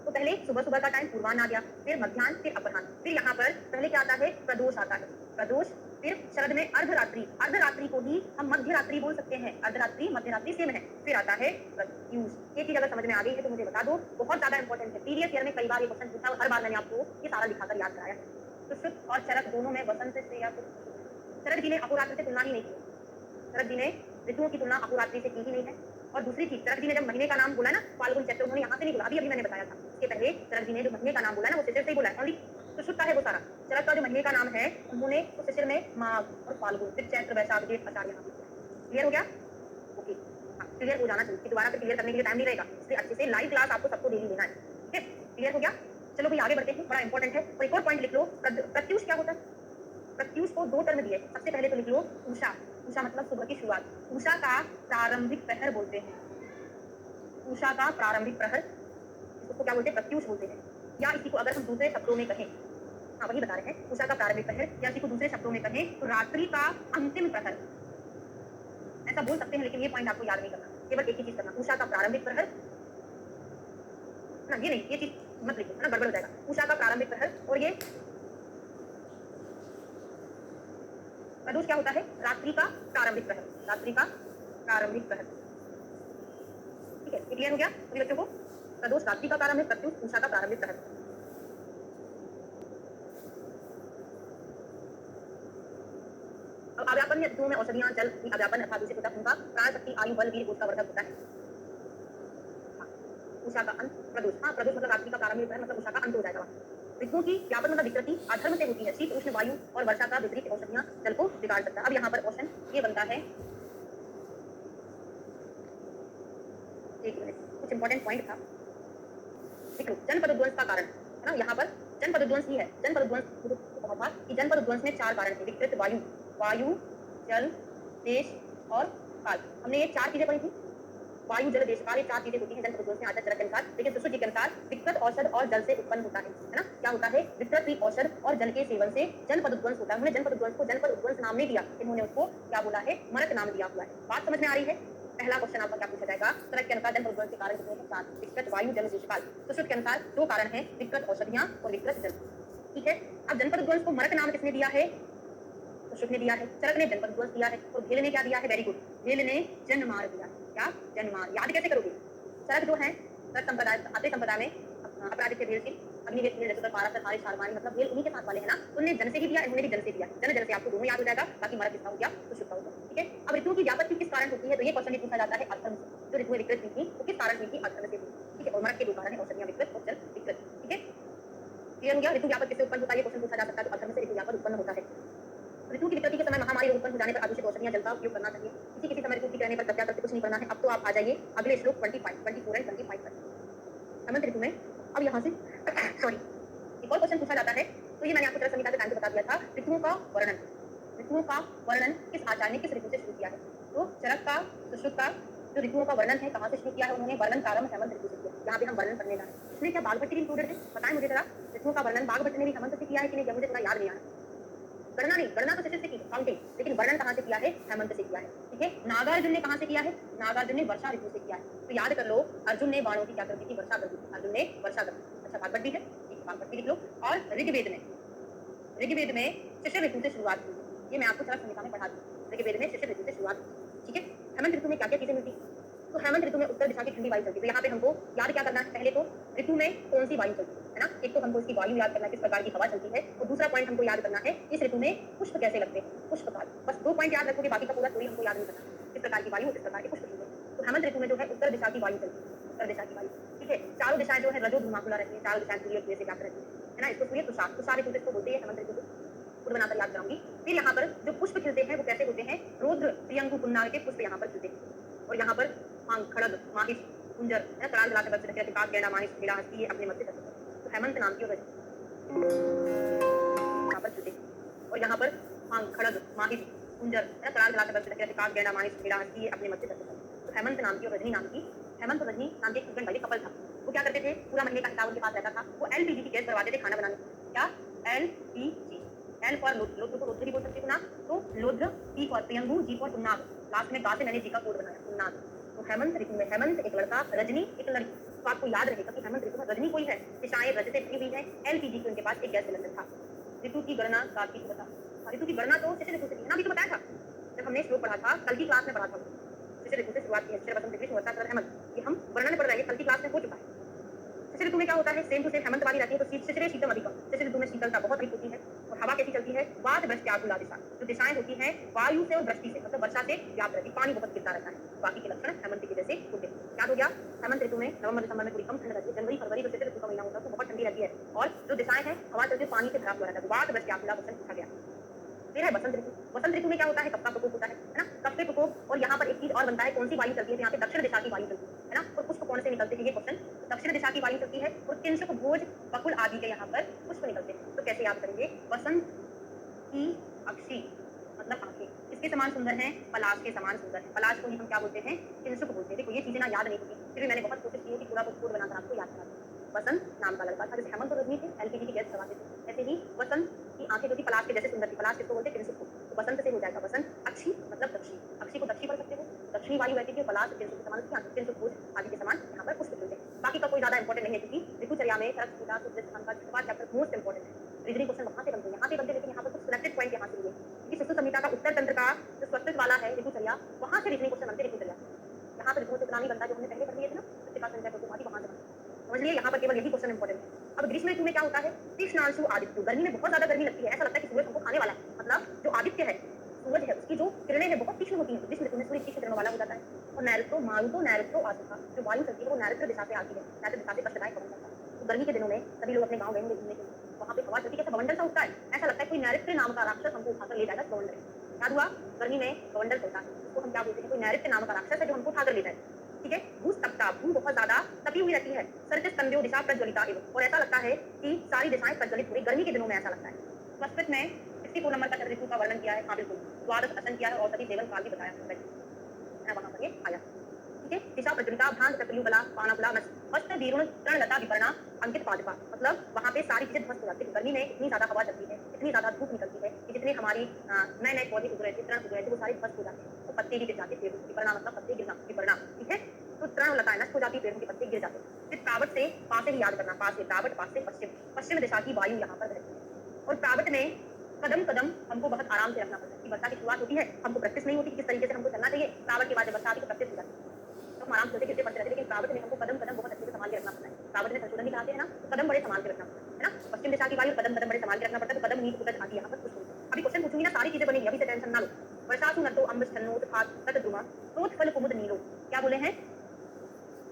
तो पहले सुबह सुबह का टाइम पूर्वाह्न आ गया, फिर मध्याह्न, फिर अपराह्न। फिर यहाँ पर पहले क्या आता है? प्रदोष आता है, प्रदोष। फिर शरद में अर्धरात्रि, अर्धरात्रि को ही हम मध्य रात्रि बोल सकते हैं। अर्धरात्रि मध्य रात्रि सेम है। फिर आता है प्रत्यूष। ये चीज अगर समझ में आ गई है तो मुझे बता दो, बहुत ज्यादा इंपॉर्टेंट है। प्रीवियस ईयर में कई बार ये क्वेश्चन पूछा और हर बार मैंने आपको ये सारा लिखाकर याद कराया है। तो शुद्ध और चरक दोनों में वसंत से या शरद जी ने अहोरात्र से तुलना ही नहीं की। शरद जी ने ऋतुओं की तुलना अहोरात्रि से की ही नहीं है। और दूसरी चीज, चरक जी ने जब महीने का नाम बोला ना फाल्गुन चैत्र, उन्होंने यहाँ से नहीं बोला, अभी अभी मैंने बताया था इसके पहले चरक जी ने जो महीने का नाम बोला ना वो शिशिर से ही बोला है, ओनली सुश्रुत का है वो सारा। चरक का जो महीने का नाम है उन्होंने उस शिशिर में माघ और फाल्गुन, फिर चैत्र वैशाख जेठ आषाढ़ यहाँ पे किया। क्लियर हो गया? ओके, हाँ क्लियर हो जाना चाहिए कि दोबारा फिर क्लियर करने के लिए टाइम नहीं रहेगा, इसलिए अच्छे से लाइव क्लास आपको सबको डेली लेना है। ठीक है, क्लियर हो गया? चलो भाई आगे बढ़ते हैं, बड़ा इंपॉर्टेंट है। और एक और पॉइंट लिख लो, प्रत्यूष क्या होता है? प्रत्यूष को दो टर्म दिए, सबसे पहले तो लिख लो उषा। उषा मतलब सुबह की शुरुआत, उषा का प्रारंभिक प्रहर बोलते हैं। उषा का प्रारंभिक प्रहर, इसको क्या बोलते हैं? प्रत्यूष बोलते हैं। या इसी को अगर हम दूसरे शब्दों में कहें, हाँ वही बता रहे हैं, उषा का प्रारंभिक प्रहर, या इसी को दूसरे शब्दों में कहें तो रात्रि का अंतिम प्रहर, ऐसा बोल सकते हैं। लेकिन ये पॉइंट आपको याद नहीं करना, केवल एक ही चीज करना, उषा का प्रारंभिक प्रहर ना, ये नहीं, ये चीज मत लिखो, है ना, गड़बड़ हो जाएगा। उषा का प्रारंभिक प्रहर, और ये प्रदोष क्या होता है? रात्रि का प्रारंभिक प्रहर, रात्रि का प्रारंभिक प्रहर। ठीक है, क्लियर हो गया सभी बच्चों को? प्रदोष रात्रि का प्रारंभिक, प्रत्युष उषा का प्रारंभिक प्रहर। अब अव्यापन ऋतुओं में औषधियां, जल, अव्यापन अर्थात दूषित होता है, उनका प्राण शक्ति, आयु, बल, वीर, ऊर्जा वर्धक होता है। उषा का अंत, प्रदोष, हाँ प्रदोष मतलब रात्रि का प्रारंभिक प्रहर, मतलब उषा का अंत हो जाएगा। ऋतुओं की व्यापन मतलब विकृति अधर्म से होती है, शीत उष्ण वायु और वर्षा का विपरीत औषधियां जल को बिगाड़ सकता है। अब यहाँ पर क्वेश्चन ये बनता है, एक मिनट, कुछ इंपॉर्टेंट पॉइंट था, देख लो, जनपद उद्वंस का कारण, है ना, यहाँ पर जनपद उद्वंस ही है। जनपद उद्वंस कहा था कि जनपद उद्वंस में चार कारण थे, विकृत वायु, वायु, जल, देश और काल। हमने ये चार चीजें पढ़ी थी, वायु, जल, देश, काल, ये चार चीजें होती हैं जनपद उद्वंस में आचार्य चरक के अनुसार। लेकिन सुश्रुत जी के अनुसार विकृत औषध और जल से उत्पन्न होता है ना, क्या होता है? विकृत औषध और जल के सेवन से जनपद उद्वंस होता है। उन्होंने जनपद उद्वंस को जनपद उद्वंस नाम नहीं दिया, इन्होंने उसको क्या बोला है? मरक नाम दिया हुआ है। बात समझ में आ रही है? पहला क्वेश्चन आपका क्या पूछा जाएगा? चरक के अनुसार जनपद उद्वंस के कारण कितने हैं? चार, विकृत वायु, जल, देश, काल। सुश्रुत के अनुसार दो कारण है, विकृत औषधियां और विकृत जल। ठीक है, अब जनपद उद्वंस को मरक नाम किसने दिया है? सुश्रुत ने दिया है, चरक ने जनपद उद्वंस दिया है, और भेल ने क्या दिया है? वेरी गुड, भेल ने जन्मार दिया है। क्या? जन्मार। याद कैसे करोगे? चरक जो है चरक संप्रदाय, आते संप्रदाय में अपराजित भेल की अग्निवेश भेल, जैसे पारस, हारिस, हारमानी, मतलब भेल उन्हीं के साथ वाले हैं ना, उन्होंने जन से भी दिया, इन्होंने भी जन से दिया। जन से आपको दोनों याद हो जाएगा, बाकी मरक किसका हो गया? सुश्रुत का हो गया। ठीक है, अब ऋतुओं की व्यापत्ति किस कारण होती है? तो ये क्वेश्चन भी पूछा जाता है अधर्म से। जो ऋतुएं विकृत हुई थी वो किस कारण हुई थी? अधर्म से हुई। ठीक है, और मरक के दो कारण है, औषधियां विकृत और जल विकृत। ठीक है, क्लियर हो गया? ऋतु व्यापक किससे उत्पन्न होता है? ये क्वेश्चन पूछा जा सकता है, तो अधर्म से ऋतु व्यापक उत्पन्न होता है। ऋतु की विकृति के समय महामारी उत्पन्न हो जाने पर आदूषित औषधियां जल का उपयोग करना चाहिए। किसी समय ऋतु ठीक रहने पर कृपया करके कुछ नहीं करना है। अब तो आप आ जाइए अगले श्लोक 25, 24 एंड 25 पर। हेमंत ऋतु में अब यहाँ से सॉरी एक और क्वेश्चन पूछा जाता है, तो ये मैंने आपको चरक संहिता के टाइम पे बता दिया था। ऋतुओं का वर्णन, ऋतुओं का वर्णन किस आचार्य ने किस ऋतु से शुरू किया है? तो चरक का, सुश्रुत का जो ऋतुओं का वर्णन है कहाँ से शुरू किया है? उन्होंने वर्णन प्रारंभ हेमंत ऋतु से किया। यहाँ पे हम वर्णन करने जा रहे हैं, इसमें क्या बाघभट्ट भी इंक्लूडेड है? बताएं मुझे जरा, ऋतुओं का वर्णन बाघभट्ट ने भी हेमंत से किया है कि नहीं? मुझे थोड़ा याद नहीं आया। गणना नहीं, गणना तो शिशिर से की काउंटिंग, लेकिन वर्णन कहाँ से किया है? हेमंत से किया है। ठीक है, नागार्जुन ने कहाँ से किया है? नागार्जुन ने वर्षा ऋतु से किया है। तो याद कर लो, अर्जुन ने बाणों की क्या कर दी थी? वर्षा कर दी थी। अर्जुन ने वर्षा कर दी। अच्छा, बाघभट्ट भी है, बाघभट्ट भी लिख लो। और ऋग्वेद में शिशिर ऋतु से शुरुआत हुई, ये मैं आपको चरक संहिता में पढ़ा दी। ऋग्वेद में शिशिर ऋतु से शुरुआत हुई। ठीक है, हेमंत ऋतु में क्या क्या चीजें मिलती? तो हेमंत ऋतु में उत्तर दिशा की ठंडी वायु चलती है। तो यहाँ पे हमको याद क्या करना है? पहले तो ऋतु में कौन सी वायु चलती है ना, एक तो हमको इसकी वायु याद करना है, किस प्रकार की हवा चलती है, और दूसरा पॉइंट हमको याद करना है इस ऋतु में पुष्प कैसे लगते हैं, पुष्प काल। बस दो पॉइंट याद रखोगे, बाकी का पूरा थोड़ी हमको याद नहीं करना, किस प्रकार की वायु, किस प्रकार के पुष्प खिलते हैं। तो हेमंत ऋतु में जो है उत्तर दिशा की वायु चलती है, उत्तर दिशा की वायु। ठीक है, चारों दिशाएं जो है रजो धुमाकुला रहती है, चारों दिशाएं सूर्य से व्याप्त रहती है ना, इसको सूर्य तुषार, तुषार ऋतु इसको बोलते हैं हेमंत ऋतु को, खुद बनाकर याद कराऊंगी। फिर यहाँ पर जो पुष्प खिलते हैं वो कैसे होते हैं? रौद्र, प्रियंगु, पुन्नाग के पुष्प यहाँ पर खिलते हैं। और यहाँ पर खड़ग, माहिष, कुंजर, कराल कला से बच्चे रखे, काक, गैंडा, माहिष, हीरा, हस्ती, ये अपने मध्य तक तो हेमंत नाम की यहाँ पर खिलते हैं। और यहाँ पर खड़ग, माहिष, कुंजर, कराल कला से बच्चे रखे, काक, गैंडा, माहिष, हीरा, हस्ती, ये अपने मध्य तक तो हेमंत नाम की और रजनी नाम की, हेमंत और रजनी नाम के एक वाले कपल था। वो क्या करते थे? पूरा महीने का हिसाब उनके पास रहता था। वो एलपीजी की गैस भरवाते थे खाना बनाने। क्या? एलपीजी, एल फॉर लोद्र को लोद्र भी बोल सकते हो ना, तो लोद्र, पी फॉर प्रियंगु, जी फॉर पुन्नाग, लास्ट में गा से मैंने जी का कोड बनाया पुन्नाग। तो हेमंत ऋतु में हेमंत एक लड़का, रजनी एक लड़की। तो आपको याद रहेगा कि हेमंत ऋतु में रजनी कोई है, दिशाएं रज से भरी हुई है, एलपीजी की उनके पास एक गैस सिलेंडर था। ऋतु की गणना कार्तिक को बता, ऋतु की गणना तो शिशिर ऋतु से की है ना, अभी तो बताया था जब हमने श्लोक पढ़ा था, कल की क्लास में पढ़ा था। शिशिर ऋतु से शुरुआत की है, शिशिर, वसंत, ग्रीष्म, वर्षा, शरद, हेमंत, ये हम वर्णन पढ़ रहे हैं, कल की क्लास में हो चुका है। शशि ऋतु में क्या होता है, सेम टू सेम हेमंत वाली रहती है, तो शिशिरे शीतम अधिकम, शशि ऋतु में शीतलता बहुत अधिक होती है और हवा कैसी चलती है, वात वृष्ट्याकुला दिशा, जो दिशाएं होती हैं वायु से और वृष्टि से, मतलब वर्षा से व्याप्त रहती है, पानी बहुत गिरता रहता है। बाकी के लक्षण हेमंत के जैसे होते हैं। याद हो गया, हेमंत ऋतु में नवंबर दिसंबर में थोड़ी कम ठंड रहती है, जनवरी फरवरी जो शशि ऋतु का महीना होता है तो बहुत ठंडी रहती है और जो दिशाएं हैं हवा चलती है पानी से भरा हुआ रहता है। वात वृष्ट्याकुला क्वेश्चन पूछा गया। फिर है बसंत ऋतु। बसंत ऋतु में क्या होता है, कब का प्रकोप होता है ना, कब के प्रकोप। और यहाँ पर एक चीज और बनता है, कौन सी वायु चलती है, तो यहाँ पे दक्षिण दिशा की वायु चलती है ना। और पुष्प कौन से निकलते हैं, ये क्वेश्चन, दक्षिण दिशा की वायु चलती है और किंशुक भोज बकुल आदि के यहाँ पर पुष्प निकलते हैं। तो कैसे याद करेंगे, बसंत की अक्षी मतलब आंखें इसके समान सुंदर हैं, पलाश के समान सुंदर है। पलाश को ही हम क्या बोलते हैं, किंशुक बोलते हैं। देखो ये चीजें ना याद नहीं होती, फिर भी मैंने बहुत कोशिश की है कि पूरा कोड बनाकर आपको याद करा दूं। बसंत नाम का लड़का था, जैसे हेमंत और रजनी थे, एलपीजी की गैस करवाते थे, ऐसे ही बसंत की आंखें जो थी पलाश के जैसे सुंदर थी। पलाश किसको बोलते हैं, किंशुक को। तो बसंत से हो जाएगा बसंत। अक्षी मतलब दक्षिणी, अक्षी को दक्षिणी पढ़ सकते हो, दक्षिणी वायु रहती थी। पलाश किंशुक के समान थी, आंखें किंशुक भोज आदि के समान यहाँ पर पुष्प मिलते हैं। बाकी का कोई ज्यादा इंपॉर्टेंट नहीं है, क्योंकि ऋतुचर्या में शरद ऋतु का छठवां चैप्टर मोस्ट इंपॉर्टेंट है। रीजनिंग क्वेश्चन वहां से बनते हैं, यहाँ से बनते, लेकिन यहाँ पर कुछ सिलेक्टेड पॉइंट यहाँ से मिले, क्योंकि शिशु संहिता का उत्तर तंत्र का जो स्वस्तित्व वाला है ऋतुचर्या, वहां से रीजनिंग क्वेश्चन बनते हैं ऋतुचर्या। यहाँ पर ऋतुओं से इतना नहीं बनता, जो हमने पहले पढ़ लिए थे ना, उसके बाद संख्या वहां से बनता। समझ लिए, यहाँ पर केवल यही क्वेश्चन इंपॉर्टेंट है। अब ग्रीष्म ऋतु में क्या होता है, तीक्ष्णांशु आदित्य, गर्मी में बहुत ज्यादा गर्मी लगती है, ऐसा लगता है कि सूरज हमको खाने वाला है। मतलब जो आदित्य है, सूरज है, उसकी जो किरणें हैं बहुत तीक्ष्ण होती है। ग्रीष्म ऋतु में सूर्य तीक्ष्ण किरणों वाला हो जाता है। और नैऋत्यो मारुतो नैऋत्यो आसुखा, जो वायु चलती है वो नैऋत्य दिशा से आती है, नैऋत्य दिशा से कष्टदायक पवन चलता है। तो गर्मी के दिनों में सभी लोग अपने गाँव गए होंगे घूमने के लिए, वहाँ पे हवा चलती है, कैसा बवंडर सा उठता है, ऐसा लगता है कोई नैऋत्य नाम का राक्षस हमको उठाकर ले जाएगा। बवंडर याद हुआ, गर्मी में बवंडर चलता है, उसको हम क्या बोलते हैं, कोई नैऋत्य नाम का राक्षस है जो हमको उठाकर ले जाए। ठीक है, भूस्तप्ता, भू बहुत ज्यादा तपी हुई रहती है। सर्च स्तंभ्यो दिशा प्रज्वलिता एवं, और ऐसा लगता है कि सारी दिशाएं प्रज्वलित हुई। गर्मी के दिनों में ऐसा लगता है। संस्कृत में 64 नंबर का शरद ऋतु का वर्णन किया है। हाँ बिल्कुल, द्वादश आसन किया है और सभी सेवन काल भी बताया है, वहां पर ये आया। ठीक है, दिशा प्रज्वलिता भ्रांत चक्रयु बला पानाकुला हस्त वीरुण तृणलता विपर्णा अंकित पादपा, मतलब वहां पे सारी चीजें ध्वस्त हो जाती है। गर्मी में इतनी ज्यादा हवा चलती है, इतनी ज्यादा धूप निकलती है कि जितने हमारी नए नए पौधे उग रहे थे, तृण उग रहे थे, वो सारे ध्वस्त हो जाते हैं। तो पत्ते भी गिर जाते हैं, विपर्णा मतलब पत्ते गिरना, विपर्णा। ठीक है, तो तृण लताएं नष्ट हो जाती है, पेड़ों के पत्ते गिर जाते हैं। फिर प्रावट से पास से ही याद करना, पास से प्रावट, पास से पश्चिम, पश्चिम दिशा की वायु यहाँ पर बहती है। और प्रावट में कदम कदम हमको बहुत आराम से रखना पड़ता है कि वर्षा की शुरुआत होती है, हमको प्रैक्टिस नहीं होती किस तरीके से हमको चलना चाहिए। प्रावट के बाद जब बरसात की तो प्रैक्टिस हो जाती है, तो हम आराम से गिरते पड़ते रहते हैं। लेकिन प्रावट में हमको कदम कदम बहुत अच्छे से संभाल के रखना पड़ता है। प्रावट में संशोधन भी कराते हैं ना, तो कदम बड़े संभाल के रखना पड़ता है ना। पश्चिम दिशा की वायु कदम कदम बड़े संभाल के रखना पड़ता है, तो कदम नीचे उतर आती है यहाँ पर कुछ। अभी क्वेश्चन पूछूंगी ना, सारी चीजें बनेंगी, अभी से टेंशन ना लो। वर्षासु नतो अम्ब छन्नोत खाद तत द्रुमा तोत फल कुमुद नीलो, क्या बोले हैं,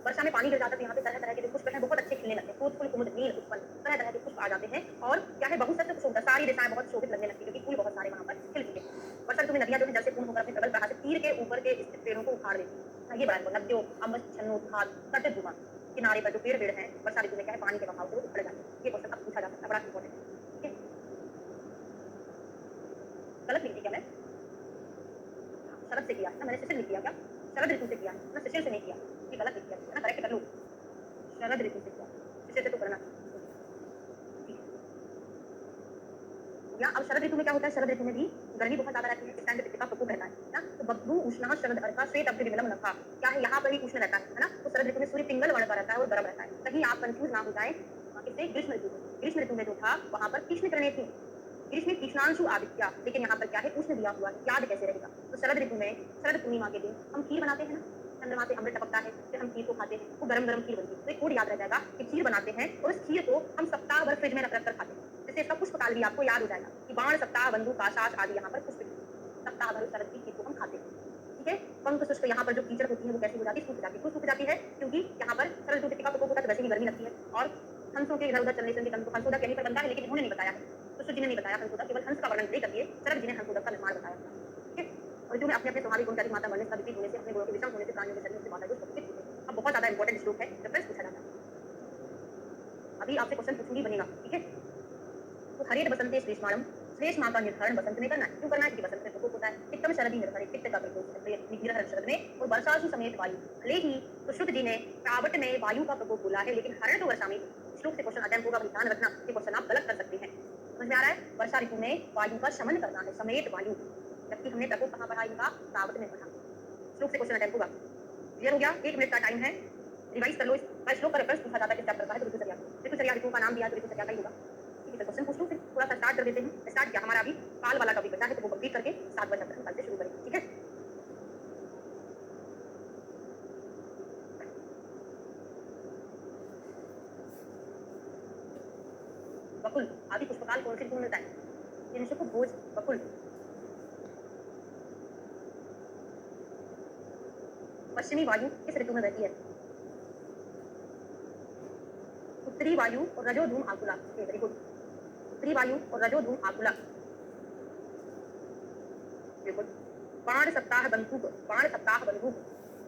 वर्षा में पानी गिर जाता है, यहाँ पे तरह तरह के जो पुष्प हैं बहुत अच्छे खिलने लगते हैं। फूल फूल कुमुद नील उत्पन्न, तरह तरह के पुष्प आ जाते हैं। और क्या है, बहुसत शोभा, सारी दिशाएं बहुत शोभित लगने लगती है, क्योंकि फूल बहुत सारे वहाँ पर खिल चुके हैं। वर्षा ऋतु में नदियां जो है जल से पूर्ण होकर अपने प्रबल प्रवाह से तीर के ऊपर के स्थित पेड़ों को उखाड़ देती है। ये बड़ा नद्यों अम्ब छन्नो खाद तट धुआं, किनारे पर जो पेड़ पेड़ हैं वर्षा ऋतु में क्या है, पानी के बहाव से उखड़ जाते हैं। ये क्वेश्चन अब पूछा जा सकता है, बड़ा इंपॉर्टेंट है। ठीक है, गलत लिख दी क्या मैं, शरद से किया है ना, मैंने शिशिर लिख दिया क्या, शरद ऋतु से किया है ना, शिशिर से नहीं किया। ये गलत लिख दिया है ना, करेक्ट कर लो, शरद ऋतु से किया, शिशिर से तो करना। या अब शरद ऋतु में क्या होता है, शरद ऋतु में भी गर्मी बहुत ज्यादा रहती है, इस टाइम पे पित्त का प्रकोप रहता है ना। तो बब्बू उष्णा शरद अर्का श्वेत अब्ध विमलम नखा, क्या है, यहाँ पर भी उष्ण रहता है ना। तो शरद ऋतु में सूर्य पिंगल वर्ण का रहता है और गर्म रहता है। कहीं आप कंफ्यूज ना हो जाए इससे ग्रीष्म ऋतु में। ग्रीष्म ऋतु में जो था वहां पर तीक्ष्ण किरणें थी, ग्रीष्म में तीक्ष्णांशु आदित्य, लेकिन यहाँ पर क्या है, उष्ण दिया हुआ है, याद कैसे रहेगा। तो शरद ऋतु में शरद पूर्णिमा के दिन हम खीर बनाते हैं ना, चंद्रमा से अमृत टपकता है, फिर हम खीर को खाते हैं, वो गरम गरम खीर बनती है। तो एक कोड याद रह जाएगा कि खीर बनाते हैं और इस खीर को हम सप्ताह भर फ्रिज में रख कर खाते हैं। जैसे इसका पुष्प काल भी आपको याद हो जाएगा कि बाण सप्ताह बंधु काशास आदि यहाँ पर पुष्प, सप्ताह भर शरद की खीर को हम खाते हैं। ठीक है, पंख शुष्क, यहाँ पर जो कीचड़ होती है वो कैसी हो जाती है, सूख जाती है। क्यों सूख जाती है, क्योंकि यहाँ पर शरद ऋतु का प्रकोप होता है, वैसे ही गर्मी लगती है। और हंसों के इधर उधर चलने से हंसोदक कहीं पर बनता है, लेकिन इन्होंने नहीं बताया है, तो जी ने नहीं बताया हंसोदक, केवल हंस का वर्णन नहीं करके शरद जी ने हंसोदक का निर्माण बताया। ठीक है, और जो में अपने अपने स्वाभाविक गुण की माता बनने का विपरीत होने से, अपने गुणों के विषम होने से, प्राणियों के शरीर से माता को प्रकोपित होते हैं। अब बहुत ज्यादा इंपॉर्टेंट श्लोक है, रेफरेंस पूछा जाता है। अभी आपसे क्वेश्चन पूछूंगी, बनेगा। ठीक है, तो हरेत बसंते श्लेष्माणम, श्लेष्मा का निर्धारण बसंत में करना है। क्यों करना है, क्योंकि बसंत में प्रकोप होता है। पित्तम शरदी निर्धारित, पित्त का प्रकोप निग्रह शरद में, और वर्षासु समेत वायु। भले ही सुश्रुत जी ने प्रावट में वायु का प्रकोप बोला है, लेकिन हरण तो वर्षा में। श्लोक से क्वेश्चन अध्ययन होगा, ध्यान रखना, ये क्वेश्चन आप गलत कर सकते हैं। समझ में आ रहा है, वर्षा ऋतु में वायु का शमन करना है, समेत वायु, जबकि हमने प्रकोप कहाँ पढ़ा, इनका प्रावट में पढ़ा। श्लोक से क्वेश्चन अध्ययन होगा। क्लियर हो गया, 1 मिनट का टाइम है, रिवाइज कर लो। इस श्लोक का रेफरेंस पूछा जाता है किस चैप्टर का है, तो ऋतुचर्या। ऋतुचर्या ऋतु का नाम दिया तो ऋतुचर्या का ही होगा। ठीक है, क्वेश्चन पूछ लो, फिर थोड़ा सा स्टार्ट कर देते हैं। स्टार्ट किया, हमारा अभी काल वाला टॉपिक बचा है, तो वो कंप्लीट करके 7वां चैप्टर कल से शुरू करेंगे। ठीक है, भोज बकुल। पश्चिमी वायु किस ऋतु में बहती है? उत्तरी वायु और रजो धूम आकुला। Very good. उत्तरी वायु और रजो धूम आकुला, बिल्कुल। बाण सप्ताह बंधुक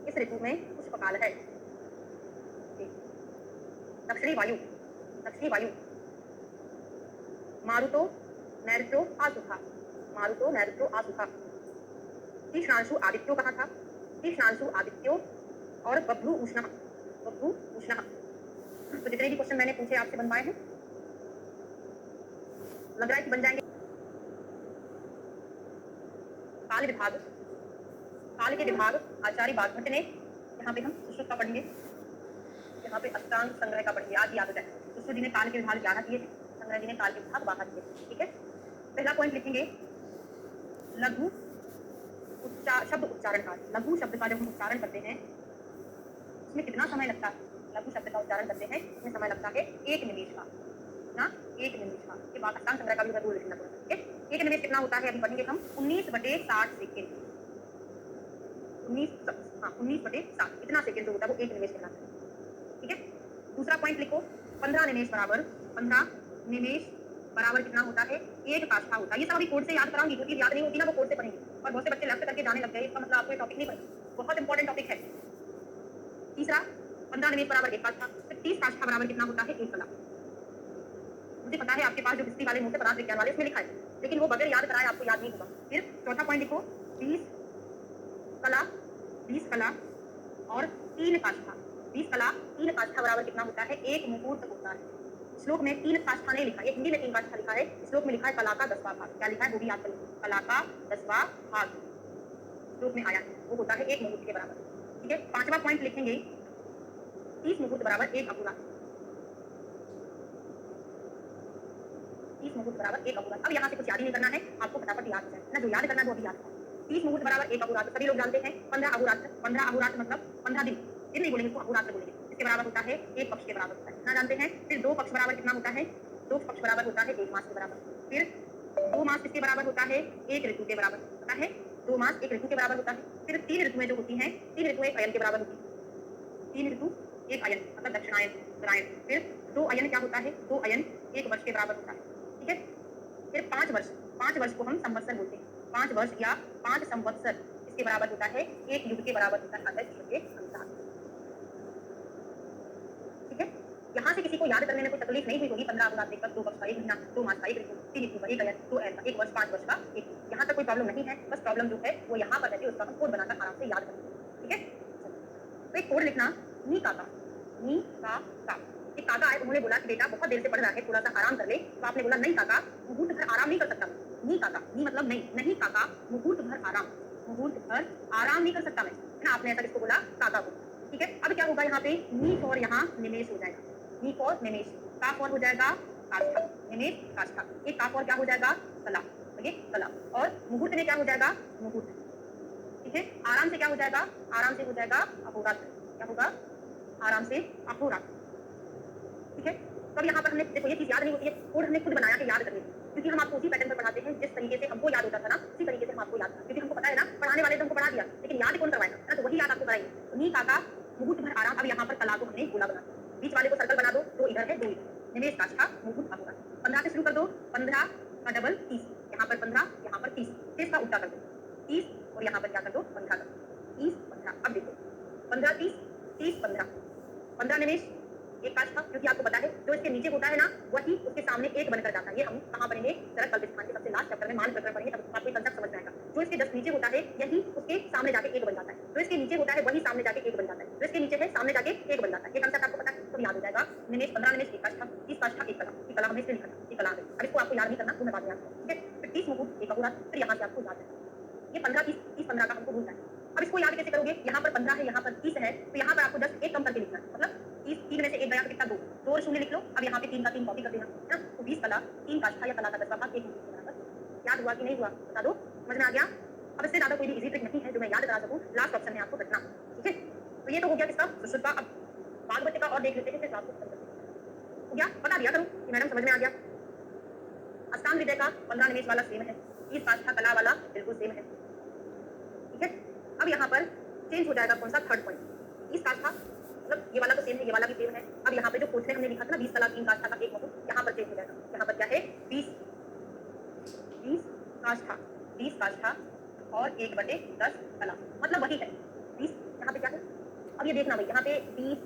इस ऋतु में पुष्पकाल है? दक्षिणी वायु मारुतो नैऋत्यो आसुखा। तीक्ष्णांशु आदित्यो कहा था? तीक्ष्णांशु आदित्यो और बभ्रू उष्णः। तो जितने भी क्वेश्चन मैंने पूछे आपसे बनवाए हैं, लग रहा है कि बन जाएंगे। काल के विभाग आचार्य बागभट्ट ने, यहाँ पे हम सुश्रुत का पढ़ेंगे, यहाँ पे अष्टांग संग्रह का पढ़ेंगे। आज याद हो जाए, सुश्रुत जी ने काल के विभाग 11 किए थे, संग्रह जी ने काल के विभाग 12 किए। ठीक है, पहला पॉइंट लिखेंगे लघु शब्द उच्चारण का। लघु शब्द का जब हम उच्चारण करते हैं उसमें कितना समय लगता है? लघु शब्द का उच्चारण करते हैं उसमें समय लगता है 1 निमेष का ना, 1 निमेष का। के बाद अष्टांग संग्रह का भी जरूर लिखना पड़ता है। ठीक है, 1 निमेष कितना होता है अभी पढ़ेंगे हम। 19/60 सेकेंड। 19/60 इतना सेकेंड जो होता है वो 1 निमेष कहलाता है। ठीक है, दूसरा पॉइंट लिखो 15 निमेष बराबर कितना होता है? 1 काष्ठा होता है। ये सब अभी कोड से याद कराऊंगी, जो चीज याद नहीं होती ना वो कोड से पढ़ेंगे। और बहुत से बच्चे लेफ्ट करके जाने लग गए, इसका मतलब आपको ये टॉपिक नहीं पढ़ना। बहुत इंपॉर्टेंट टॉपिक है। तीसरा 15 निमेष बराबर 1 काष्ठा। फिर 30 काष्ठा बराबर कितना होता है? 1 कला। मुझे पता है आपके पास जो हिस्ट्री वाले मुझसे पदार्थ विज्ञान वाले इसमें लिखा है, लेकिन वो बगैर याद कराए आपको याद नहीं होगा। फिर चौथा पॉइंट लिखो 20 कला और 3 काष्ठा। 20 कला 3 काष्ठा बराबर कितना होता है? 1 मुहूर्त होता है। श्लोक में 3 काष्ठा नहीं लिखा है, हिंदी में 3 काष्ठा लिखा है, श्लोक में लिखा है कला का 10वां भाग। क्या लिखा है वो भी याद करो, कला का 10वां भाग श्लोक में आया है, वो होता है 1 मुहूर्त के बराबर। ठीक है, पांचवा पॉइंट लिखेंगे 30 मुहूर्त बराबर 1 अपूर्णांक। 30 मुहूर्त बराबर 1 अपूर्णांक। अब यहाँ से कुछ याद ही नहीं करना है, आपको फटाफट याद हो जाए ना, जो याद करना है वो अभी याद करो। 30 मुहूर्त बराबर 1 अपूर्णांक सभी लोग जानते हैं। 15 अहोरात्र मतलब 15 दिन नहीं बोलेंगे इसको, अहोरात्र बोलेंगे। इसके बराबर होता है 1 पक्ष के बराबर होता है, ना जानते हैं। फिर 2 पक्ष बराबर कितना होता है? 2 पक्ष बराबर होता है 1 मास के बराबर। फिर 2 मास किसके बराबर होता है? 1 ऋतु के बराबर होता है। 2 मास 1 ऋतु के बराबर होता है। फिर 3 ऋतुएं जो होती हैं, 3 ऋतुएं 1 अयन के बराबर होती है। 3 ऋतु 1 अयन मतलब दक्षिणायन, उत्तरायण। फिर 2 अयन क्या होता है? 2 अयन 1 वर्ष के बराबर होता है। ठीक है, फिर 5 वर्ष को हम संवत्सर बोलते हैं। 5 वर्ष या 5 संवत्सर इसके बराबर होता है 1 युग के बराबर होता है अक्षय के अनुसार। ठीक है, यहाँ से किसी को याद करने में कोई तकलीफ नहीं हुई होगी। 15 अहोरात्र तक 2 पक्ष का 1 महीना, 2 मास का 1 ऋतु, 3 ऋतु का 1 अयन, 2 अयन का 1 वर्ष, 5 वर्ष का 1। यहाँ तक कोई प्रॉब्लम नहीं है, बस प्रॉब्लम जो है वो यहाँ पर रहती है, उसका हम कोड बनाकर आराम से याद करेंगे। ठीक है, तो एक कोड लिखना नी काका। एक काका है, उन्होंने बोला कि बेटा बहुत देर से पढ़ रहा है, थोड़ा सा आराम कर ले। तो आपने बोला नहीं काका, मुहूर्त भर आराम नहीं कर सकता मैं। नी काका, नी मतलब नहीं काका, मुहूर्त भर आराम नहीं कर सकता मैं, है ना। आपने ऐसा किसको बोला? काका को। ठीक है, अब क्या होगा यहाँ पे? नी फॉर यहाँ निमेष हो जाएगा, नी फॉर निमेष। का फॉर हो जाएगा काष्ठा, निमेष काष्ठा। एक का फॉर क्या हो जाएगा? कला, ये कला। और मुहूर्त में क्या हो जाएगा? मुहूर्त। ठीक है, आराम से क्या हो जाएगा? आराम से हो जाएगा अहोरात्र। क्या होगा? आराम से अहोरात्र। ठीक है, तो अब यहाँ पर हमने देखो ये चीज याद नहीं होती है, कोड हमने खुद बनाया कि याद करने, क्योंकि हम आपको उसी पैटर्न पर पढ़ाते हैं जिस तरीके से हमको याद होता था ना, उसी तरीके से हम आपको याद, क्योंकि हमको पता है ना पढ़ाने वाले तो हमको पढ़ा दिया, लेकिन याद कौन करवाएगा ना, तो वही याद आपको कराएंगे। तो नी काका मुहूर्त भर आराम। अब यहाँ पर कला को हमने गोला बना दिया, बीच वाले को सर्कल बना दो, 2 इधर है 2 इधर, निमेष काष्ठा मुहूर्त अहोरात्र। 15 से शुरू कर दो, 15 का डबल 30, यहाँ पर 15 यहाँ पर 30, फिर इसका उल्टा कर दो 30 और यहाँ पर क्या कर दो 15 कर दो 30 15। अब देखो 15 30 30 15, 15 निमेष 1 काष्ठा, क्योंकि आपको पता है जो इसके नीचे होता है ना वही उसके सामने 1 बनकर जाता है। ये हम कहाँ पढ़ेंगे? सरल कल्पित स्थान के सबसे लास्ट चैप्टर में मान प्रकरण पढ़ेंगे, तब आपको कंसेप्ट समझ में आएगा। जो इसके जस्ट नीचे होता है यही उसके सामने जाके 1 बन जाता है, जो इसके नीचे होता है वही सामने जाके 1 बन जाता है, जो इसके नीचे है सामने जाके 1 बन जाता है। ये कंसेप्ट आपको पता है तो याद हो जाएगा। निमेष 15 निमेष 1 काष्ठा, 30 काष्ठा 1 कला। ये कला हमने इसलिए लिखा था, ये कला है। अब इसको आपको याद नहीं करना, वो मैं बाद में याद करूँ। ठीक है, फिर 30 मुहूर्त 1 अहोरात्र, फिर यहाँ से आपको याद है ये 15 30 30 15 का हमको भूलना है। अब इसको याद कैसे करोगे? यहाँ पर 15 है, यहाँ पर 30 है, तो यहाँ पर आपको जस्ट 1 कम करके लिखना है, मतलब 3 में से 1 गया तो कितना 2 और शून्य लिख लो। अब यहाँ पे 3 का 3 कॉपी कर देना, है ना। तो 20 कला 3 काष्ठा या कला का 10वां भाग 1 मुहूर्त के बराबर। याद हुआ कि नहीं हुआ बता दो, समझ में आ गया? अब इससे ज्यादा कोई भी इजी ट्रिक नहीं है जो मैं याद करा सकूं, लास्ट ऑप्शन है आपको रखना। ठीक है, तो ये तो हो गया किसका? सुश्रुत का। अब बागवती का और देख लेते हैं, फिर आपको हो गया, बता दिया करूं कि मैडम समझ में आ गया। अष्टांग हृदय का 15 निमेष वाला सेम है, 30 काष्ठा कला वाला बिल्कुल सेम है, ठीक है। अब यहाँ पर चेंज हो जाएगा कौन सा, थर्ड पॉइंट, 30 काष्ठा, मतलब ये वाला तो सेम है, ये वाला भी सेम है। अब यहाँ पे जो कोर्स में हमने लिखा था ना 20 कला 3 काष्ठा का एक मुकुट, यहाँ पर चेंज हो जाएगा। यहाँ पर क्या है, 20 काष्ठा, 20 काष्ठा और 1/10 कला, मतलब वही है 20। यहाँ पे क्या है, अब ये देखना भाई, यहाँ पे 20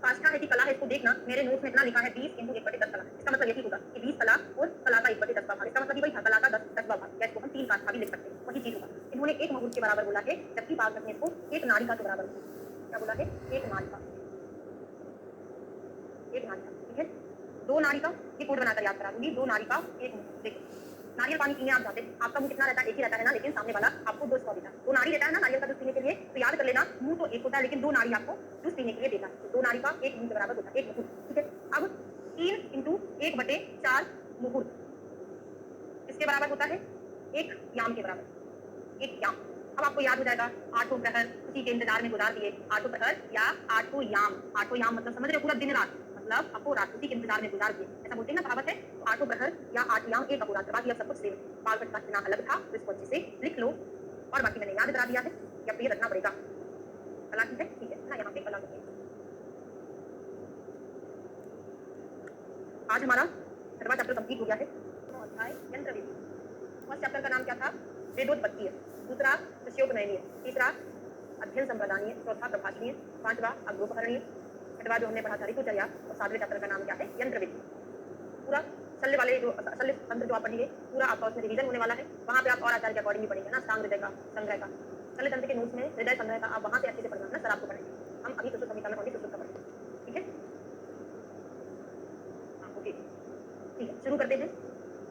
काष्ठा है कि कला है, इसको देखना। मेरे नोट्स में इतना लिखा है 20 × 1/10 कला, इसका मतलब यही होगा कि 20 कला और कला का 1/10 का भाग, इसका मतलब वही था, कला का 10वां भाग, या इसको हम 3 काष्ठा भी लिख सकते हैं, वही चीज होगा। इन्होंने एक मुहूर्त के बराबर बोला है, जबकि बागवत ने इसको एक नारिका के बराबर बोला। क्या बोला है, एक नारिका, एक नारिका, ठीक है। 2 नारिका, ये कोड बनाकर याद करा दूंगी, 2 नारिका 1 मुहूर्त। देखो नारियल पानी पीने आप जाते हैं, आपका मुंह कितना रहता है, एक ही रहता है ना, लेकिन सामने वाला आपको 2 स्ट्रॉ देता है, 2 नारी देता है ना नारियल का जूस पीने के लिए। तो याद कर लेना, मुंह तो एक होता है, लेकिन 2 नारी आपको जूस पीने के लिए देता है। 2 नारी का 1 मुंह के बराबर होता है, 1 मुहूर्त, ठीक है। अब 3 × 1/4 मुहूर्त इसके बराबर होता है 1 याम के बराबर, 1 याम। अब आपको याद हो जाएगा, 8 प्रहर उसी के इंतजार में गुजार दिए, 8 प्रहर या 8 याम। 8 याम मतलब समझ रहे हो, पूरा दिन रात, मतलब अहोरात्र उसी के इंतजार में गुजार दिए, ऐसा बोलते हैं ना, कहावत है। 8 प्रहर या 8 याम, 1 अहोरात्र, बाकी अब सब कुछ सेम। बागवत का इतना अलग था, तो इसको अच्छे से लिख लो, और बाकी मैंने याद करा दिया है, या फिर रखना पड़ेगा। कला की है, ठीक है ना, यहाँ पे कला होती है। आज हमारा 6वां चैप्टर कंप्लीट हो गया है, अध्याय यंत्र विधि। फर्स्ट चैप्टर का नाम क्या था, वेदोत्पत्ति है, दूसरा ऋष्योपनयनीय, तीसरा अध्ययन संप्रदानीय, चौथा प्रभाषणीय, 5वां अग्रोपहरणीय, 6वां जो हमने पढ़ा था ऋतुचर्या, और 7वें चैप्टर का नाम क्या है, यंत्र विधि। पूरा शल्य वाले जो शल्य तंत्र जो आप पढ़ेंगे, पूरा आपका उसमें रिवीजन होने वाला है। वहाँ पे आप और आचार्य के अकॉर्डिंग भी पढ़ेंगे ना, अष्टांग हृदय का संग्रह का, शल्य तंत्र के नोट्स में हृदय संग्रह का आप वहाँ से अच्छे से पढ़ना ना, सर आपको पढ़ेंगे। हम अभी सुश्रुत संहिता में पढ़ेंगे, सुश्रुत का पढ़ेंगे, ठीक है। हाँ ओके, ठीक है, शुरू करते हैं।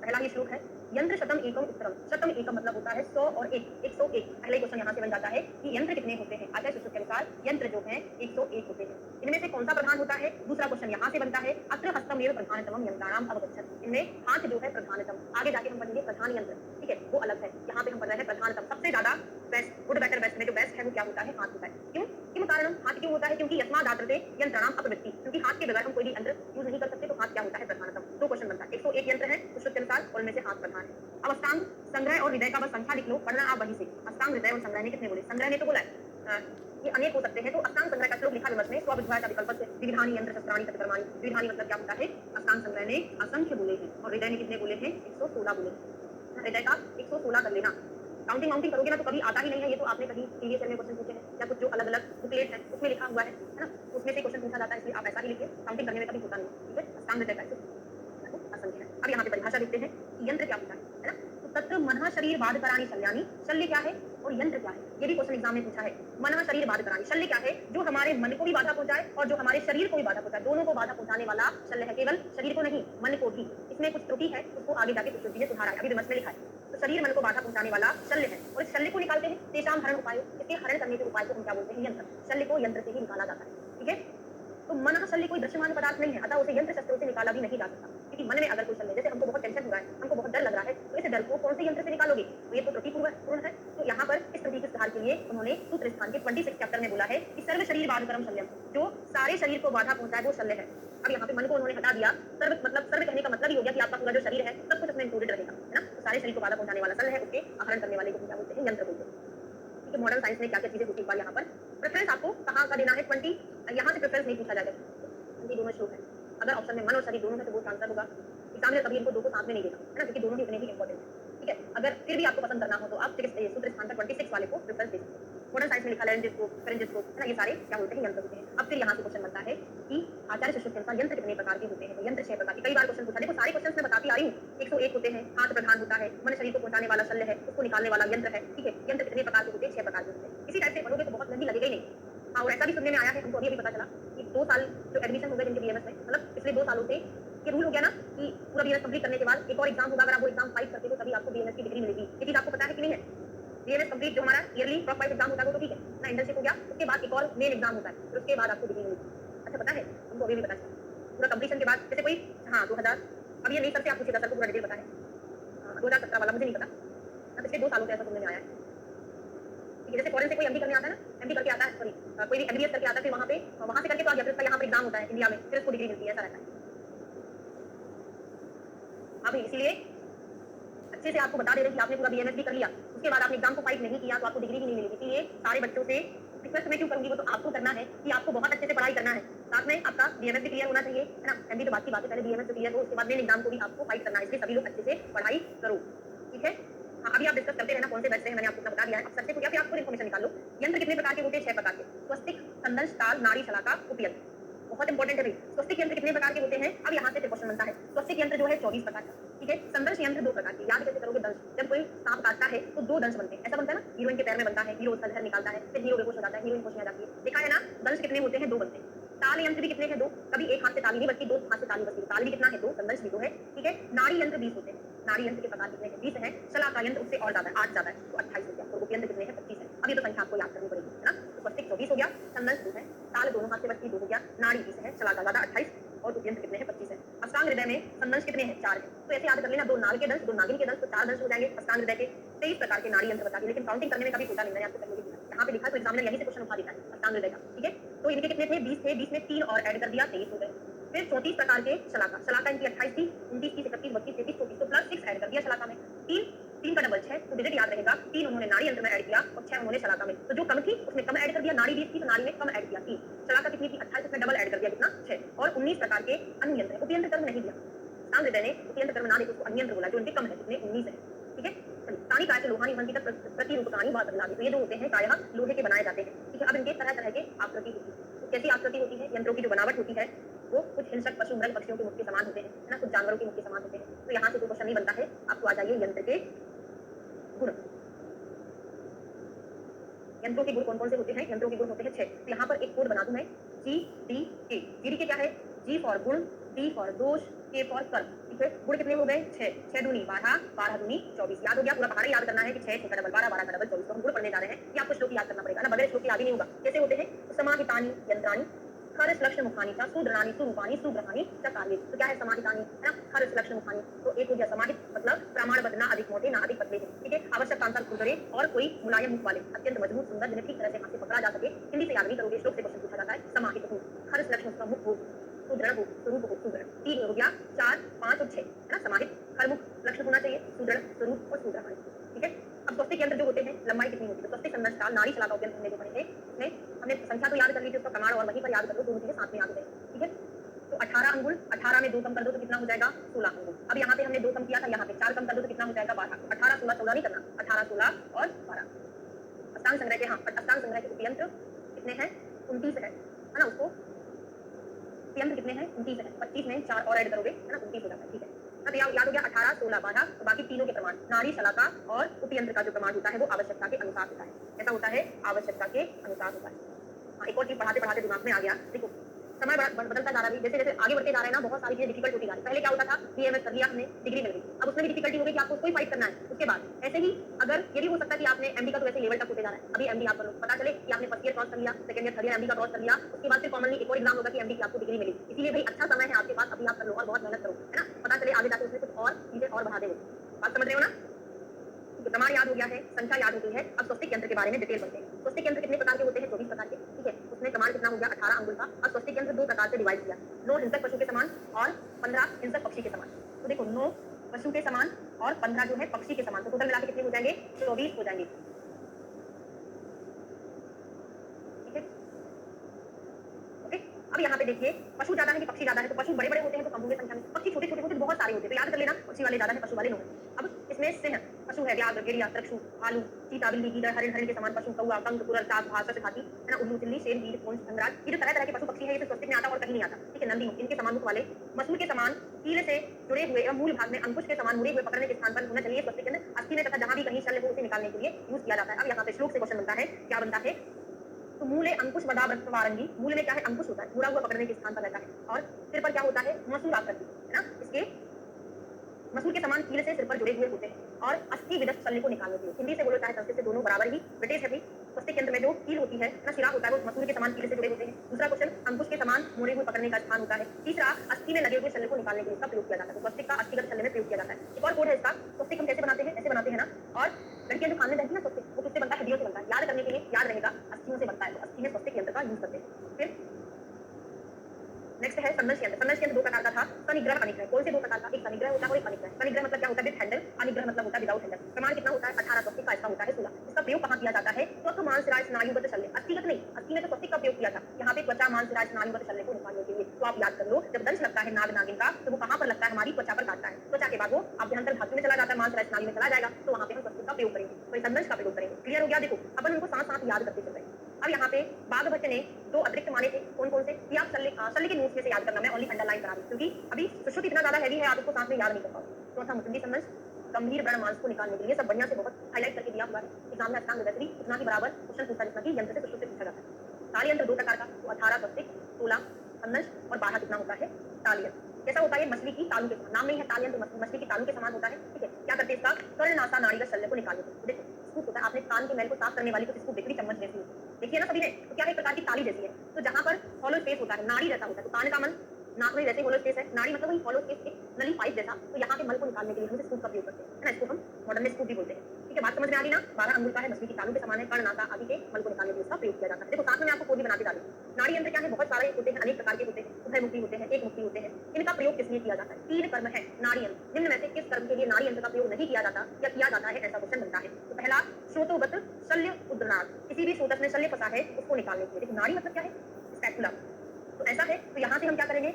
पहला ही श्लोक है, यंत्र शतम एकम उत्तरम। शतम एकम मतलब होता है 100 और 1, 101। पहले क्वेश्चन यहाँ से बन जाता है कि यंत्र कितने होते हैं। आचार्य सुश्रुत के अनुसार यंत्र जो है 101 होते हैं। इनमें से कौन सा प्रधान होता है, दूसरा क्वेश्चन यहाँ से बनता है, अत्र हस्तमेव प्रधानतमम यंत्राणाम अवगच्छत्। इनमें हाथ जो है प्रधानतम, आगे जाके हम पढ़ेंगे प्रधान यंत्र, ठीक है, वो अलग है। यहाँ पे हम पढ़ रहे हैं प्रधानतम, सबसे ज्यादा बेस्ट, गुड बेटर बेस्ट में जो बेस्ट है वो क्या होता है, हाथ होता है। क्यों, किम कारणम, हाथ क्यों होता है, क्योंकि यस्मात् आद्रते यंत्राणाम अपवृत्ति, क्योंकि हाथ के बगैर हम कोई भी यंत्र यूज नहीं कर सकते, तो हाथ क्या होता है, प्रधानतम। दो क्वेश्चन बनता है, 101 यंत्र है सुश्रुत के अनुसार, और उनमें से हाथ प्रधान है। अब अष्टांग संग्रह और हृदय का बस संख्या लिख लो, पढ़ना आप वहीं से। अष्टांग हृदय और संग्रह ने कितने बोले, संग्रह ने तो बोला है ये अनेक हो सकते हैं, तो अष्टांग संग्रह का श्लोक लिखा विमर्श में, स्वविद्वाय का विकल्प से विविधानि यंत्र शस्त्राणि तत्कर्माणि। विविधानि मतलब क्या होता है, अष्टांग संग्रह ने असंख्य बोले हैं, और हृदय ने कितने बोले हैं, 116 बोले हैं। हृदय का 116 कर लेना, काउंटिंग वाउंटिंग करोगे ना तो कभी आता ही नहीं है, ये तो आपने कहीं प्रीवियस ईयर में क्वेश्चन पूछे हैं, या कुछ जो अलग अलग बुकलेट है उसमें लिखा हुआ है ना, उसमें से क्वेश्चन पूछा जाता है, इसलिए आप ऐसा ही लिखिए, काउंटिंग करने में कभी होता नहीं, ठीक है। अष्टांग हृदय का असंख्य है। अब यहाँ पे परिभाषा देखते हैं कि यंत्र क्या होता है ना, तो तत्र मनः शरीर बाधकराणि शल्यानि। शल्य क्या है और यंत्र क्या है, ये भी क्वेश्चन एग्जाम में पूछा है। मनः शरीर बाधकराणि, शल्य क्या है, जो हमारे मन को भी बाधा पहुंचाए और जो हमारे शरीर को भी बाधा पहुंचाए, दोनों को बाधा पहुंचाने वाला शल्य है, केवल शरीर को नहीं मन को भी। इसमें कुछ त्रुटि है, उसको आगे जाके सुश्रुति ने सुधारा है, अभी विमर्श में लिखा है। तो शरीर मन को बाधा पहुंचाने वाला शल्य है, और इस शल्य को निकालते हैं तेषाम हरण उपाय, इसके हरण करने के उपाय को हम क्या बोलते हैं, यंत्र। शल्य को यंत्र से ही निकाला जाता है, ठीक है। तो मन शल्य कोई दृश्यमान पदार्थ नहीं है, अतः उसे यंत्र शस्त्रों से निकाला भी नहीं जा सकता, क्योंकि मन में अगर कोई शल्य, जैसे हमको बहुत टेंशन हो रहा है, हमको बहुत डर लग रहा है, तो इस डर को कौन से यंत्र से निकालोगे, तो ये तो त्रुटिपूर्ण है। तो यहाँ पर इस त्रुटि के सुधार के लिए उन्होंने सूत्र स्थान के 26 चैप्टर में बोला है कि सर्व शरीर बाधकरम शल्यम, जो सारे शरीर को बाधा पहुंचाए वो शल्य है। अब यहाँ पे मन को उन्होंने हटा दिया, सर्व मतलब सर्व कहने का मतलब ही हो गया कि आपका पूरा जो शरीर है सब कुछ उसमें इंक्लूडेड रहेगा, है ना। तो सारे शरीर को बाधा पहुंचाने वाला शल्य है, उसके आहरण करने वाले को क्या बोलते हैं, यंत्र बोलते हैं। ठीक है, मॉडर्न साइंस में क्या क्या चीजें होती है यहाँ पर। प्रेफरेंस आपको कहाँ का देना है, 20, यहाँ से प्रेफरेंस नहीं पूछा जाएगा, ये दोनों श्लोक है। अगर ऑप्शन में मन और शरीर दोनों है तो वो आंसर होगा। एग्जामिनर कभी इनको दो को साथ में नहीं देगा, है ना, क्योंकि दोनों ही इतने ही इंपॉर्टेंट है, ठीक है। अगर फिर भी आपको पसंद करना हो तो आप सूत्र स्थान पर 26 वाले को प्रेफरेंस दे सकते हैं। मॉडर्न साइंस में लिखा लेंजिस्कोप, फेरेंजिस्कोप, है ना, ये सारे क्या होते हैं, यंत्र होते हैं। अब फिर यहाँ से क्वेश्चन बनता है कि आचार्य सुश्रुत के अनुसार यंत्र कितने प्रकार के होते हैं, तो यंत्र 6 प्रकार के। कई बार क्वेश्चन पूछा, देखो सारे क्वेश्चन मैं बताती आ रही हूँ। 101 होते हैं, हाथ प्रधान होता है, मन शरीर को पहुंचाने वाला शल्य है, उसको निकालने वाला यंत्र है, ठीक है। यंत्र कितने प्रकार के होते हैं, 6 प्रकार के होते हैं। इसी टाइप से पढ़ोगे तो बहुत लंबी लगेगा ही नहीं। हाँ, और ऐसा भी सुनने में आया है, हमको अभी पता चला कि 2 साल जो एडमिशन हो गए जिनके बीएमएस में, मतलब पिछले 2 सालों से ये रूल हो गया ना कि पूरा बीएमएस कंप्लीट करने के बाद एक और एग्जाम होगा, अगर आप वो एग्जाम फाइट करते हो तभी आपको बीएमएस की डिग्री मिलेगी। ये चीज आपको पता है कि नहीं है। बीएमएस कंप्लीट जो हमारा ईयरली टॉप 5 एग्जाम होता है वो तो ठीक है ना, इंटर्नशिप हो गया, उसके बाद एक और मेन एग्जाम होता है, फिर उसके बाद आपको डिग्री मिलेगी। अच्छा पता है, हमको अभी भी पता चला पूरा कंप्लीशन के बाद, जैसे कोई हाँ 2000, अब ये नहीं सर से आप पूछिएगा, सर को पूरा डिटेल पता है। 2017 वाला मुझे नहीं पता ना, पिछले 2 सालों से ऐसा सुनने में आया है। ठीक है, जैसे फॉरेन से कोई एमडी करने आता है ना, एमडी करके आता है, सॉरी कोई भी एमबीएस करके आता है, फिर वहाँ से करके तो आ गया, फिर उसका यहाँ पर एग्जाम होता है इंडिया में, फिर उसको डिग्री मिलती है, ऐसा रहता है। हाँ भाई, इसीलिए अच्छे से आपको बता दे रहे हैं कि आपने पूरा बीएमएस भी कर लिया, उसके बाद आपने एग्जाम को फाइट नहीं किया तो आपको डिग्री भी नहीं मिलेगी। इसलिए सारे बच्चों से रिक्वेस्ट मैं क्यों करूंगी, वो तो आपको करना है कि आपको बहुत अच्छे से पढ़ाई करना है, साथ में आपका बीएमएस भी क्लियर होना चाहिए, है ना। एमबी तो बात की बात है, पहले बीएमएस तो क्लियर हो, उसके बाद मेन एग्जाम को भी आपको फाइट करना है। इसलिए सभी लोग अच्छे से पढ़ाई करो, ठीक है। हाँ, अभी आप डिस्कस करते रहना कौन से बैच से हैं, मैंने आपको इतना बता दिया है। अब सबसे कुछ या फिर आप खुद इन्फॉर्मेशन निकाल लो। यंत्र कितने प्रकार के होते हैं? 6 प्रकार के। स्वस्तिक, संदंश, ताल, नाड़ी, शलाका, उपयंत्र। बहुत इंपॉर्टेंट है भाई। स्वस्तिक यंत्र कितने प्रकार के होते हैं? अब यहाँ से फिर क्वेश्चन बनता है। स्वस्तिक यंत्र जो है 24 प्रकार का, ठीक है। संदंश यंत्र 2 प्रकार के। याद कैसे करोगे? दंश, जब कोई सांप काटता है तो 2 दंश बनते हैं, ऐसा बनता है ना। हीरोइन के पैर में बनता है, हीरो उसका जहर निकालता है, फिर हीरो बेहोश हो जाता है, हीरोइन होश में आ जाती है। देखा है ना, दंश कितने होते हैं? 2 बनते हैं। ताल यंत्र भी कितने हैं? 2। कभी एक हाथ से ताली नहीं बजती, 2 हाथ से ताली बजती है। ताल भी कितना है? 2। संदंश भी 2 है, ठीक है। नाड़ी यंत्र 20 होते हैं। नाड़ी यंत्र के प्रकार कितने हैं? 20 हैं। शलाका यंत्र उससे और ज्यादा है, 8 ज्यादा है, तो 28 हो गया। और उपयंत्र कितने हैं? 25 है। अब ये तो संख्या आपको याद करनी पड़ेगी, है ना। तो स्वस्तिक 24 हो गया, संदंश 2 है, ताल दोनों हाथ से बजती 2 हो गया, नाड़ी 20 है, शलाका ज्यादा 28 और उपयंत्र कितने हैं? 25 है। अष्टांग हृदय में संदंश कितने हैं? 4 है। तो ऐसे याद कर लेना, 2 नाग के दंश, 2 नागिन के दंश, तो 4 दंश हो जाएंगे अष्टांग हृदय के। 23 प्रकार के नाड़ी यंत्र बता दिए, लेकिन काउंटिंग करने में कभी होता नहीं, मैंने आपको पहले भी दिया। यहाँ पे लिखा है तो एग्जामिनर यहीं से क्वेश्चन उठा देता है अष्टांग हृदय का, ठीक है। तो इनके कितने थे? 20 थे, 20 में 3 और ऐड कर दिया, 23 हो गए। फिर 34 प्रकार के शलाका, शलाका इनकी 28 थी, 29, 30, 31, 32, 33, 34, तो प्लस 6 ऐड कर दिया शलाका में। 3 का डबल 6, तो डिजिट याद रहेगा। 3 उन्होंने नाड़ी यंत्र में ऐड किया और 6 उन्होंने शलाका में। तो जो कम थी उसमें कम ऐड कर दिया, नाड़ी 20 थी तो नाड़ी में कम ऐड किया 3। शलाका कितनी थी? 28, उसमें डबल ऐड कर दिया, कितना? 6। और 19 प्रकार के अन्य यंत्र, उपयंत्र कर्म नहीं दिया। अष्टांग हृदय ने उपयंत्र कर्म ना देकर उसको अन्य यंत्र बोला, जो इनके कम है, कितने? 19 है, ठीक है। तानी काय से लोहानी वंती तक प्रतिरूपकानी बात बदला दी। तो ये जो होते हैं प्रायः लोहे के बनाए जाते हैं, ठीक है। अब इनके तरह तरह के आकृति होती है। तो कैसी आकृति होती है? यंत्रों की जो बनावट होती है वो कुछ हिंसक पशु मृग पक्षियों के मुख के समान होते हैं, है ना, कुछ जानवरों के मुख के समान होते हैं। तो यहाँ से कोई क्वेश्चन नहीं बनता है, आपको आ जाइए यंत्र के गुण। यंत्रों के गुण कौन कौन से होते हैं? यंत्रों के गुण होते हैं 6। तो यहाँ पर एक कोड बना दूं मैं, GDK। GDK क्या है? G फॉर गुण, D फॉर दोष, K फॉर कर्म, ठीक है। गुण कितने हो गए? 6। 6 दूनी 12, 12 दूनी 24। याद हो गया? पूरा पहाड़ा याद करना है कि 6 का डबल 12, 12 का डबल 24। तो हम गुण पढ़ने जा रहे हैं, ये आपको श्लोक याद करना पड़ेगा ना, बगैर श्लोक के आगे नहीं होगा। कैसे होते हैं? समाहितानि यंत्राणि खरस लक्ष्य मुखानी च सुदृढ़ानि सुरूपानि सुग्रहाणि च कार्ये। तो क्या है समाहितानि, है ना, खरस लक्ष्य मुखानी। तो एक हो गया समाहित, मतलब प्रमाणबद्ध, ना अधिक मोटे ना अधिक पतले हैं, ठीक है। आवश्यक आंसर खुरदरे और कोई मुलायम मुख वाले, अत्यंत मजबूत सुंदर, जिन्हें ठीक तरह से हाथ से पकड़ा जा सके। हिंदी से याद नहीं करोगे, श्लोक से क्वेश्चन पूछा जाता है। समाहित हो, खरस लक्ष्य उसका मुख हो, सुदृढ़ हो, स्वरूप हो सुदृढ़। 3 हो गया, 4, 5 और 6, है ना। समाहित, खरमुख लक्ष्य होना चाहिए, सुदृढ़, स्वरूप और सुग्रहाणि, ठीक है। अब स्वस्तिक यंत्र जो होते हैं, लंबाई कितनी होती है? तो स्वस्तिक, संदंश, ताल, नाड़ी, शलाका, उपयंत्र हमने जो पढ़े थे, उसमें हमने संख्या तो याद कर ली थी, उसका प्रमाण और वहीं पर याद कर लो, दोनों चीजें साथ में याद हो गई, ठीक है। तो 18 अंगुल, 18 में 2 कम कर दो तो कितना हो जाएगा? 16 अंगुल। अब यहाँ पे हमने 2 कम किया था, यहाँ पे 4 कम कर दो तो कितना हो जाएगा? 12। 18, 16, 14 नहीं करना, 18, 16 और 12। अष्टांग संग्रह के, हाँ, अष्टांग संग्रह के उपयंत्र कितने हैं? 29 है ना। उसको उपयंत्र कितने हैं? 29 है। 25 में 4 और ऐड करोगे, है ना, 29 हो जाता है, ठीक है। अब याद हो गया 18, 16, 12, तो बाकी तीनों के प्रमाण, नाड़ी, शलाका और उपयंत्र का जो प्रमाण होता है वो आवश्यकता के अनुसार होता है। कैसा होता है? आवश्यकता के अनुसार होता है। हाँ, एक और चीज पढ़ाते पढ़ाते दिमाग में आ गया, देखो समय बदलता जा रहा है, जैसे जैसे आगे बढ़ते जा रहे हैं ना, बहुत सारी चीजें डिफिकल्ट होती जा रही है। पहले क्या होता था? बीएमएस कर लिया हमने, डिग्री मिल गई, अब उसमें भी डिफिकल्टी हो गई कि आपको उसको ही फाइट करना है उसके बाद। ऐसे ही अगर ये भी हो सकता है कि आपने एमडी का तो वैसे लेवल तक होते जा रहा है, अभी एमडी आप कर लो, पता चले कि आपने फर्स्ट ईयर क्रॉस कर लिया, second year, third year MD का क्रॉस कर लिया, उसके बाद फिर कॉमनली एक और एग्जाम होगा कि एमडी की आपको डिग्री मिली। इसीलिए भाई अच्छा समय है आपके पास, अभी आप कर लो और बहुत मेहनत करो, है ना। पता चले आगे जाके उसमें कुछ और चीजें और बढ़ा देंगे। बात समझ रहे हो ना? प्रमाण याद हो गया है, संख्या याद हो गई है। अब स्वस्तिक यंत्र के बारे में डिटेल बढ़ते हैं। स्वस्तिक यंत्र कितने प्रकार के होते हैं? 24 प्रकार के, ठीक है। उसमें प्रमाण कितना हो गया? 18 अंगुल का। अब स्वस्तिक यंत्र 2 प्रकार से डिवाइड किया, 9 हिंसक पशु के समान और 15 हिंसक पक्षी के समान। तो देखो 9 पशु के समान और 15 जो है पक्षी के समान, तो टोटल मिलाकर कितने हो जाएंगे? 24 हो जाएंगे, ठीक है। ओके, अब यहाँ पे देखिए, पशु ज्यादा है कि पक्षी ज्यादा है? तो पशु बड़े बड़े होते हैं तो कम होंगे संख्या में, पक्षी छोटे छोटे होते हैं तो बहुत सारे होते हैं। तो याद कर लेना, पक्षी वाले ज्यादा है, पशु वाले लो। अब इसमें सिंह पशु है, व्याघ्र, गिरिया, तृक्षु, भालू, चीता, बिल्ली, गीदड़, हरिण, हरिण के समान पशु, कौवा, कंक, कुरल, चाक, भास, हाथी, है ना, उल्लू, तिल्ली, शेर, वीर, पूंछ, धनराज। ये जो तरह तरह के पशु पक्षी है, ये तो स्वस्तिक में आता है और कहीं नहीं आता, ठीक है। नंदी मुख, इनके समान मुख वाले, मसूल के समान कील से जुड़े हुए एवं मूल भाग में अंकुश के समान मुड़े हुए पकड़ने के स्थान पर होना चाहिए स्वस्तिक केंद्र अस्थि में, तथा जहां भी कहीं शल्य हो उसे निकालने के लिए यूज किया जाता है। अब यहाँ पे श्लोक से क्वेश्चन बनता है, क्या बनता है? तो मूले अंकुश मदावृत्त वारंगी, मूल में क्या है? अंकुश होता है, मुड़ा हुआ पकड़ने के स्थान पर रहता है। और सिर पर क्या होता है? मसूल आकृति, है ना। इसके मसूल के समान कील से सिर पर जुड़े हुए होते हैं और अस्थि विदस्त शल्य को निकालने के लिए, हिंदी से बोलो चाहे संस्कृत से, दोनों बराबर ही ब्रिटिश है भी। स्वस्तिक केंद्र में जो कील होती है ना, शिरा होता है, वो मसूल के समान कील से जुड़े होते हैं। दूसरा क्वेश्चन, अंकुश के समान मुड़े हुए पकड़ने का स्थान होता है। तीसरा, अस्थि में लगे हुए शल्य को निकालने के लिए इसका प्रयोग किया जाता है। तो स्वस्तिक का अस्थिगत शल्य में प्रयोग किया जाता है। एक और कोड है इसका, स्वस्तिक हम कैसे बनाते हैं? ऐसे बनाते हैं ना। और लड़कियां जो खाने जाती है ना स्वस्तिक, वो किससे बनता है? हड्डियों से बनता है। याद करने के लिए याद रहेगा, अस्थियों से बनता है, तो अस्थि में स्वस्तिक यंत्र का यूज करते हैं। फिर नेक्स्ट है संदंश यंत्र। संदंश यंत्र 2 प्रकार का था, सनिग्रह अनिग्रह कौन से दो प्रकार का, एक सनिग्रह होता है और एक अनिग्रह। सनिग्रह मतलब क्या होता है, विद हैंडल, अनिग्रह मतलब होता है विदाउट हैंडल। प्रमाण कितना होता है 18 स्वस्तिक का, इसका होता है 16। इसका प्रयोग कहाँ किया जाता है, त्वचा मांसराज स्नायुबद्ध शल्य, अस्थिगत नहीं, अस्थि में तो स्वस्तिक का प्रयोग किया था, यहाँ पे त्वचा मांसराज स्नायुबद्ध शल्य को निकालने के लिए। तो आप याद कर लो, जब दंश लगता है नाग नागिन का तो वो कहाँ पर लगता है, हमारी त्वचा पर काटता है, त्वचा के बाद वो अभ्यंतर धातु में चला जाता है, मांसराज स्नायु में चला जाएगा, तो वहाँ पे हम स्वस्तिक का प्रयोग करेंगे, तो संदंश का प्रयोग करेंगे। क्लियर हो गया, देखो अपन उनको साथ साथ याद करते चल रहे हैं। अब यहाँ पे बाघभट्ट ने दो अतिरिक्त माने थे, कौन कौन से, कि आप शल्य के नोट्स में से याद करना, मैं ओनली अंडरलाइन करा रही हूँ क्योंकि अभी सुश्रुत इतना ज्यादा हैवी है, आप इसको साथ में याद नहीं कर पाओगे। चौथा मुकुंदी संदंश, गंभीर व्रण मांस को निकालने के लिए, सब बढ़िया से बहुत हाईलाइट करके दिया हुआ है एग्जाम में, अष्टांग हृदय उतना ही बराबर क्वेश्चन पूछा जितना कि यंत्र से सुश्रुत से पूछा जाता है। ताल यंत्र दो प्रकार का, तो 18 स्वस्तिक, 16 संदंश और 12 कितना होता है ताल यंत्र। कैसा होता है, मछली की तालू के समान, नाम नहीं है ताल यंत्र, मछली की तालू के समान होता है। ठीक है, क्या करते हैं, इसका कर्णनासा नाड़ी का शल्य को निकालने के, देखो स्कूप होता है, आपने कान के मैल को साफ करने वाली कुछ स्कूप देखी, चम्मच जैसी देखिए ना सभी ने, तो क्या है, एक प्रकार की ताली जैसी है, तो जहां पर हॉलो स्पेस होता है, नाड़ी जैसा होता है, तो कान का मन नाक में जैसे हॉलो स्पेस है, नाड़ी मतलब वही हॉलो स्पेस, एक नली पाइप जैसा, तो यहाँ पे मल को निकालने के लिए हम इस स्कूप का उपयोग करते हैं, है ना, इसको हम मॉडर्न में स्कूप भी बोलते हैं। ठीक है, बात समझ में आ गई ना, 12 अंगुल का है, मछली की तालू के समान है, कर्णनासा आदि के मल को निकालने के लिए इसका प्रयोग किया जाता है। देखो साथ में मैं आपको कोड भी बना के डालूं। नाड़ी यंत्र क्या है, बहुत सारे होते हैं, अनेक प्रकार के होते हैं, उभयमुखी होते हैं, एक मुखी होते हैं। इनका प्रयोग किस लिए किया जाता है, 3 कर्म है नाड़ी यंत्र, निम्न में से किस कर्म के लिए नाड़ी यंत्र का प्रयोग नहीं किया जाता या किया जाता है, ऐसा क्वेश्चन बनता है। तो पहला श्रोतोगत शल्य उद्रनाद, किसी भी स्रोत में शल्य फंसा है उसको निकालने के लिए। देखो नाड़ी मतलब क्या है, स्पैटुला, तो ऐसा है, तो यहाँ से हम क्या करेंगे,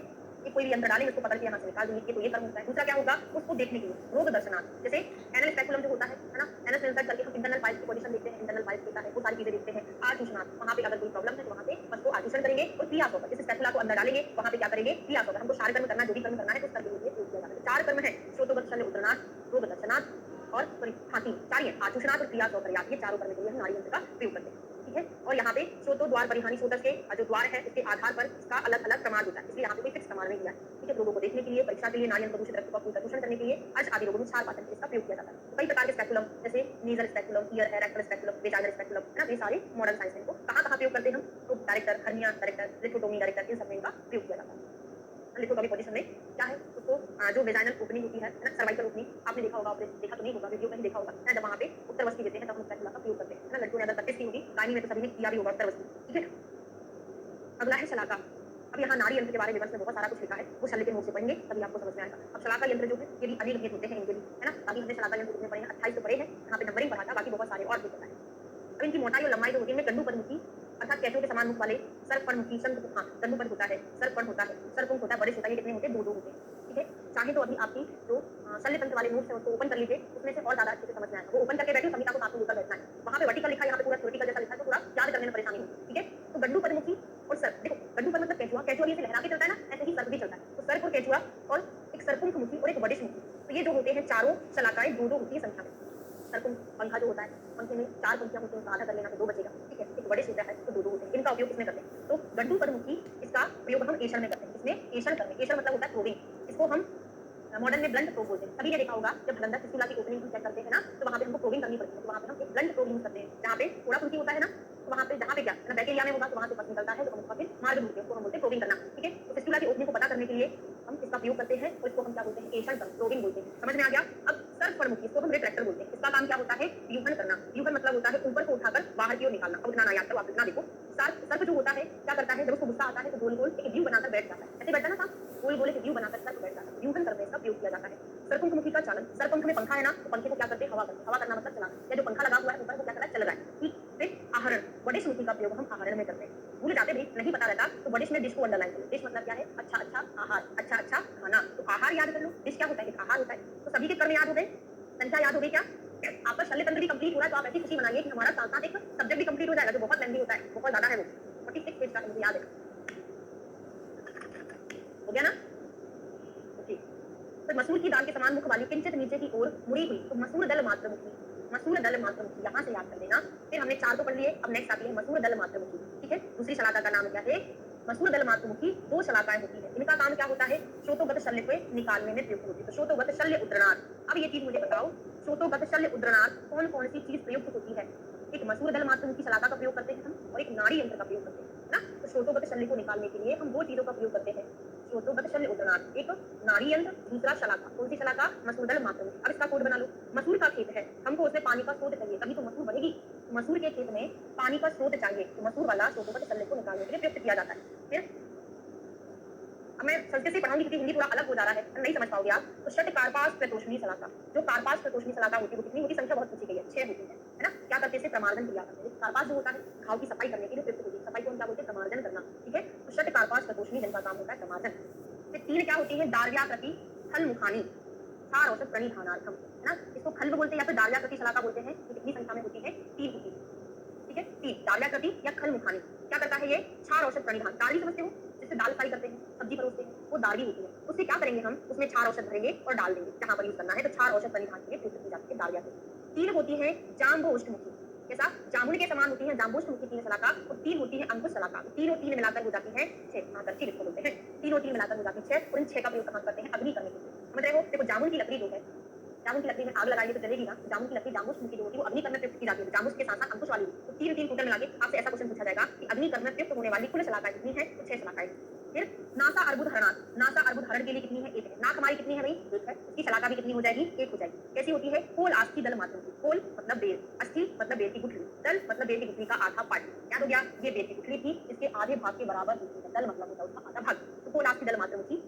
ये कोई भी यंत्र डालेंगे उसको पकड़ के यहाँ से निकाल देंगे, तो ये कर्म होता है। दूसरा क्या होगा, उसको देखने के लिए रोग दर्शनार्थ, जैसे एनल स्पेकुलम जो होता है ना, एनल से इंसर्ट करके हम इंटरनल पाइप की पोजीशन देखते हैं, इंटरनल पाइप होता है, वो सारी चीजें देखते हैं। आचूषणार्थ, वहाँ पे अगर कोई प्रॉब्लम है तो वहाँ पे बस को आचूषण करेंगे, और क्रिया होकर जैसे स्पेकुला को अंदर डालेंगे, वहाँ पे क्या करेंगे, क्रिया होकर हमको सार कर्म करना, जो भी कर्म करना है उस कर्म के लिए प्रयोग किया जाता है। 4 कर्म है, श्रोतोगत शल्य उद्रनाथ, रोग दर्शनार्थ और हाँ 4 ही है, आचूषणार्थ और क्रिया होकर, ये चारों कर्म के लिए हम नाड़ी यंत्र का प्रयोग करते हैं। ठीक है, और यहाँ पे श्रोतो द्वार परिहानी स्रोत के जो द्वार है उसके आधार पर इसका अलग अलग प्रमाण होता है, इसलिए यहाँ पे कोई फिक्स प्रमाण नहीं दिया है। ठीक है, रोगों को देखने के लिए, परीक्षा के लिए, नाड़ी यंत्र दूषित रक्त का प्रदूषण करने के लिए, अर्श आदि रोगों में क्षार पाचन के लिए इसका प्रयोग किया जाता है। तो कई प्रकार के स्पेकुलम, जैसे नीजल स्पेकुलम, ईयर है, रेक्टल स्पेकुलम, वेजाइनल स्पेकुलम, है ना, ये सारे मॉडर्न साइंस में इनको कहाँ प्रयोग करते हैं हम, तो director, hernia director, lithotomy director, इन सब में इनका प्रयोग किया जाता है। लिथोटोमी पोजीशन में क्या है, उसको जो वेजाइनल ओपनिंग होती है ना, सर्वाइकल ओपनिंग, आपने देखा होगा, आपने देखा तो नहीं होगा, वीडियो में ही देखा होगा ना, जब वहाँ पे उत्तरवस्ती देते हैं तब हम स्पेकुला का प्रयोग करते हैं ना, लड़कियों ने अगर 25 की होगी, गायनी में तो सभी ने किया भी होगा उत्तरवस्ती। ठीक है, अगला है शलाका। अब यहाँ नाड़ी यंत्र के बारे में विवरण में बहुत सारा कुछ लिखा है, वो शल्य के नोट से पढ़ेंगे तभी आपको समझ में आएगा। अब शलाका यंत्र जो है ये भी अनेक भेद होते हैं इनके भी, है ना, अभी हमने शलाका यंत्र कितने पढ़े हैं, 28 तो पढ़े हैं, यहाँ पे नंबरिंग पढ़ा था, बाकी बहुत सारे और भी पता है। अब इनकी मोटाई और लंबाई जो होती है, गंडू पदमुखी अर्थात कैचों के समान मुख वाले, सर्पपर्णमुखी, हाँ गंडू पद होता है, सर्पपर्ण होता है, सर्पपुंख होता है, बड़े होता है, ये कितने होते हैं, 2 होते हैं। ठीक है, चाहे तो अभी आपकी जो शल्य तंत्र वाले नोट्स है उसको ओपन कर लीजिए, उसमें से और ज्यादा अच्छे से समझ में आएगा। वो ओपन करके बैठे, संहिता को साथ में लेकर बैठना है, वहाँ पे वर्टिकल लिखा है, यहाँ पे पूरा थ्योरेटिकल जैसा लिखा है, तो पूरा याद करने में परेशानी होगी। ठीक है, तो गंडू पदमुखी और सर्प, देखो गंडू पद मतलब केचुआ, केचुआ ऐसे लहरा के चलता है ना, ऐसे ही सर्प भी चलता है, तो सर्प और केचुआ और एक सर्पमुखी और एक वडिष्ठमुखी, तो ये जो होते हैं चारों शलाकाएं 2-2 होती है संख्या में। सर्पमुख पंखा जो होता है, पंखे में 4 पंखियां होती हैं, उसका आधा कर लेना तो 2 बचेगा। ठीक है, एक बड़े होता है तो 2-2 होते हैं, इनका उपयोग किसमें करते हैं, तो गंडू पदमुखी, इसका प्रयोग हम एषण में करते हैं। इसमें एषण करने, एषण मतलब होता है प्रोबिंग, इसको हम मॉडर्न में ब्लंट प्रोब बोलते हैं। सभी ने देखा होगा जब गंदा फिस्टुला की ओपनिंग हम चेक करते हैं ना, तो वहाँ पे हमको प्रोबिंग करनी पड़ती है, तो वहाँ पे हम एक ब्लंट प्रोब यूज करते हैं, जहाँ पे थोड़ा फुल्की होता है ना, तो वहाँ पे जहाँ पे क्या ना बैक्टीरिया में होगा तो वहाँ से पस निकलता है, तो हम उसका फिर मार्ग ढूंढते हैं, उसको हम बोलते हैं प्रोबिंग करना। ठीक है, तो फिस्टुला की ओपनिंग को पता करने के लिए हम इसका प्रयोग करते हैं, और इसको हम क्या बोलते हैं, एषण प्रोबिंग बोलते हैं। समझ में आ गया। अब सर्पपर्णमुखी, इसको हम रिट्रैक्टर बोलते हैं, इसका काम क्या होता है, व्यूहन करना। व्यूहन मतलब होता है ऊपर को उठाकर बाहर की ओर निकालना। अब इतना ना याद करो, आप इतना देखो, सर्प जो होता है क्या करता है, जब उसको गुस्सा आता है तो गोल गोल एक व्यू बनाकर बैठ जाता है, ऐसे बैठता है ना, गोल गोल एक व्यू बनाकर सर्प बैठ जाता है, व्यूहन करने इसका प्रयोग किया जाता है। सर्पमुखी का चालन, सर्पमुख में पंखा है ना, तो पंखे को क्या करते हैं, हवा करते हैं, हवा करना मतलब चलाना, या जो पंखा लगा हुआ है ऊपर वो क्या कर रहा है, चल रहा है। ठीक, फिर आहरण, वडिष्ठमुखी का प्रयोग हम आहरण में करते हैं, भूल जाते भी नहीं पता रहता, तो वडिष्ठ में डिश को अंडरलाइन करो। डिश मतलब क्या है, अच्छा अच्छा आहार, अच्छा अच्छा खाना, तो आहार याद कर लो, डिश क्या होता है, एक आहार होता है। तो सभी के कर्म याद हो गए, संख्या याद हो गई क्या, आपका शल्य तंत्र भी कंप्लीट हो रहा है, तो आप ऐसी खुशी मनाइए कि हमारा साथ साथ एक सब्जेक्ट भी कंप्लीट हो जाएगा, जो बहुत लेंथी होता है, बहुत ज्यादा है, वो 46 पेज का मुझे याद है। हो गया ना, ठीक। तो मसूर की दाल के समान मुख वाली किंचित नीचे की ओर मुड़ी हुई, तो मसूर दल मात्रमुखी, मसूर दल मात्रमुखी यहाँ से याद कर लेना। फिर हमने 4 तो पढ़ लिए, अब नेक्स्ट आती है मसूर दल मात्रमुखी। ठीक है, दूसरी शलाका का नाम क्या है, मसूर दल मात्रमुखी। 2 शलाकाएं होती है, इनका काम क्या होता है, श्रोतोगत शल्य को निकालने में प्रयुक्त होती है। तो श्रोतोगत शल्य उद्रनार्थ, अब ये चीज मुझे बताओ, श्रोतोगत शल्य उद्रनार्थ कौन कौन सी चीज प्रयुक्त होती है। एक मसूर दल मात्रमुखी शलाका का प्रयोग करते हैं हम, और एक नाड़ी यंत्र का प्रयोग करते हैं ना। तो श्रोतोगत शल्य को निकालने के लिए हम 2 चीजों का प्रयोग करते हैं, श्रोतोगत शल्य उद्रनार्थ, एक नाड़ी यंत्र, दूसरा शलाका। कौन सी शलाका, मसूर दल मात्रमुखी। अब इसका कोड बना लो, मसूर का खेत है, हमको उसमें पानी का स्रोत चाहिए, तभी तो मसूर बढ़ेगी। मसूर के खेत में पानी का स्रोत चाहिए, तो मसूर वाला श्रोतोगत शल्य को निकालने के लिए प्रयुक्त किया जाता है। फिर अब मैं संस्कृत से पढ़ाऊंगी क्योंकि हिंदी थोड़ा अलग हो जा रहा है, नहीं समझ पाओगे आप। तो षट कार्पास प्रतोष्णी शलाका, जो कार्पास प्रतोष्णी शलाका होती है वो कितनी होती, संख्या बहुत पूछी गई है, 6 होती है ना। क्या करते हैं, प्रमार्जन क्रिया करते हैं। कार्पास जो होता है घाव की सफाई करने के लिए प्रयुक्त होती है, सफाई को हम क्या बोलते हैं, प्रमार्जन करना, ठीक है। तो षट कार्पास प्रतोष्णी जिनका काम होता है प्रमार्जन। फिर 3 क्या होती है, दार्याकृति फल मुखानी सार औसत प्रणिधानार्थम, है ना। इसको खल्व बोलते हैं या फिर दार्याकृति शलाका बोलते हैं। ये कितनी संख्या में होती है, 3 होती है, ठीक है। 3 दार्याकृति या खल मुखानी क्या करता है, ये क्षार औषध प्रणिधान, दाल समझते हो, जिससे दाल फ्राई करते हैं, सब्जी परोसते हैं, वो दाल होती है। उससे क्या करेंगे हम, उसमें क्षार औषध भरेंगे और डाल देंगे जहां पर यूज करना है। तो क्षार औषध प्रणिधान के लिए प्रयुक्त की जाती है दार्याकृति। 3 होती है जाम्बोष्टमुखी, कैसा, जामुन के समान होती है जाम्बोष्टमुखी 3 शलाका। और 3 होती है अंकुश शलाका, 3 और 3 मिलाकर हो जाती है 6, ठीक इसको बोलते हैं 3 और 3 मिलाकर हो जाती है 6। और इन 6 का प्रयोग कहां करते हैं, अग्नि करने के लिए, समझ रहे हो। देखो जामुन की लकड़ी जो है, जामुन की लकड़ी में आग लगाएंगे तो जलेगी ना। जामुन की लकड़ी जामुन की जो होती है वो अग्नि कर्म में प्रयुक्त की जाती है, जामुन के साथ साथ अंकुश वाली। तो 3 टोटल मिला के आपसे ऐसा क्वेश्चन पूछा जाएगा कि अग्नि कर्म में प्रयुक्त होने वाली कुल शलाकाएं कितनी है, तो 6 शलाकाएं। फिर नासा अर्बुद हरणार्थ, नासा अर्बुद हरण के लिए कितनी है, 1 है। नाक हमारी कितनी है भाई, 1 है। उसकी शलाका भी कितनी हो जाएगी, 1 हो जाएगी। कैसी होती है, कोल आस्थि दल मात्र की, कोल मतलब बेल, अस्थि मतलब बेल की गुठली, दल मतलब बेल की गुठली का आधा पार्ट। याद हो गया, ये बेल की गुठली थी, इसके आधे भाग के बराबर होती है, दल मतलब होता है उसका आधा भाग। तो कोल आस्थि दल मात्र की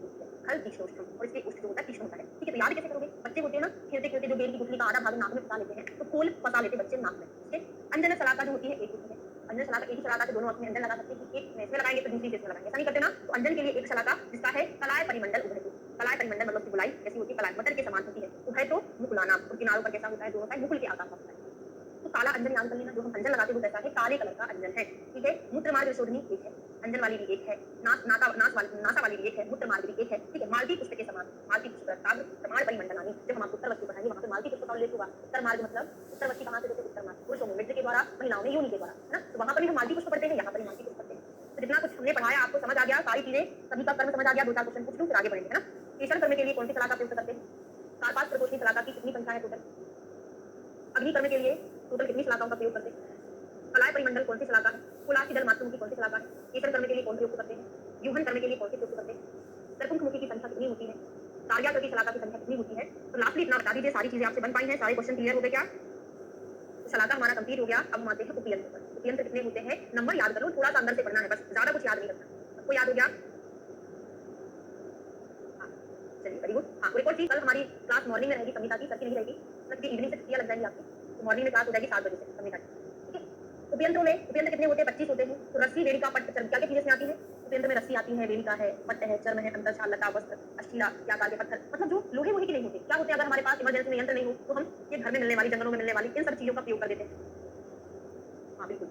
खल तीक्ष्णोष्ठम, और इसके उष्ठ जो होता है तीक्ष्ण होता है, ठीक है। तो याद कैसे करोगे, बच्चे होते हैं ना, खेलते खेलते जो बेल की गुठली का आधा भाग नाक में फंसा लेते हैं, तो कोल फंसा लेते बच्चे नाक में, ठीक है। अंजन शलाका जो होती है 1 होती है। अंजन शलाका एक ही शलाका से दोनों अपने अंजन लगा सकते हैं, एक में इसमें लगाएंगे तो दूसरी इसमें लगाएंगे, ऐसा नहीं करते ना। तो अंजन के लिए 1 शलाका जिसका है कलाय परिमंडल उभयतु, कलाय परिमंडल मतलब की बुलाई कैसी होती है, कलाय मटर के समान होती है। उभयतु मुकुलाना, और किनारों पर कैसा होता है, दोनों साइड मुकुल के आकार का होता है। तो काला अंजन याद कर लेना, जो हम अंजन लगाते हैं वो कैसा है, काले कलर का अंजन है, ठीक है। मूत्र मार्ग विशोधनी 1 है, अंजन वाली भी 1 है, नासा वाली भी 1 है, मूत्र मार्ग भी 1 है, ठीक है। मालती पुष्प के समान, मालती पुष्प काव्य प्रमाण परिमंडलानी, जब हम आपको उत्तरवस्ती पढ़ाएंगे वहां पे मालती पुष्प का उल्लेख होगा। उत्तर मार्ग मतलब उत्तरवस्ती कहां से देते, उत्तर मार्ग पुरुषों में मृत के द्वारा, महिलाओं में योनि के द्वारा, है ना। तो वहां पर भी हम मालती पुष्प पढ़ते हैं, यहाँ पर भी मालती पुष्प पढ़ते हैं। तो जितना कुछ हमने पढ़ाया आपको समझ आ गया, सारी चीजें, सभी का कर्म समझ आ गया। 2-4 क्वेश्चन पूछ लूं फिर आगे बढ़ेंगे, है ना। केशर कर्म के लिए कौन सी शलाका प्रयुक्त करते हैं, कार्पास प्रकोष्ठी शलाका की कितनी संख्या है टोटल। अग्नि कर्म के लिए टोटल कितनी शलाकाओं का प्रयोग करते हैं। कलाय परिमंडल कौन सी शलाका है, कुलासी दल मातृमुखी कौन सी शलाका है, केशर कर्म के लिए कौन प्रयोग करते हैं, व्यूहन कर्म के लिए कौन से प्रयोग करते हैं, सरपुंखमुखी की संख्या कितनी होती है, कार्याकृति शलाका की संख्या कितनी होती है। तो लास्टली इतना बता दीजिए, सारी चीजें आपसे बन पाई हैं, सारे क्वेश्चन क्लियर हो गए क्या। तो शलाका हमारा कंप्लीट हो गया। अब हम आते हैं उपयंत्र पर। उपयंत्र कितने होते हैं, नंबर याद कर लो, थोड़ा सा अंदर से पढ़ना है बस, ज्यादा कुछ याद नहीं रखना। सबको याद हो गया, हाँ चलिए वेरी गुड। हाँ एक और चीज, कल हमारी क्लास मॉर्निंग में रहेगी, संहिता की, सर की नहीं रहेगी, मतलब कि इवनिंग से छुट्टियां लग जाएंगी आपकी, तो मॉर्निंग में क्लास हो जाएगी 7 बजे से संहिता की, ठीक है। उपयंत्रों में उपयंत्र कितने होते हैं, 25 होते हैं। तो रस्सी, वेदिका, पट्ट, चर्म क्या क्या चीजें आती है उपयंत्र में, रस्सी आती है, वेदिका है, पट्ट है, चर्म है, अंतरछाल, लता, वस्त्र, अष्टीला, क्या आकार के पत्थर, मतलब जो लोहे वोहे के नहीं होते। क्या होते हैं, अगर हमारे पास इमरजेंसी में यंत्र नहीं हो तो हम ये घर में मिलने वाली, जंगलों में मिलने वाली इन सब चीजों का प्रयोग कर देते हैं। हाँ बिल्कुल,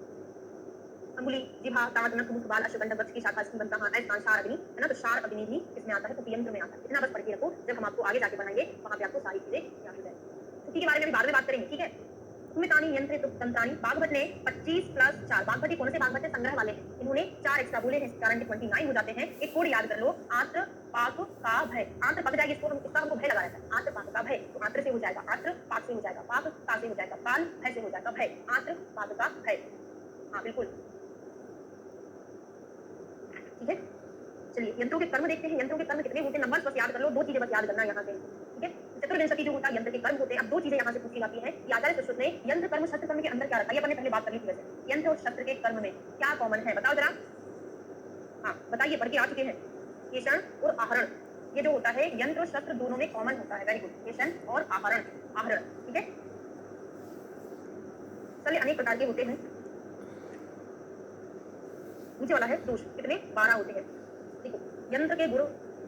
अंगुली, जिह्वा, दांत, नख, मुख, बाल, अश्वगंधा वृक्ष की शाखा, इसकी बनता है शार अग्नि, है ना। तो शार अग्नि भी इसमें आता है, तो उपयंत्र में आता है। इतना बस पढ़ के रखो, जब हम आपको आगे जाके पढ़ाएंगे वहां पे आपको सारी चीजें याद हो जाएंगी। छुट्टी के बारे में भी बाद में बात करेंगे, ठीक है। सुमितानी यंत्र तंत्राणी, बागवत ने 25 प्लस 4, बागवत कौन से बागवत है, संग्रह वाले हैं, इन्होंने 4 एक्स्ट्रा बोले हैं, कारण के 29 हो जाते हैं। एक कोड याद कर लो, आत्र पाक का भय, आंत्र पक जाएगी, इसको हम इसका हमको भय लगा रहता है, आंत्र पाक का भय। तो आंत्र से हो जाएगा आंत्र, पाक से हो जाएगा पाक, का से हो जाएगा काल, भय से हो जाएगा भय, आंत्र पाक का भय। हाँ बिल्कुल, ठीक है। चलिए यंत्रों के कर्म देखते हैं, यंत्रों के कर्म कितने होते हैं, नंबर बस याद कर लो, 2 चीजें बस याद करना है यहाँ से, ठीक है। चतुर्विंशति जो होता है यंत्र के कर्म होते हैं। अब 2 चीजें यहाँ से पूछी जाती है कि आचार्य सुश्रुत ने यंत्र कर्म शस्त्र कर्म के अंदर क्या रखा है, ये अपन ने पहले बात कर ली थी वैसे। यंत्र और शस्त्र के कर्म में क्या कॉमन है, बताओ जरा। हाँ बताइए, पढ़ के आ चुके हैं। केशन और आहरण, ये जो होता है यंत्र और शस्त्र दोनों में कॉमन होता है, वेरी गुड, केशन और आहरण, आहरण, ठीक है। चलिए अनेक प्रकार के होते हैं। नीचे वाला है दोष, कितने 12 होते हैं, देखो। यंत्र के गुण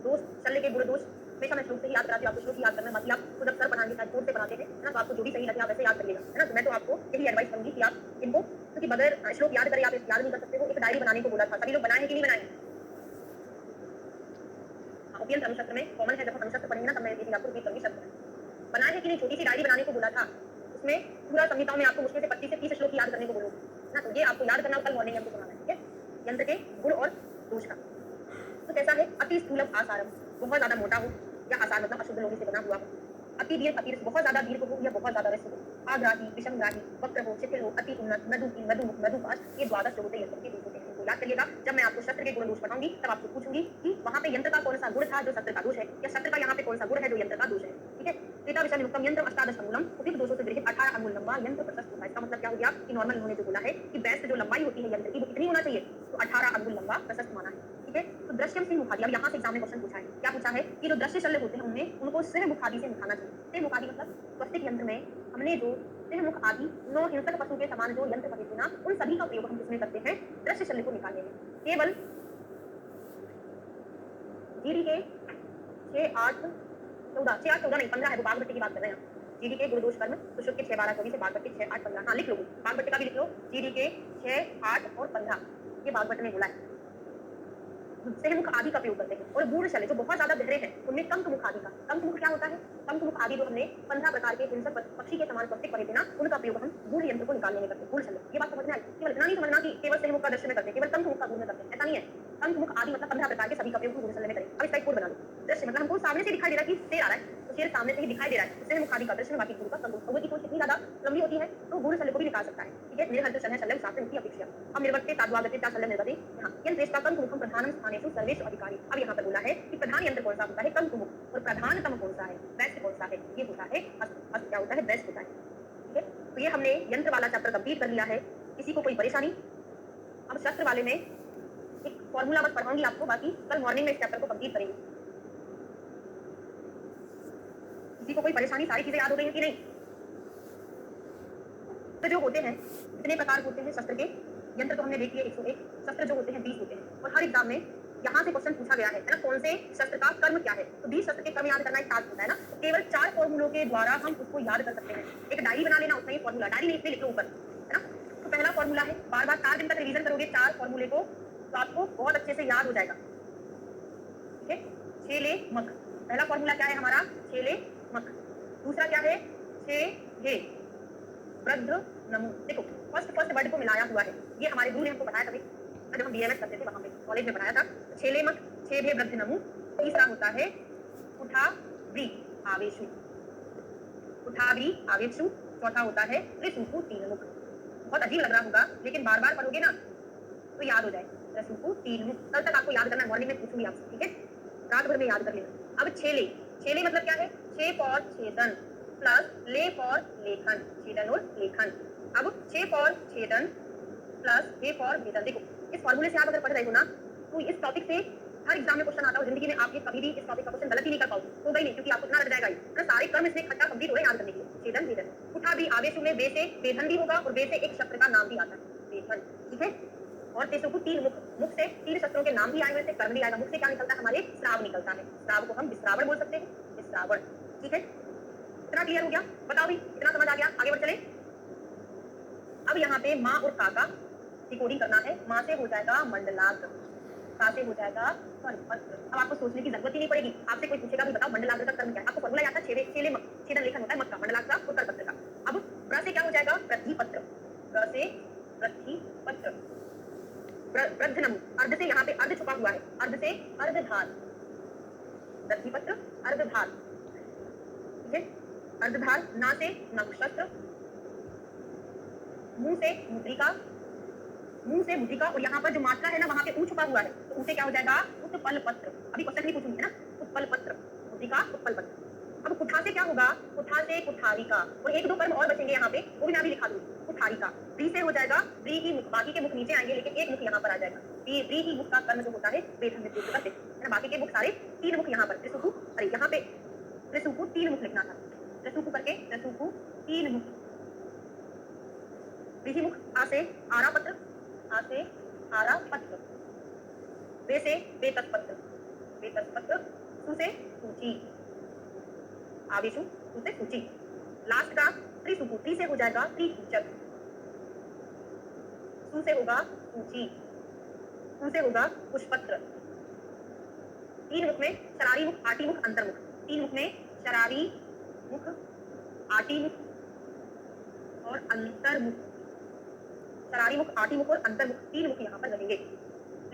दोष, शल्य के गुण दोष, हमेशा मैं श्लोक से ही याद कराती हूँ, आपको श्लोक ही याद करना है, बाकी आप खुद अक्सर पढ़ाएंगे, शायद बोर्ड से पढ़ाते हैं, है ना। तो आपको जो भी सही लगे आप वैसे याद करिएगा, है ना। तो मैं तो आपको यही एडवाइस करूंगी कि आप इनको, क्योंकि बगैर श्लोक याद करे आप याद नहीं कर सकते हो। एक डायरी बनाने को बोला था, सभी लोग बनाए हैं कि नहीं बनाए। हाँ उपयंत्र अनुशस्त्र में कॉमन है, जब हम अनुशस्त्र पढ़ेंगे ना तब मैं ये आपको रिपीट करूंगी, शब्द बनाए हैं कि नहीं। छोटी सी डायरी बनाने को बोला था, उसमें पूरा संहिताओं में आपको मुश्किल से 25 से 30 श्लोक याद करने को बोलूंगी, ना। तो ये आपको याद करना, कल मॉर्निंग हमको सुनाना है, ठीक है। यंत्र के गुण और दोष का तो कैसा है, अति स्थूलम आसारम, बहुत ज्यादा मोटा हो, या आसार मतलब अशुद्ध लोहे से बना हुआ हो, अति दीर्घ अतिरिक्त बहुत ज्यादा दीर्घ हो, या बहुत ज्यादा रस हो, आग्राही, विषमग्राही, वक्र हो, शिथिल हो, अति उन्नत, मधुपाश, ये 12 जो होते हैं यंत्र के दोष होते हैं। तो याद करिएगा, जब मैं आपको शस्त्र के गुण दोष पढ़ाऊंगी तब आपको पूछूंगी कि वहां पे यंत्र का कौन सा गुण था जो शस्त्र का दोष है, या शस्त्र का यहाँ पे कौन सा गुण है जो यंत्र का दोष है, ठीक है। त्रिता विषय निरुक्तम यंत्र 18 अंगुलम, उपयुक्त दोषों से विरहित 18 अंगुल लंबा यंत्र प्रशस्त होता है। इसका मतलब क्या हो गया कि नॉर्मल इन्होंने जो बोला है कि बेस्ट जो लंबाई होती है यंत्र की वो कितनी होना चाहिए, तो 18 अंगुल लंबा प्रशस्त माना है। ठीक है। तो दृश्यम से मुखादि, अब यहाँ से एग्जाम में क्वेश्चन पूछा है, क्या पूछा है कि जो दृश्य शल्य होते हैं उनमें उनको सह मुखादि से मुखाना चाहिए। सह मुखादि मतलब स्वस्तिक यंत्र में हमने जो सह मुख आदि नौ हिंसक पशु के समान जो यंत्र कहे थे ना, उन सभी का प्रयोग हम किसमें करते हैं, दृश्य शल्य को निकालने में। केवल जीडी के 6, 8, 14, 6, 8, 14 नहीं 15 है, वो बागभट्टी की बात कर रहे हैं। जीडी के गुरुदोष कर्म सुश्रुत के 6, 12, 24 से बागभट्टी 6, 8, 15, हाँ लिख लो, बागभट्टी का भी लिख लो। जीडी के 6, 8 और 15 ये बागभट्टी ने बोला है। सहमुख आदि का प्रयोग करते हैं। और गूढ़ शल्य जो बहुत ज्यादा गहरे हैं उनमें कंक मुख आदि का, कंक मुख क्या होता है, कंक मुख आदि जो हमने 15 प्रकार के हिंसक पक्षी के समान स्वस्तिक पढ़े थे ना, उनका प्रयोग हम गूढ़ यंत्र को निकालने में करते हैं। गूढ़ शल्य, ये बात समझ में आई। केवल इतना नहीं समझना कि केवल सहमुख का दृश्य में करते हैं, केवल कंक मुख का गूढ़ में करते हैं, ऐसा नहीं है। कंक मुख आदि मतलब 15 प्रकार के सभी का प्रयोग हम गूढ़ शल्य में करें। अब इसका एक कोड बना लो। दृश्य मतलब हमको सामने से दिखाई दे रहा है कि शेर आ रहा है, तो शेर सामने से ही दिखाई दे रहा है, सहमुख आदि का दृश्य में, बाकी गूढ़ का कंक मुख। की सोच कितनी ज्यादा लंबी होती है तो गूढ़ शल्य को भी निकाल सकता है। ठीक है, निर्हल शल्य शल्य शास्त्र की अपेक्षा। अब निर्वर्ते साधुवागते चा शल्य निर्गते, यहाँ यंत्र का कंक मुखम प्रधानम स्थानेषु सर्वेषु अधिकारी। अब यहाँ पर बोला है कि प्रधान यंत्र कौन सा होता है, कंक मुख, और प्रधानतम कौन सा है, बेस्ट कौन सा है, ये होता है हस्त। हस्त क्या होता है, बेस्ट होता है। ठीक है, तो ये हमने यंत्र वाला चैप्टर कंप्लीट कर लिया है। किसी को कोई परेशानी? अब शस्त्र वाले में एक फॉर्मूला बस पढ़ाऊंगी आपको, बाकी कल मॉर्निंग में इस चैप्टर को कंप्लीट करेंगे। किसी को कोई परेशानी? सारी चीजें याद हो गई हैं कि नहीं? तो जो होते हैं, इतने प्रकार होते हैं शस्त्र के, यंत्र तो हमने देख लिए 101, शस्त्र जो होते हैं 20 होते हैं। और हर एग्जाम में यहाँ से क्वेश्चन पूछा गया है ना, कौन से शस्त्र का कर्म क्या है। तो 20 शस्त्र के कर्म याद करना एक टास्क होता है ना, तो केवल 4 फॉर्मूलों के द्वारा हम उसको याद कर सकते हैं। एक डायरी बना लेना, उसमें फॉर्मूला, डायरी में इसमें लिख लो ऊपर, है ना। तो पहला फॉर्मूला है, बार बार 4 दिन तक रिवीजन करोगे 4 फॉर्मूले को, तो आपको बहुत अच्छे से याद हो जाएगा। ठीक है, छेले मक, पहला फॉर्मूला क्या है हमारा, छेले मक। दूसरा क्या है, छे घे वृद्ध नमू। देखो फर्स्ट वर्ड को मिलाया हुआ है, ये हमारे गुरु ने हमको बताया कभी, जब हम बीएमएस करते थे वहां पे कॉलेज में बनाया था। छेले मक, छे भे वृद्ध नमू। तीसरा होता है उठा व्री आवेशु, उठा व्री आवेशु। चौथा होता है ऋसुकु तीन मुख। बहुत अजीब लग रहा होगा, लेकिन बार बार पढ़ोगे ना तो याद हो जाए। ऋसुकु तीन मुख, कल तक आपको याद करना है, मॉर्निंग में पूछूंगी आपसे, ठीक है, रात भर में याद कर लेना। अब छेले, छेले मतलब क्या है, छे फॉर छेदन प्लस ले फॉर लेखन, छेदन और लेखन। अब छे फॉर छेदन प्लस हे फॉर भेदन। देखो इस फॉर्मूले से आप अगर पढ़ रहे हो ना, तो इस टॉपिक से हर एग्जाम में क्वेश्चन आता है। जिंदगी में आप ये कभी भी इस टॉपिक का क्वेश्चन गलत ही नहीं कर पाओगे, होगा ही नहीं, क्योंकि आपको इतना लग जाएगा ही ना, सारे कर्म इसमें इकट्ठा कंप्लीट हो रहे हैं याद करने के लिए। छेदन भेदन, उठा भी आवेश में बे से वेधन भी होगा, और बे से एक शस्त्र का नाम भी आता है, वेधन। ठीक है, और तेसुकु तीन मुख, मुख से तीन शस्त्रों के नाम भी आए हुए थे, कर्म भी आएगा। मुख से क्या निकलता है, हमारे श्राव निकलता है, श्राव को हम विश्रावण बोल सकते हैं, विश्रावण। ठीक है, इतना क्लियर हो गया? बताओ भी, इतना समझ आ गया? आगे बढ़ चले। अब यहाँ पे माँ और का डिकोडिंग करना है। माँ से हो जाएगा मंडलाग्र, का से हो जाएगा कर्मपत्र। अब आपको सोचने की जरूरत ही नहीं पड़ेगी, आपसे कोई पूछेगा भी बताओ मंडलाग्र का कर्म क्या है, आपको फॉर्मूला याद है, छेले मक, छेदन लेखन होता है मक का, मंडलाग्र और करपत्र का। अब प्र से क्या हो जाएगा, पृथ्वीपत्र, प्र से पृथ्वीपत्र। वृद्धनम, अर्ध से यहाँ पे अर्ध छुपा हुआ है, अर्ध से अर्धधार, पृथ्वीपत्र अर्धधार। ठीक है, अर्धधार। ना से नक्षत्र, मुंह से मुद्रिका, मुंह से मुद्रिका, और यहाँ पर जो मात्रा है ना वहां पे ऊ छुपा हुआ है, तो ऊ से क्या हो जाएगा, उत्पल पत्र। अभी क्वेश्चन नहीं पूछूंगी, है ना, उत्पल पत्र, मुद्रिका उत्पल पत्र। अब कुठा से क्या होगा, कुठा से कुठारिका, और एक दो कर्म और बचेंगे यहाँ पे, वो भी मैं अभी लिखा दूंगी। कुठारिका, व्री से हो जाएगा व्री ही मुख, बाकी के मुख नीचे आएंगे लेकिन एक मुख यहाँ पर आ जाएगा। व्री ही मुख का कर्म जो होता है वेधन मृत्यु करते है ना, बाकी के मुख सारे तीन मुख यहाँ पर, त्रिसुकु, अरे यहाँ पे त्रिसुकु तीन मुख लिखना था, त्रिसुकु करके त्रिसुकु तीन मुख। व्रीहि मुख, आ से आरा पत्र, आ से आरा पत्र, वे से वेतस पत्र, वेतस पत्र, सु से सूची, आवेशु, सु से सूची। लास्ट का त्रिसुकु, त्री से हो जाएगा त्रिसूचक, सु से होगा सूची, सु से होगा पुष्पत्र। तीन मुख में शरारी मुख, आटी मुख, अंतर्मुख। तीन मुख में शरारी मुख, आटी मुख और अंतर्मुख, शरारी मुख, आटी मुख और अंतर्मुख, तीन मुख यहाँ पर रहेंगे।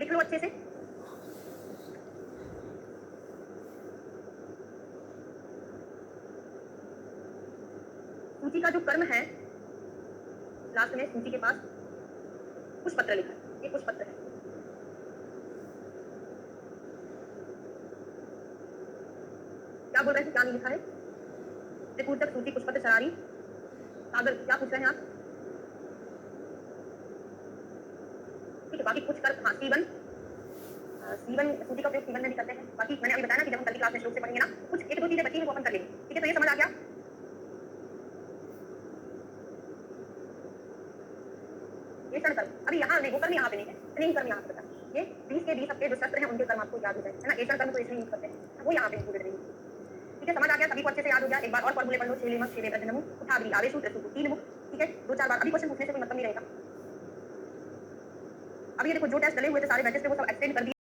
लिख लो अच्छे से। सूची का जो कर्म है, लास्ट में सूची के पास पुष्पत्र लिखा है, ये पुष्पत्र है। क्या बोल रहे हैं, क्या नहीं लिखा है, त्रिपुटक, सूची, पुष्पत्र, शरारी, सागर, क्या पूछ रहे हैं आप? ठीक है, बाकी कुछ कर्म, हाँ, सीवन, सीवन सूची का उपयोग सीवन में भी करते हैं। बाकी मैंने अभी बताया ना कि जब हम कल की क्लास में श्लोक से पढ़ेंगे ना, कुछ 1-2 चीज़ें बची हैं वो अपन कर लेंगे। ठीक है, तो ये समझ आ गया? ये क्षण कर्म, अभी यहाँ नहीं, वो कर्म यहाँ पे नहीं है, स्त्रीलिंग कर्म यहाँ पे बता। ये 20 के 20 आपके जो शस्त्र हैं उनके कर्म आपको याद हो जाए, है ना? एक क्षण कर्म तो इसलिए यूज़ करते हैं, वो यहाँ पे इंक्लूडेड रहेंगे। ठीक है, समझ आ गया? सभी को अच्छे से याद हो गया? एक बार और फॉर्मूले पढ़ लो, 6 लेमक 6 वेवृद्धनमु, उठावरी, आवेशु, त्रिशूल, 3 मुख। ठीक है, 2-4 बार अभी क्वेश्चन पूछने से कोई मतलब नहीं रहेगा। अभी ये देखो जो टेस्ट डले हुए थे सारे बैचेस के वो सब एक्सटेंड कर दिए।